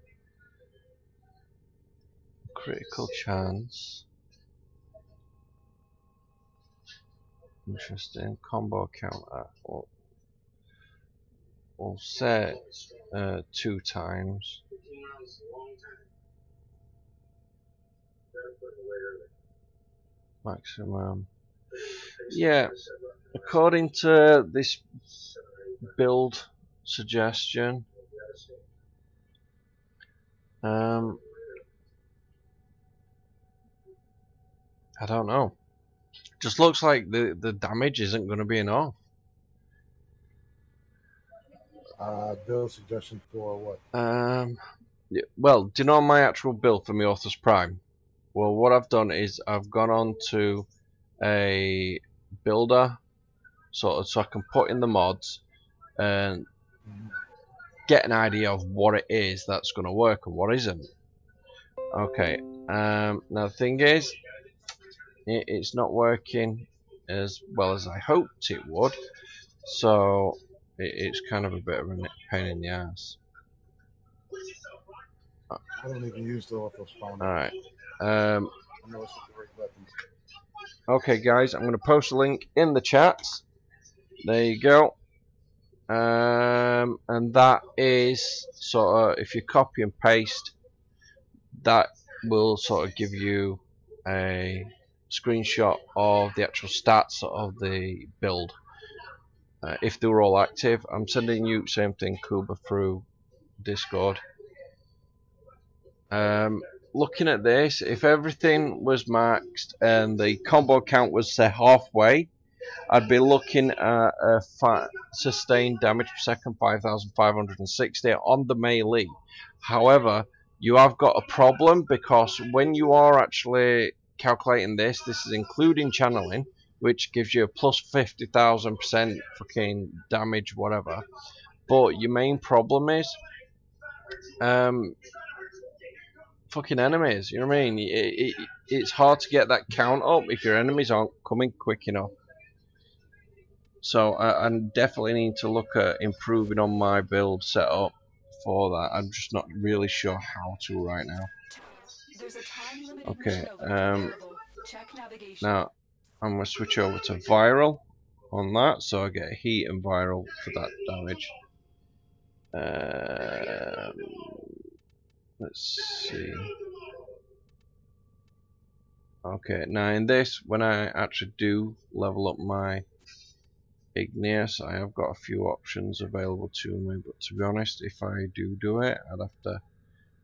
Critical chance. Interesting. Combo counter. We'll set 2 times. Maximum. Yeah, according to this build suggestion, I don't know. Just looks like the damage isn't going to be enough. Build suggestion for what? Yeah, well, do you know my actual build for Meorthus Prime? Well, what I've done is I've gone on to a builder, so I can put in the mods and get an idea of what it is that's going to work and what isn't. Okay. Now the thing is, it's not working as well as I hoped it would, so it's kind of a bit of a pain in the ass. I don't even use the auto spawn. Alright. I know it's a great weapon. Okay, guys, I'm going to post a link in the chat. There you go. And that is sort of, if you copy and paste, that will sort of give you a screenshot of the actual stats of the build. If they were all active, I'm sending you same thing, Kuba, through Discord. Looking at this, if everything was maxed and the combo count was say halfway, I'd be looking at a sustained damage per second 5,560 on the melee. However, you have got a problem, because when you are actually calculating this is including channeling, which gives you a plus 50,000% fucking damage, whatever. But your main problem is fucking enemies, you know what I mean? It's hard to get that count up if your enemies aren't coming quick enough. So I definitely need to look at improving on my build setup for that. I'm just not really sure how to right now. Okay, now I'm going to switch over to viral on that, so I get heat and viral for that damage. Let's see. Okay, now in this, when I actually do level up my igneous. I have got a few options available to me, but to be honest, if I do it, I'd have to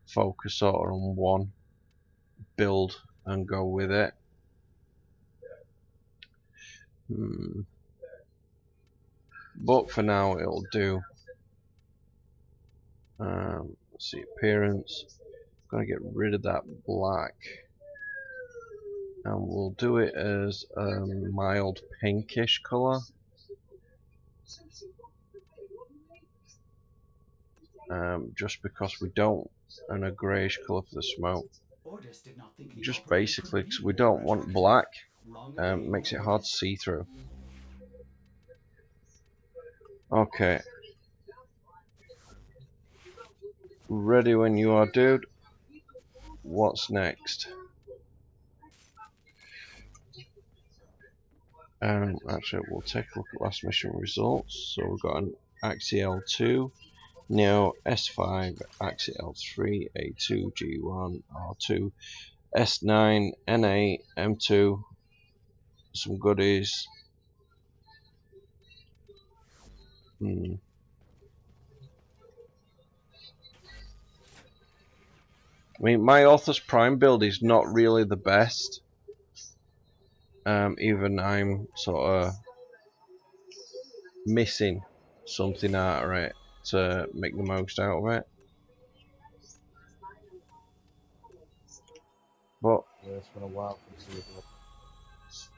focus sort of on one build and go with it. But for now, it'll do. Let's see, appearance. Gonna get rid of that black, and we'll do it as a mild pinkish color. Just because we don't, and a greyish color for the smoke. Orders did not think the Just operator basically could because be we more don't want attractive. black. Wrong again, Makes it hard to Orders. see through. Okay. Ready when you are, dude. What's next? Actually, we'll take a look at last mission results. So we've got an Axie L2, Neo S5, Axie L3, A2, G1, R2, S9, N8, M2, some goodies. I mean, my Author's Prime build is not really the best. Even I'm sort of missing something out of it to make the most out of it. But Yeah, it's been a while since we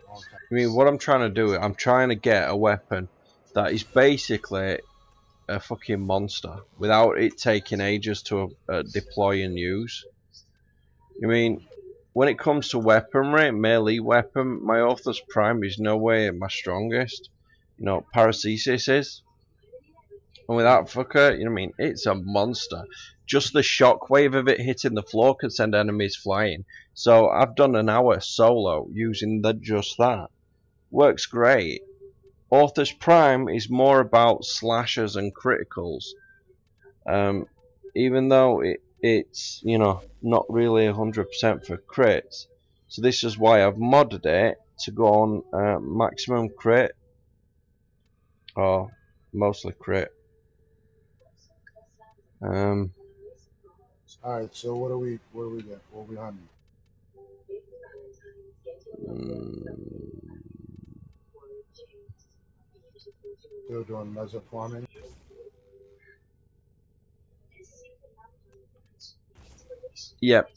long time. I mean, what I'm trying to do, I'm trying to get a weapon that is basically a fucking monster without it taking ages to deploy and use. I mean, when it comes to weaponry, melee weapon, my Author's Prime is no way my strongest. You know, Paracesis is. And with that fucker, you know what I mean, it's a monster. Just the shockwave of it hitting the floor could send enemies flying. So I've done an hour solo using just that. Works great. Author's Prime is more about slashers and criticals. Even though it's, you know, not really 100% for crits. So this is why I've modded it to go on maximum crit. Or mostly crit. Alright, so what are we got? What are we hunting? Still doing meso farming? Yep.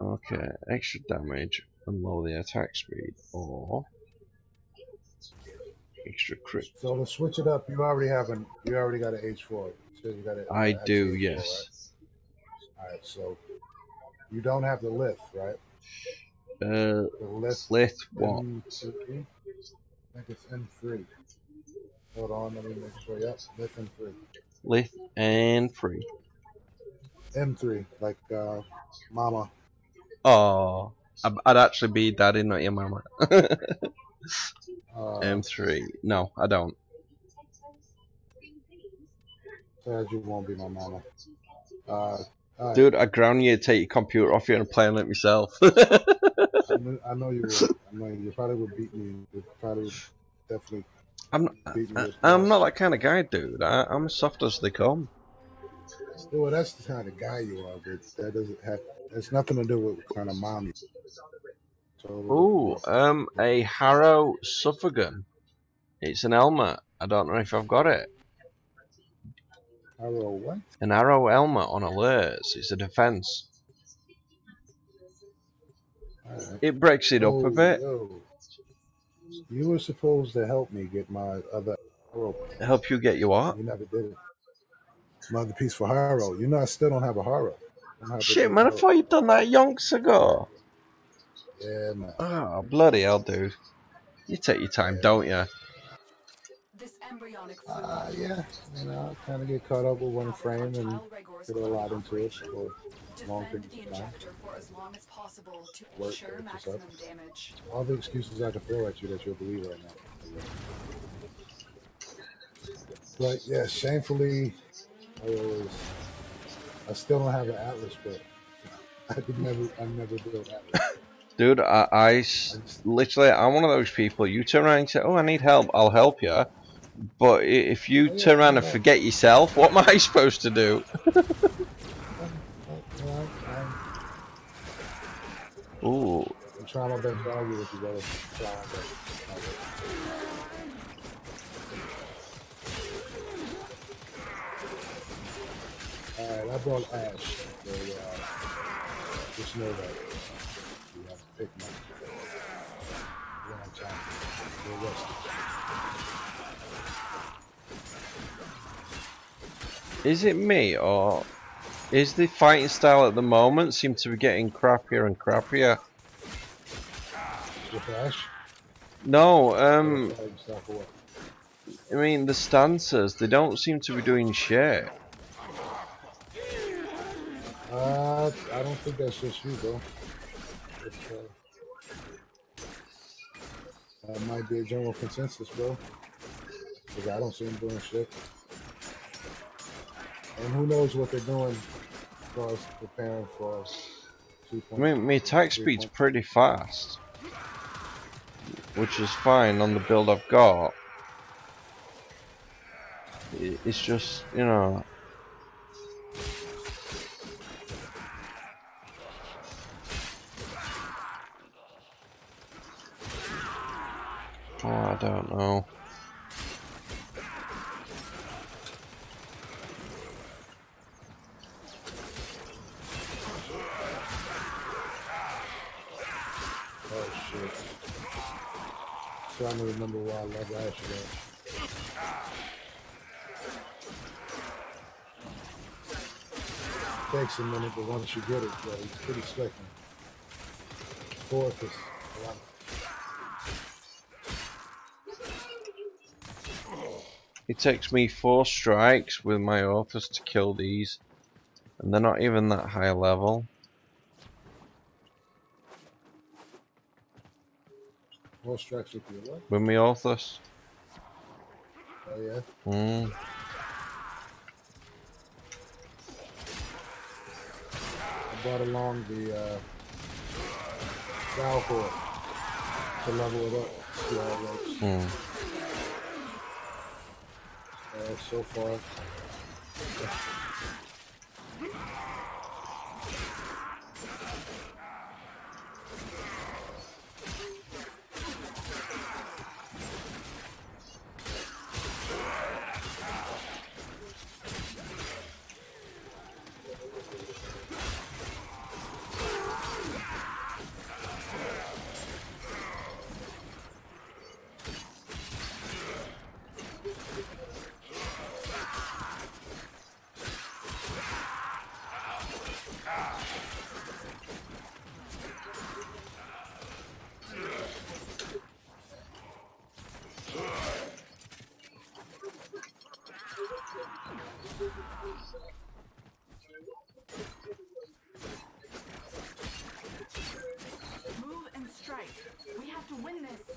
Okay, extra damage and lower the attack speed, or extra crit. So to switch it up, you already got an H4. So you got it. I do, yes. Right? Alright, so you don't have the lift, right? The lift what? M3? I think it's M3. Hold on, let me make sure. Yep, lift M3. Lith and free. M3, like mama. Oh, I'd actually be daddy, not your mama. M3. No, I don't. Sad you won't be my mama. Dude, I ground you to take your computer off you and play on it myself. I know you would. I know you probably would beat me. You probably would definitely. I'm not that kind of guy, dude. I'm as soft as they come. Yeah, well, that's the kind of guy you are, but that doesn't have. It's nothing to do with what kind of mom you. Ooh, a Harrow Suffragan. It's an helmet. I don't know if I've got it. Harrow what? An Arrow helmet on alerts. It's a defense. Right. It breaks it up a bit. Yo. You were supposed to help me get my other Harrow. Help you get your what? You never did it. Another piece for Harrow. You know I still don't have a Harrow. Shit, man! I thought you'd done that yonks ago. Yeah, man. Oh, bloody hell, dude. You take your time, don't you? This embryonic Yeah. You know, I kind of get caught up with one frame and put a lot into it for long defend the periods of time. injector for as long as possible to Work ensure it maximum up. damage. All the excuses I can throw at you that you'll believe right now. But yeah, shamefully, I still don't have an Atlas built. I never built Atlas. Dude, literally, I'm one of those people. You turn around and say, "Oh, I need help. I'll help you." But if you Oh, yeah, turn around and yeah. forget yourself, what am I supposed to do? Ooh, I'm trying my best to argue with you, brother. Trying my best. Alright, I brought Ash. So, just know that you have to pick my when I'm trying to rescue. is it me or is the fighting style at the moment seem to be getting crappier and crappier? With Ash? No, What? I mean the stances, they don't seem to be doing shit. I don't think that's just you, bro. It's, that might be a general consensus, bro. Because I don't see them doing shit. And who knows what they're doing as far as preparing for 2 I mean, my attack speed's pretty fast, which is fine on the build I've got. It's just, you know. Oh, I don't know. Oh shit. Trying to remember why I love Ash again. Takes a minute, but once you get it, bro, it's pretty slick. Fourth is a lot. It takes me 4 strikes with my authors to kill these, and they're not even that high level. More strikes with your what? With my authors. Oh yeah. I brought along the Valcore to level it up. See how it works. So far. Move and strike. We have to win this.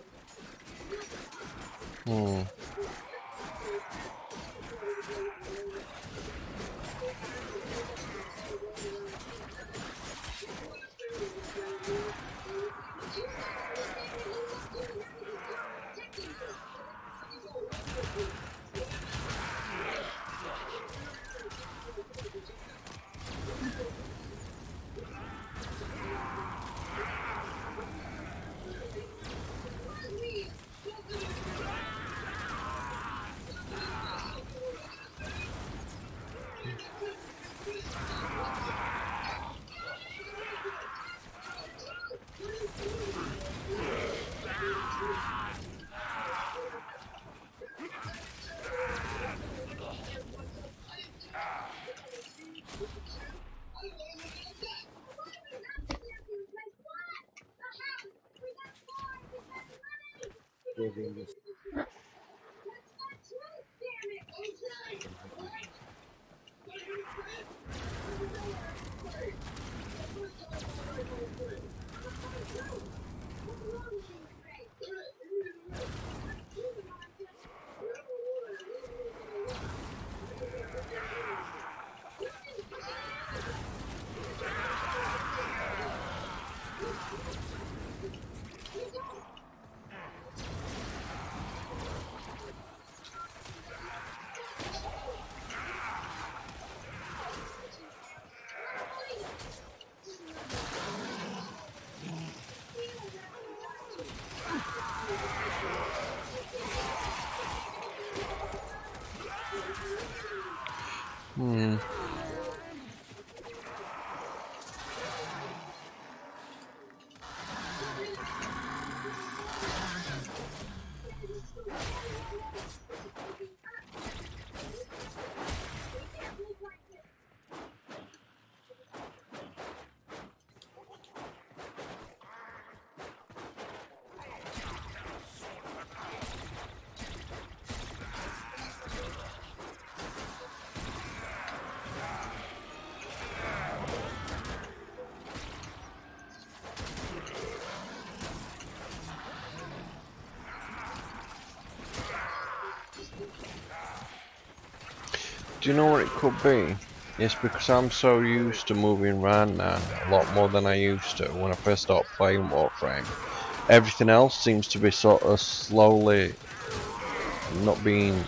Hmm. Do you know what it could be? It's because I'm so used to moving around now, a lot more than I used to when I first started playing Warframe. Everything else seems to be sort of slowly not being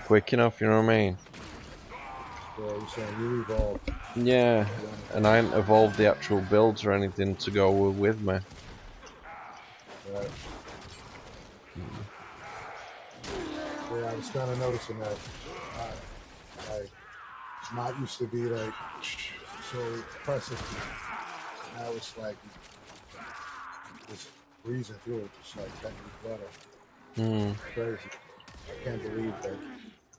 quick enough, you know what I mean? Yeah, you're saying you evolved. Yeah, and I hadn't evolved the actual builds or anything to go with me. Right. Yeah, I was kind of noticing that. Like, not used to be like so impressive. Now it's like just breezing through it, just like cutting butter. Hmm. Crazy. I can't believe that.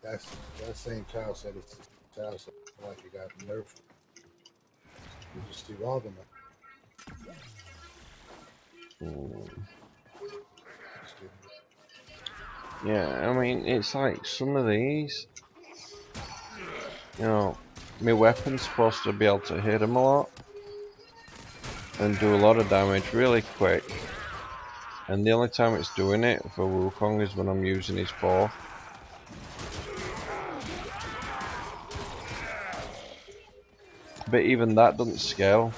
That same child said it's the child said like it got nerfed. You just evolving it. Yeah, I mean, it's like some of these, you know, my weapon's supposed to be able to hit him a lot and do a lot of damage really quick. And the only time it's doing it for Wukong is when I'm using his bow. But even that doesn't scale.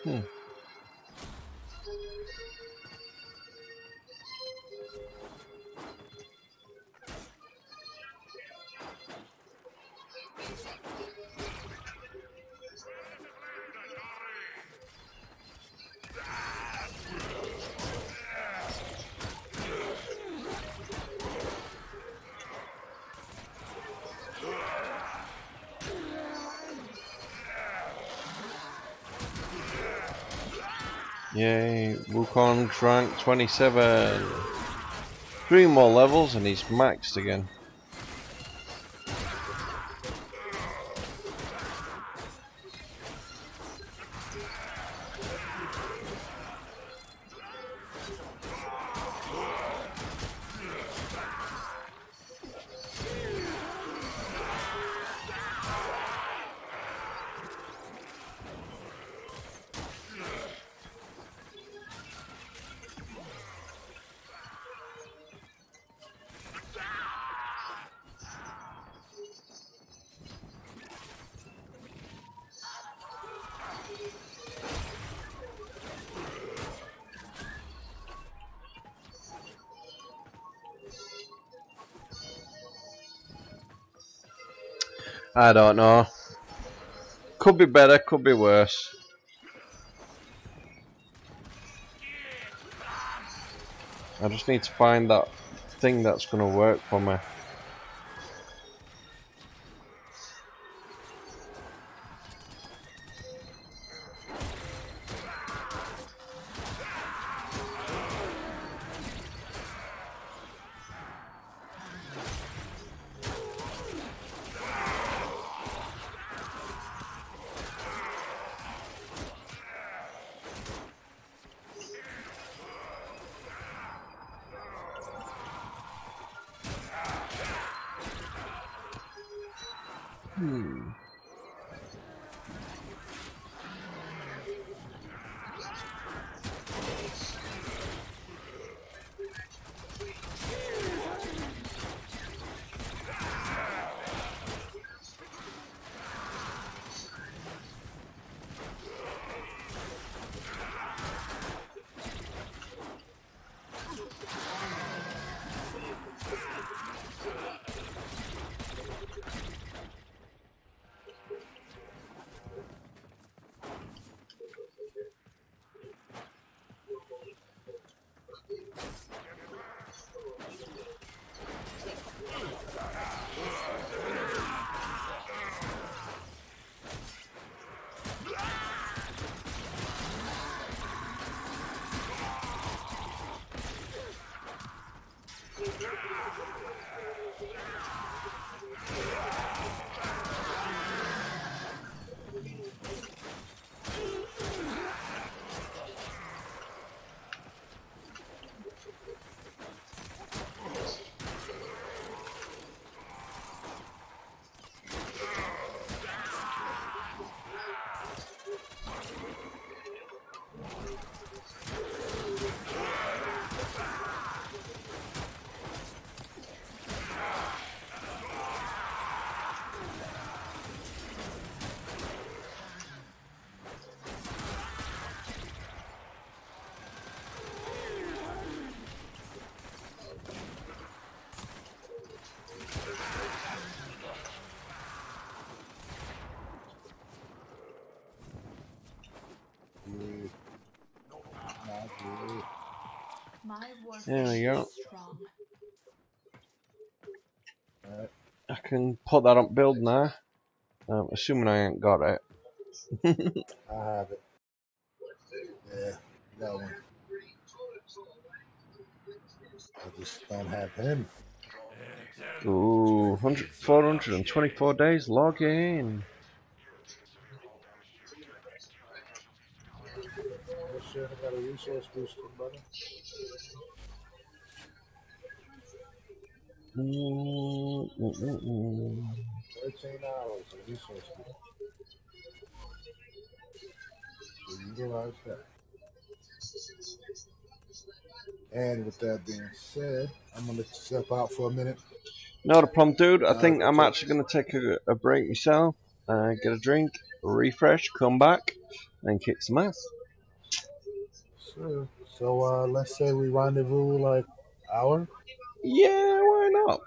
Hmm. Yay, Wukong's rank 27. 3 more levels and he's maxed again. I don't know. Could be better, could be worse. I just need to find that thing that's going to work for me. you. Not you. My There we warframe go. is strong. Alright, I can put that up build now. Assuming I ain't got it. I have it. Yeah, that one. I just don't have him. Ooh, 424 days, log in. Oh shit, I got a resource booster, brother. Mm, mm, mm, mm. 13 hours of resource booster. So utilize that. And with that being said, I'm gonna step out for a minute. Not a problem, dude. I think Go I'm check. actually going to take a break myself, get a drink, refresh, come back, and kick some ass. Sure. So let's say we rendezvous like hour. Yeah, why not?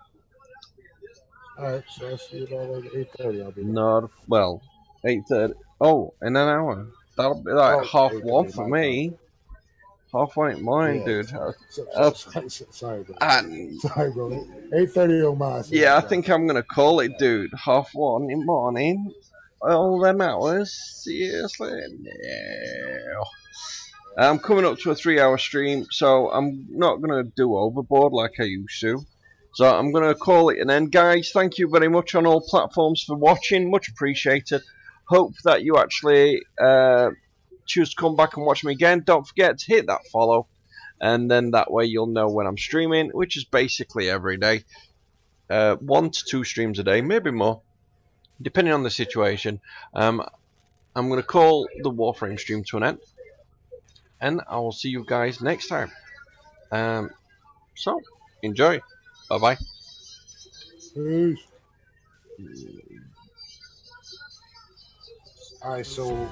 Alright, so I'll see you about like 8:30. I'll be there. Not well. 8:30. Oh, in an hour. That'll be like Oh, half one 8:30, for my fault. me. Half one at mine, Yeah. dude. So, sorry, bro. And Sorry, bro. 8:30 on my side. yeah, I Bro. think I'm gonna call it, dude. Half one in the morning. All them hours. Seriously, no. I'm coming up to a 3-hour stream, so I'm not going to do overboard like I used to. So I'm going to call it an end, guys. Thank you very much on all platforms for watching. Much appreciated. Hope that you actually choose to come back and watch me again. Don't forget to hit that follow, and then that way you'll know when I'm streaming, which is basically every day. 1 to 2 streams a day, maybe more, depending on the situation. I'm going to call the Warframe stream to an end, and I will see you guys next time. So, enjoy. Bye bye. Peace. All right, so